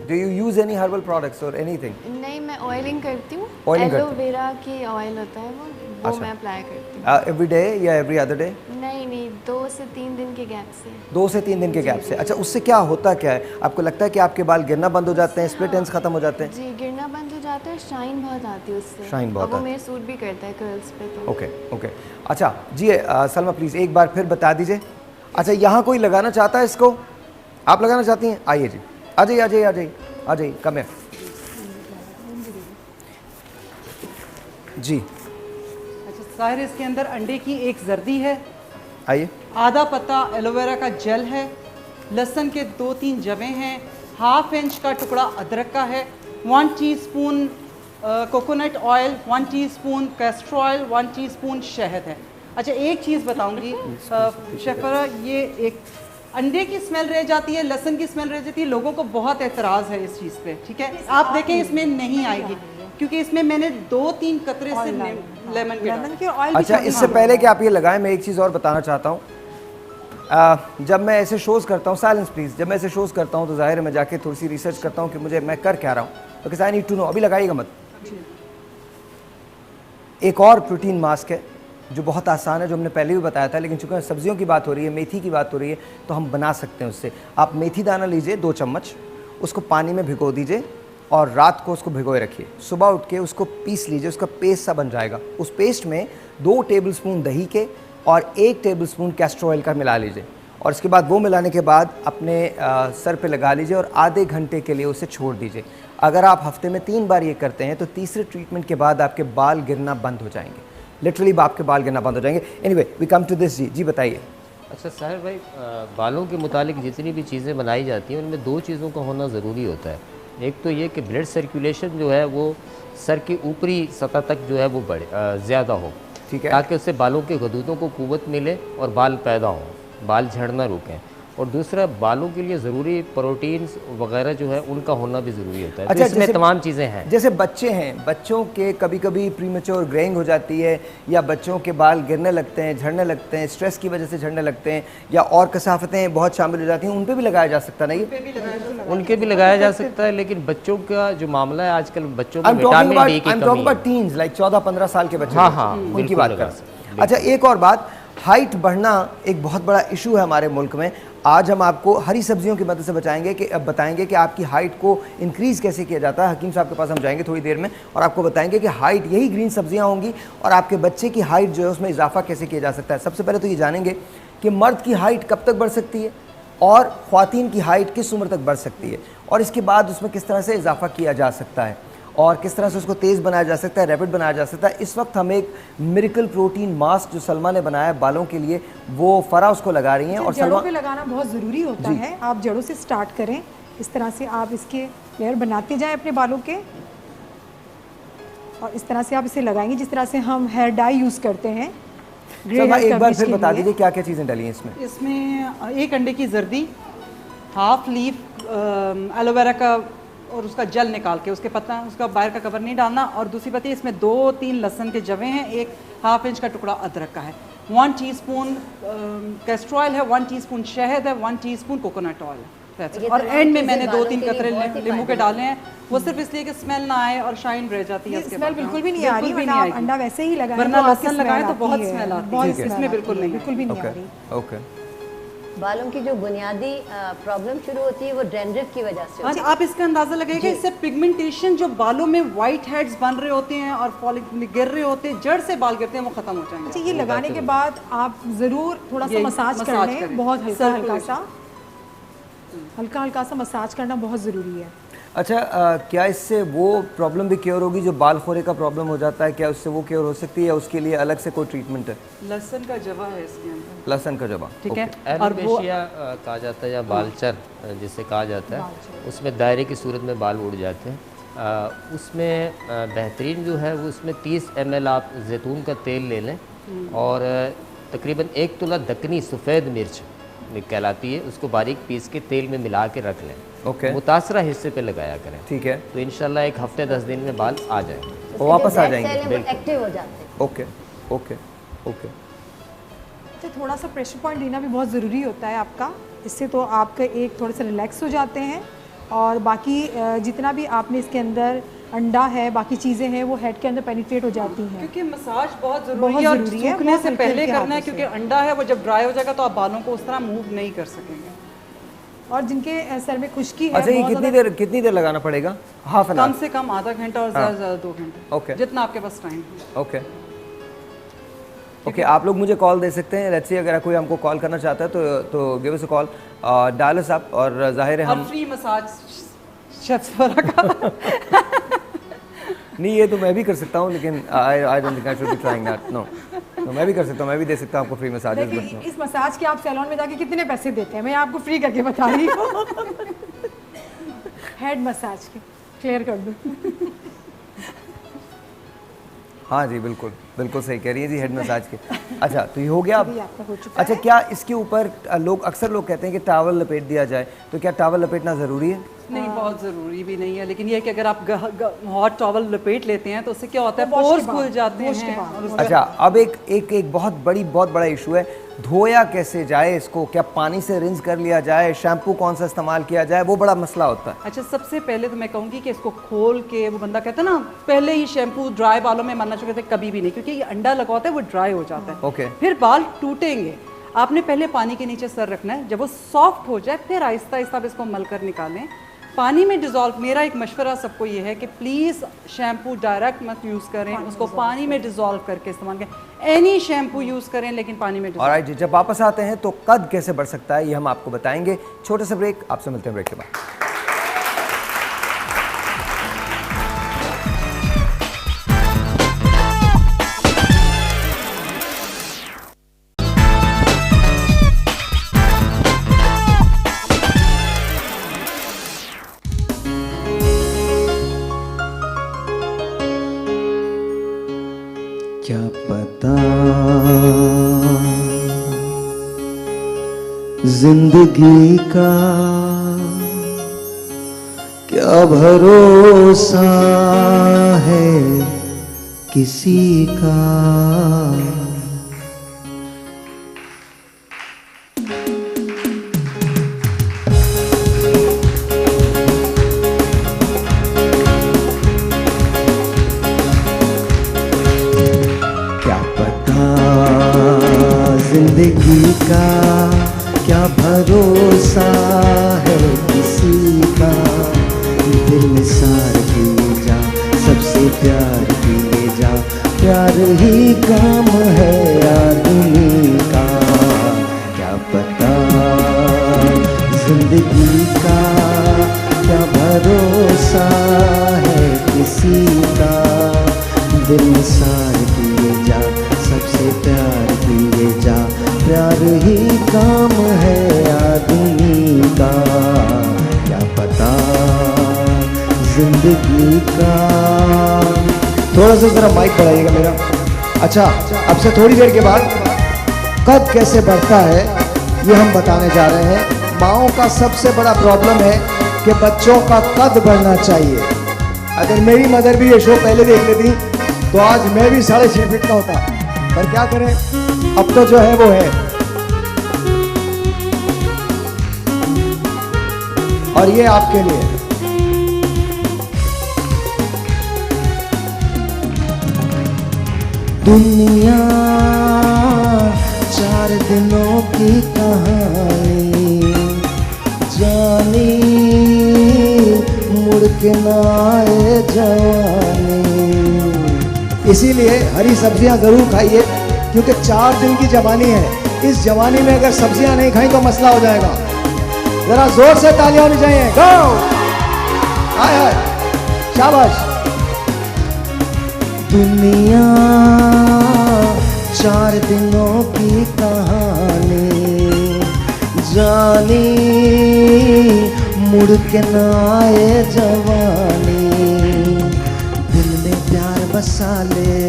Do you use any herbal products और एनीथिंग? नहीं, मैं ऑयलिंग करती हूँ। Oiling करती एलोवेरा की ऑयल होता है वो अच्छा। मैं अप्लाई करती हूँ। एवरी डे या एवरी अदर डे? नहीं, 2 से 3 दिन के गैप से। 2 से 3 दिन के गैप से। अच्छा, उससे क्या होता क्या है? आपको लगता है कि आपके बाल गिरना बंद हो जाते हैं, स्प्लिट एंड्स खत्म हो जाते हैं? जी, गिरना बंद हो जाता है, शाइन बहुत आती है उससे। शाइन बहुत वो आती है। मेरे सूट भी करता है कर्ल्स पे तो। ओके। अच्छा जी, सलमा प्लीज़ एक बार फिर बता दीजिए। अच्छा, यहाँ कोई लगाना चाहता है इसको? आप लगाना चाहती हैं? आइए जी, आ जाइए, कम है जी। अच्छा साहिर, इसके अंदर अंडे की एक जर्दी है, आइए, आधा पत्ता एलोवेरा का जेल है, लहसुन के 2-3 जवे हैं, 1/2 इंच का टुकड़ा अदरक का है, 1 teaspoon coconut oil, 1 teaspoon castor oil, 1 teaspoon शहद है। अच्छा, एक चीज़ बताऊंगी शेफरा, ये एक अंडे की स्मेल रह जाती है, लहसुन की स्मेल रह जाती है, लोगों को बहुत एतराज़ है इस चीज़ पे। ठीक है, आप देखें इसमें नहीं आएगी क्योंकि इसमें मैंने 2-3 कतरे से लेमन के ऑयल। अच्छा, इससे पहले कि आप ये लगाएं, मैं एक चीज़ और बताना चाहता हूँ। जब मैं ऐसे शोज़ करता हूँ, साइलेंस प्लीज़, जब मैं ऐसे शोज़ करता हूँ तो ज़ाहिर है मैं जाके थोड़ी सी रिसर्च करता हूँ कि मैं कर क्या रहा हूँ, because I need to know. अभी लगाइएगा मत। एक और प्रोटीन मास्क है जो बहुत आसान है, जो हमने पहले भी बताया था, लेकिन चूंकि सब्जियों की बात हो रही है, मेथी की बात हो रही है, तो हम बना सकते हैं उससे। आप मेथी दाना लीजिए 2 चम्मच, उसको पानी में भिगो दीजिए और रात को उसको भिगोए रखिए। सुबह उठ के उसको पीस लीजिए, उसका पेस्ट सा बन जाएगा। उस पेस्ट में 2 टेबलस्पून दही के और 1 टेबलस्पून कैस्टर ऑयल का मिला लीजिए, और इसके बाद वो मिलाने के बाद अपने सर पे लगा लीजिए और आधे घंटे के लिए उसे छोड़ दीजिए। अगर आप हफ्ते में 3 बार ये करते हैं तो तीसरे ट्रीटमेंट के बाद आपके बाल गिरना बंद हो जाएंगे, लिटरली आपके बाल गिरना बंद हो जाएंगे। Anyway, we come to this. जी बताइए। अच्छा साहिर भाई, बालों के मुतालिक जितनी भी चीज़ें बनाई जाती हैं उनमें 2 चीज़ों का होना ज़रूरी होता है। एक तो ये कि ब्लड सर्कुलेशन जो है वो सर की ऊपरी सतह तक जो है वो ज़्यादा हो, ठीक है, ताकि उससे बालों के गदूदों को क़ुव्वत मिले और बाल पैदा हों, बाल झड़ना रुकें। और दूसरा, बालों के लिए ज़रूरी प्रोटीन्स वगैरह जो है उनका होना भी ज़रूरी होता है। अच्छा, तो इसमें तमाम चीज़ें हैं। जैसे बच्चे हैं, बच्चों के कभी कभी प्रीमेच्योर ग्रेइंग हो जाती है, या बच्चों के बाल गिरने लगते हैं, झड़ने लगते हैं, स्ट्रेस की वजह से झड़ने लगते हैं, या और कसाफतें बहुत शामिल हो जाती हैं, उन पर भी लगाया जा सकता नहीं? उनके भी लगाया जा सकता है, लेकिन बच्चों का जो मामला है आजकल, बच्चों में विटामिन डी की कमी है। 14-15 साल के बच्चे, हाँ, उनकी बात कर। अच्छा, एक और बात, हाइट बढ़ना एक बहुत बड़ा इशू है हमारे मुल्क में। आज हम आपको हरी सब्जियों की मदद से बताएंगे कि आपकी हाइट को इंक्रीज़ कैसे किया जाता है। हकीम साहब के पास हम जाएंगे थोड़ी देर में और आपको बताएंगे कि हाइट यही ग्रीन सब्जियां होंगी और आपके बच्चे की हाइट जो है उसमें इजाफा कैसे किया जा सकता है। सबसे पहले तो ये जानेंगे कि मर्द की हाइट कब तक बढ़ सकती है और ख्वातीन की हाइट किस उम्र तक बढ़ सकती है, और इसके बाद उसमें किस तरह से इजाफा किया जा सकता है और किस तरह से उसको तेज़ बनाया जा सकता है, रैपिड बनाया जा सकता है। इस वक्त हम एक मिरेकल प्रोटीन मास्क जो सलमा ने बनाया है बालों के लिए, वो फ़रा उसको लगा रही हैं। और जड़ों पे लगाना बहुत ज़रूरी होता है। आप जड़ों से स्टार्ट करें, इस तरह से आप इसके लेयर बनाते जाएं अपने बालों के, और इस तरह से आप इसे लगाएंगे जिस तरह से हम हेयर डाई यूज़ करते हैं। एक बार फिर बता दीजिए क्या क्या चीज़ें डाली हैं इसमें। इसमें 1 अंडे की जर्दी, हाफ लीफ एलोवेरा का और उसका जल निकाल के उसके पत्ता, उसका बाहर का कवर नहीं डालना, और दूसरी बात इसमें 2-3 लहसुन के जवे हैं, 1 हाफ इंच का टुकड़ा अदरक का है, 1 टीस्पून कैस्टर ऑयल है, 1 टीस्पून शहद है, 1 टीस्पून कोकोनट ऑयल है। और एंड में मैंने 2-3 कतरे नींबू के डाले हैं, वो सिर्फ इसलिए कि स्मेल ना आए और शाइन रह जाती है। स्मेल बिल्कुल भी नहीं आ रही, वरना आप अंडा वैसे ही लगाएं, वरना लहसुन लगाएं तो बहुत स्मेल आती है, इसमें बिल्कुल नहीं, बिल्कुल भी नहीं आ रही। ओके। बालों की जो बुनियादी प्रॉब्लम शुरू होती है वो डैंड्रफ की वजह से होती है। आप इसका अंदाजा लगाइएगा, इससे पिगमेंटेशन जो बालों में व्हाइट हेड्स बन रहे होते हैं और फॉलिकल गिर रहे होते हैं, जड़ से बाल गिरते हैं, वो खत्म हो जाएंगे। अच्छा, ये लगाने के बाद आप जरूर थोड़ा सा मसाज कर लें, बहुत हल्का हल्का सा मसाज करना बहुत ज़रूरी है। अच्छा, क्या इससे वो प्रॉब्लम भी क्योर होगी जो बाल खोरे का प्रॉब्लम हो जाता है, क्या उससे वो क्योर हो सकती है या उसके लिए अलग से कोई ट्रीटमेंट है? लहसुन का जवा है इसके अंदर, लहसुन का जवा, ठीक है। एलोपेशिया कहा जाता है या बालचर जिसे कहा जाता है, उसमें दायरे की सूरत में बाल उड़ जाते हैं। उसमें बेहतरीन जो है वो उसमें 30 ml आप जैतून का तेल ले लें और तकरीबन 1 तुला दक्कनी सफ़ेद मिर्च कहलाती है, उसको बारीक पीस के तेल में मिला के रख लें। ओके। मुतासरा हिस्से पे लगाया करें, ठीक है। तो इंशाल्लाह 1 हफ्ते 10 दिन में बाल आ जाएंगे, वो वापस आ जाएंगे, एक्टिव हो जाते हैं। Okay okay okay. तो थोड़ा सा प्रेशर पॉइंट देना भी बहुत ज़रूरी होता है आपका, इससे तो आपका एक थोड़े से रिलैक्स हो जाते हैं, और बाकी जितना भी आपने इसके अंदर अंडा है, बाकी चीज़ें हैं, वो हेड के अंदर पेनिट्रेट हो जाती हैं। क्योंकि मसाज बहुत ज़रूरी है और सूखने से पहले करना है, क्योंकि अंडा है वो जब ड्राई हो जाएगा तो आप बालों को उस तरह मूव नहीं कर सकेंगे। और जिनके सर में खुश्की है, अच्छा, ये कितनी देर लगाना पड़ेगा? Half an hour? कम से कम आधा घंटा और ज़्यादा से ज़्यादा 2 घंटे, ओके, जितना आपके पास टाइम है। Okay okay. आप लोग मुझे कॉल दे सकते हैं, लेट्स सी अगर कोई हमको कॉल करना चाहता है तो give us a call, dial us up, और जाहिर है हम फ्री मसाज नहीं, ये तो मैं भी कर सकता हूँ, लेकिन I don't think I should be trying that. No, मैं भी कर सकता हूँ, मैं भी दे सकता हूँ आपको फ्री मसाज। इस मसाज के आप सैलून में जाके कितने पैसे देते हैं, मैं आपको फ्री करके बता रही हूँ। हेड मसाज के क्लियर कर दूँ। हाँ जी, बिल्कुल बिल्कुल सही कह रही है जी, हेड मसाज के। अच्छा, तो ये हो गया अब। हो चुका अच्छा, क्या इसके ऊपर अक्सर लोग कहते हैं कि टॉवल लपेट दिया जाए, तो क्या टॉवल लपेटना ज़रूरी है? नहीं, बहुत ज़रूरी भी नहीं है, लेकिन ये है कि अगर आप हॉट टॉवल लपेट लेते हैं तो उससे क्या होता है, पोर्स खुल जाते हैं। अच्छा, अब एक बहुत बड़ा इशू है, धोया कैसे जाए इसको? क्या पानी से रिंस कर लिया जाए? शैम्पू कौन सा इस्तेमाल किया जाए? वो बड़ा मसला होता है। अच्छा, सबसे पहले तो मैं कहूँगी कि इसको खोल के, वो बंदा कहता है ना पहले ही शैम्पू ड्राई बालों में मानना चाहिए, कभी भी नहीं, क्योंकि ये अंडा लगा होता है, वो ड्राई हो जाता है। ओके। फिर बाल टूटेंगे। आपने पहले पानी के नीचे सर रखना है, जब वो सॉफ्ट हो जाए फिर आहिस्ता आहिस्ता इसको मल कर निकालें, पानी में डिज़ोल्व। मेरा एक मशवरा सबको ये है कि प्लीज़ शैम्पू डायरेक्ट मत यूज़ करें, उसको पानी में डिज़ोल्व करके इस्तेमाल करें। एनी शैम्पू यूज़ करें, लेकिन पानी में ऑलराइट जी, जब वापस आते हैं तो कद कैसे बढ़ सकता है ये हम आपको बताएंगे। छोटे से ब्रेक, आपसे मिलते हैं ब्रेक के बाद। क्या पता जिंदगी का क्या भरोसा है किसी का। जिंदगी का क्या भरोसा है किसी का, दिल निसार किए जा, सबसे प्यार किए जा, प्यार ही काम है आदमी का। क्या पता जिंदगी का क्या भरोसा है किसी का, दिल निसार किए जा, सबसे प्यार किए जा, प्यार ही काम है आदमी का। क्या पता जिंदगी का। थोड़ा सा जरा माइक बढ़ाइएगा मेरा। अच्छा, अब से थोड़ी देर के बाद कद कैसे बढ़ता है ये हम बताने जा रहे हैं। माओं का सबसे बड़ा प्रॉब्लम है कि बच्चों का कद बढ़ना चाहिए। अगर मेरी मदर भी ये शो पहले देख लेती तो आज मैं भी 6.5 फीट का होता, पर क्या करें, अब तो जो है वो है। और ये आपके लिए दुनिया 4 दिनों की कहानी, जानी मुड़ के ना आए जवानी। इसीलिए हरी सब्जियां जरूर खाइए, क्योंकि 4 दिन की जवानी है। इस जवानी में अगर सब्जियां नहीं खाई तो मसला हो जाएगा। जरा जोर से तालियां होनी चाहिए। गो हाय हाय, शाबाश। दुनिया 4 दिनों की कहानी, जानी मुड़ के न आए जवानी। दिल में प्यार बसा ले,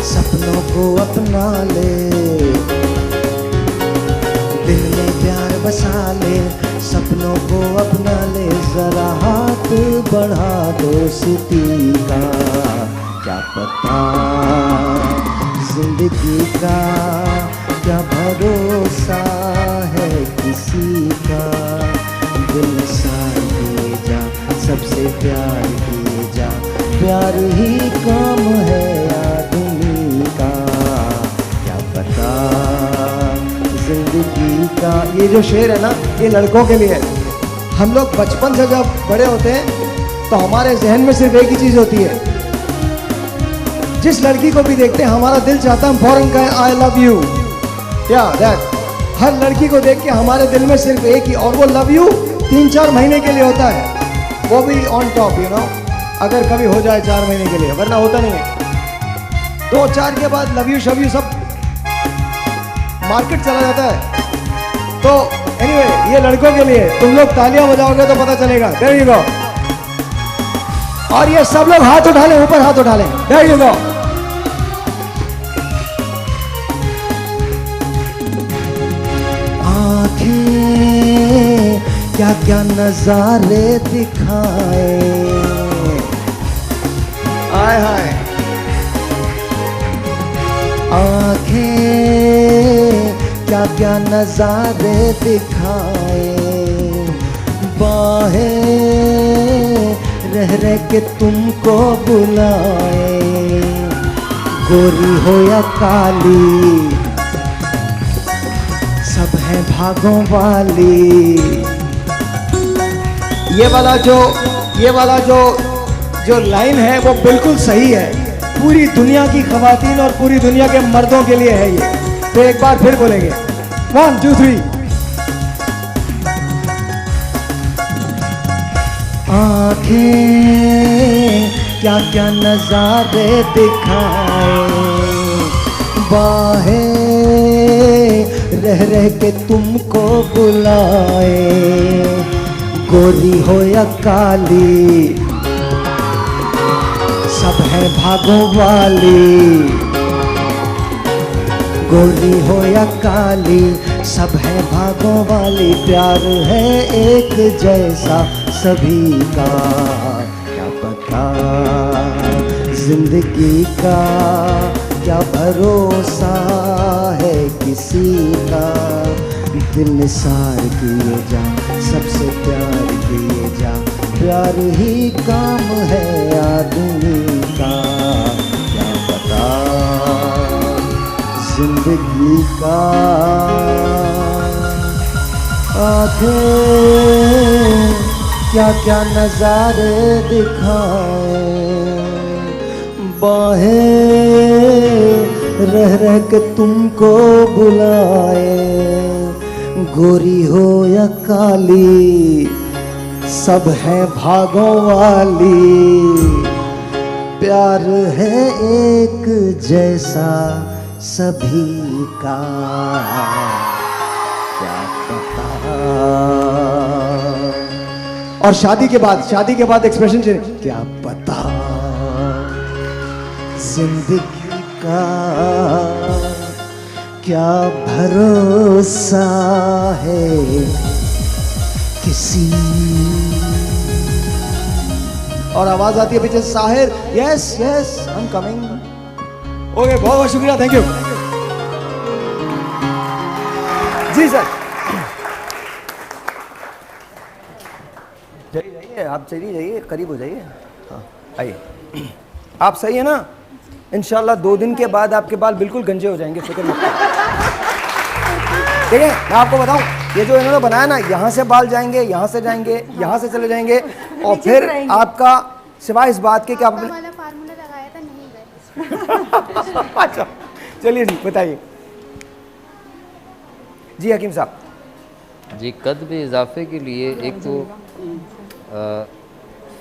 सपनों को अपना ले। दिल में प्यार बसा ले, सपनों को अपना ले। जरा हाथ बढ़ा दोस्ती का, क्या पता जिंदगी का क्या भरोसा है किसी का। दिल सार किए जा, सबसे प्यार किए जा, प्यार ही काम है आदमी का। क्या पता जिंदगी का। ये जो शेर है ना, ये लड़कों के लिए है। हम लोग बचपन से जब बड़े होते हैं तो हमारे जहन में सिर्फ एक ही चीज होती है। जिस लड़की को भी देखते हैं हमारा दिल चाहता है हम फौरन कहें आई लव यू, या दैट। हर लड़की को देख के हमारे दिल में सिर्फ एक ही, और वो लव यू 3-4 महीने के लिए होता है, वो भी ऑन टॉप, यू नो, अगर कभी हो जाए 4 महीने के लिए, वरना होता नहीं है। 2-4 के बाद लव यू शव यू सब मार्केट चला जाता है। तो एनीवे, ये लड़कों के लिए। तुम लोग तालियां बजाओगे तो पता चलेगा। There you go. और ये सब लोग हाथ उठा लें, ऊपर हाथ उठा लें। There you go. आँखें क्या क्या नजारे दिखाए, हाय हाय। आँखें क्या क्या नजारे दिखाए। बाहें रह रह के तुमको बुलाए। गोरी हो या काली, सब है भागों वाली। ये वाला जो लाइन है वो बिल्कुल सही है। पूरी दुनिया की खवातीन और पूरी दुनिया के मर्दों के लिए है ये। तो एक बार फिर बोलेंगे 1 2 3। आँखें क्या क्या नजारे दिखाए। बाहें रह रह के तुमको बुलाए। गोरी हो या काली, सब है भागों वाली। गोरी हो या काली, सब है भागों वाली। प्यार है एक जैसा सभी का। क्या पता जिंदगी का क्या भरोसा है किसी का। दिल निसार किए जा, सबसे प्यार किए जा, प्यार ही काम है आदमी का। क्या पता जिंदगी का आंखें क्या क्या नजारे दिखाए, बाहें रह रह के तुमको बुलाए, गोरी हो या काली सब है भागों वाली, प्यार है एक जैसा सभी का, क्या पता। और शादी के बाद एक्सप्रेशन चेंज, क्या पता जिंदगी का क्या भरोसा है किसी। और आवाज आती है पीछे Sahir, yes yes I am coming. Okay, बहुत बहुत शुक्रिया, थैंक यू जी सर। जाइए आप, चलिए जाइए, करीब हो जाइए। हाँ आइए। आप सही है ना? इंशाल्लाह 2 दिन के बाद आपके बाल बिल्कुल गंजे हो जाएंगे, फिक्र मत करिए। ठीक है, मैं आपको बताऊं, ये जो इन्होंने बनाया ना, यहाँ से बाल जाएंगे, यहाँ से जाएंगे, यहाँ से चले जाएंगे, और फिर आपका सिवाय इस बात के कि आप वाला फार्मूला लगाया था, नहीं गए। अच्छा चलिए जी, बताइए जी हकीम साहब। जी, कद में इजाफे के लिए एक तो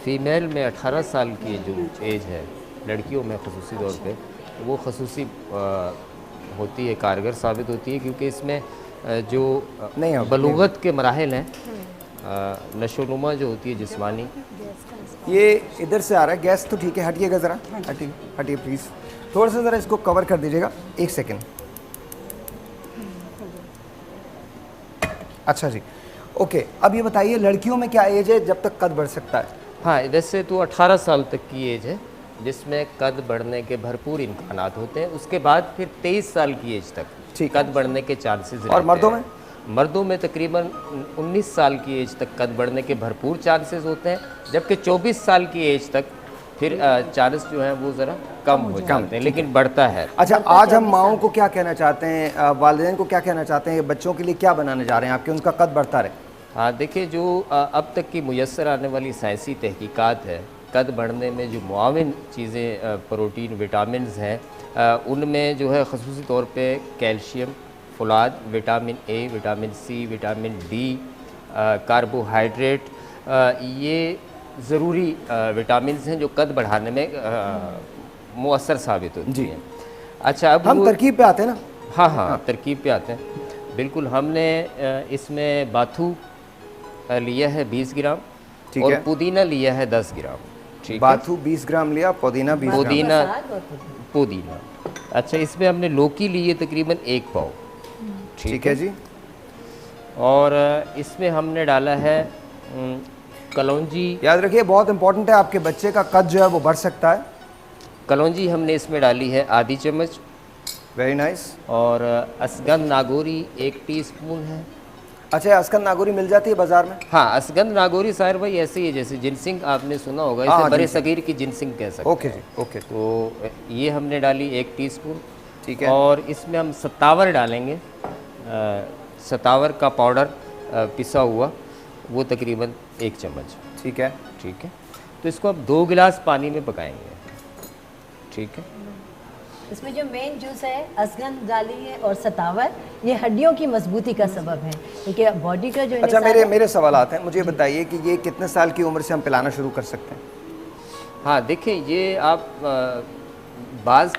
फ़ीमेल में 18 साल की जो एज है, लड़कियों में ख़ुसूसी तौर पे वो ख़ुसूसी होती है, कारगर साबित होती है, क्योंकि इसमें जो बलूगत के मराहिल हैं, नशोनुमा जो होती है जिस्मानी। ये इधर से आ रहा है गैस, तो ठीक है, हटिएगा ज़रा, हटिए हटिए प्लीज़, थोड़ा सा ज़रा इसको कवर कर दीजिएगा, 1 सेकेंड। अच्छा जी, ओके। अब ये बताइए लड़कियों में क्या एज है जब तक कद बढ़ सकता है? हाँ, वैसे तो 18 साल तक की एज है जिसमें कद बढ़ने के भरपूर इम्कानात होते हैं। उसके बाद फिर 23 साल की एज तक कद बढ़ने के चांसेस। और मर्दों में? मर्दों में तकरीबन 19 साल की एज तक कद बढ़ने के भरपूर चांसेस होते हैं, जबकि 24 साल की एज तक फिर चांस जो है वो ज़रा कम हो जाते हैं, लेकिन बढ़ता है। अच्छा, आज हम माओं को क्या कहना चाहते हैं, वालिदैन को क्या कहना चाहते हैं, बच्चों के लिए क्या बनाने जा रहे हैं आपके, उनका कद बढ़ता रहे? हाँ, देखिए, जो अब तक की मुयस्सर आने वाली साइंसी तहकीकात है, कद बढ़ने में जो मुआविन चीज़ें, प्रोटीन, विटामिन्स हैं, उनमें जो है ख़ुसूसी तौर पे कैल्शियम, फुलाद, vitamin A, vitamin C, vitamin D, carbohydrate, ये ज़रूरी विटामिन्स हैं जो कद बढ़ाने में मुअस्सर साबित होती हैं। अच्छा, अब हम तरकीब पे आते हैं ना? हाँ, तरकीब पे आते हैं। बिल्कुल, हमने इसमें बाथू लिया है 20 ग्राम, ठीक और है, पुदीना लिया है 10 ग्राम। ठीक है, बाथू 20 ग्राम लिया, पुदीना 20 ग्राम। पुदीना। अच्छा, इसमें हमने लौकी ली है तकरीबन 1 पाव। ठीक है जी। और इसमें हमने डाला है कलौंजी। याद रखिए, बहुत इंपॉर्टेंट है, आपके बच्चे का कद जो है वो बढ़ सकता है। कलौंजी हमने इसमें डाली है आधी चम्मच। Very nice. और असगंध नागौरी 1 टीस्पून है। अच्छा, असगंध नागौरी मिल जाती है बाजार में? हाँ, असगंध नागौरी साहिर भाई ऐसे ही है जैसे जिनसिंग आपने सुना होगा, इसे बड़े सगीर की जिनसिंग कह सकते हैं। ओके जी, ओके। तो ये हमने डाली 1 टीस्पून। ठीक है। और इसमें हम सतावर डालेंगे, सतावर का पाउडर पिसा हुआ, वो तकरीबन 1 चम्मच। ठीक है, ठीक है। तो इसको अब 2 गिलास पानी में पकाएंगे। ठीक है। इसमें जो मेन जूस है, असगंध डाली है और सतावर, ये हड्डियों की मजबूती का सबब है, क्योंकि बॉडी का जो अच्छा, मेरे सवाल आते हैं, मुझे बताइए कि ये कितने साल की उम्र से हम पिलाना शुरू कर सकते हैं? हाँ, देखिए, ये आप बाज़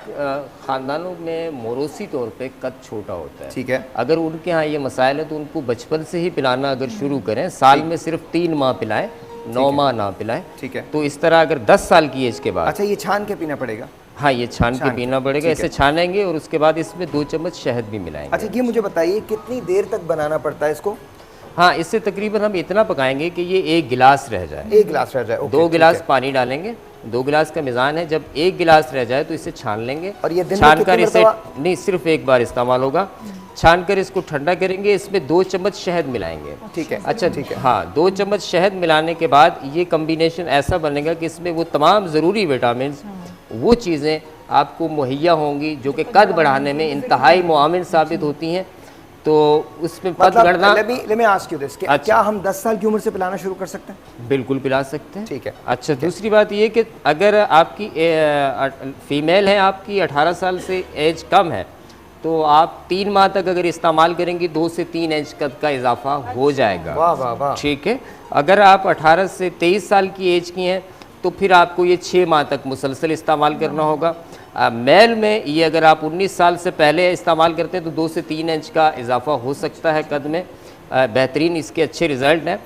ख़ानदानों में मोरोसी तौर पे कद छोटा होता है। ठीक है। अगर उनके यहाँ ये मसाइल है तो उनको बचपन से ही पिलाना अगर शुरू करें, साल में सिर्फ 3 माह पिलाएं, 9 माह ना पिलाएं। ठीक है। तो इस तरह अगर 10 साल की एज के बाद। अच्छा, ये छान के पीना पड़ेगा? हाँ, ये छान के पीना पड़ेगा। ऐसे छानेंगे और उसके बाद इसमें 2 चम्मच शहद भी मिलाएंगे। अच्छा, ये मुझे बताइए कितनी देर तक बनाना पड़ता है इसको? हाँ, इससे तकरीबन हम इतना पकाएंगे कि ये 1 गिलास रह जाए। 1 गिलास रह जाए। 2 गिलास पानी डालेंगे, 2 गिलास का मिज़ान है। जब 1 गिलास रह जाए तो इसे छान लेंगे। और ये दिन में छान कर कितनी इसे मरतबा? नहीं, सिर्फ 1 बार इस्तेमाल होगा। छान कर इसको ठंडा करेंगे, इसमें 2 चम्मच शहद मिलाएंगे। ठीक है। अच्छा, ठीक है। हाँ, 2 चम्मच शहद मिलाने के बाद ये कम्बिनेशन ऐसा बनेगा कि इसमें वो तमाम ज़रूरी विटामिन, वो चीज़ें आपको मुहैया होंगी जो कि कद बढ़ाने में इंतहाई मुआविन साबित होती हैं। तो उसमें कद बढ़ना, let me ask you this, कि क्या हम 10 साल की उम्र से पिलाना शुरू कर सकते हैं? बिल्कुल पिला सकते हैं। ठीक है। अच्छा, दूसरी बात ये कि अगर आपकी फ़ीमेल है, आपकी 18 साल से एज कम है, तो आप 3 माह तक अगर इस्तेमाल करेंगी 2 से 3 इंच कद का इजाफा हो जाएगा। वाह वाह वाह। ठीक है। अगर आप 18 से 23 साल की एज की हैं तो फिर आपको ये 6 माह तक मुसलसल इस्तेमाल करना होगा। मेल में ये अगर आप 19 साल से पहले इस्तेमाल करते हैं तो 2 से 3 इंच का इजाफा हो सकता है कद में। बेहतरीन इसके अच्छे रिज़ल्ट हैं।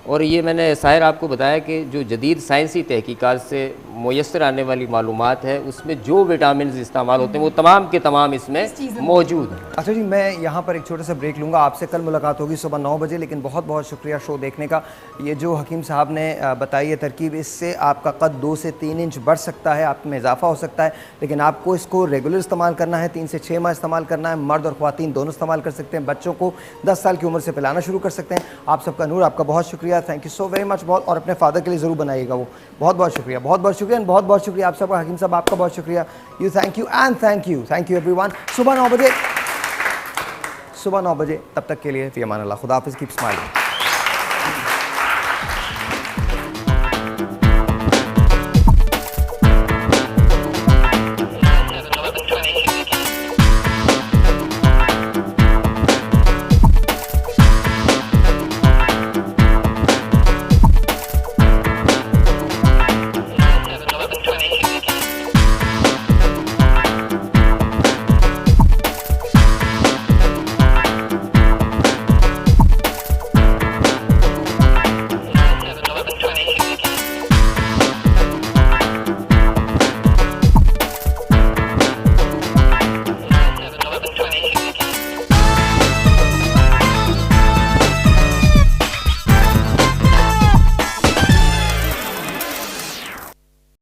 और ये मैंने साहिर आपको बताया कि जो जदीद साइंसी तहकीकात से मुयस्सर आने वाली मालूमात है उसमें जो विटामिन इस्तेमाल होते हैं वो तमाम के तमाम इसमें मौजूद हैं। अच्छा जी, मैं यहाँ पर एक छोटा सा ब्रेक लूँगा। आपसे कल मुलाकात होगी सुबह 9 बजे। लेकिन बहुत बहुत शुक्रिया शो देखने का। ये जो हकीम साहब ने बताई है तरकीब, इससे आपका कद 2 से 3 इंच बढ़ सकता है, आप में इजाफा हो सकता है। लेकिन आपको इसको रेगुलर इस्तेमाल करना है, 3 से 6 माह इस्तेमाल करना है। मर्द और ख्वातीन दोनों इस्तेमाल कर सकते हैं। बच्चों को 10 साल की उम्र से पिलाना शुरू कर सकते हैं। आप सबका नूर, आपका बहुत शुक्रिया, thank you so very much. बहुत, और अपने फादर के लिए ज़रूर बनाइएगा वो। बहुत बहुत शुक्रिया, बहुत बहुत शुक्रिया, बहुत बहुत शुक्रिया आप सबका। हकीम साहब आपका बहुत शुक्रिया। You thank you and thank you everyone. सुबह 9 बजे तब तक के लिए फ़ी अमान अल्लाह। खुदा हाफ़िज़, कीप स्माइलिंग।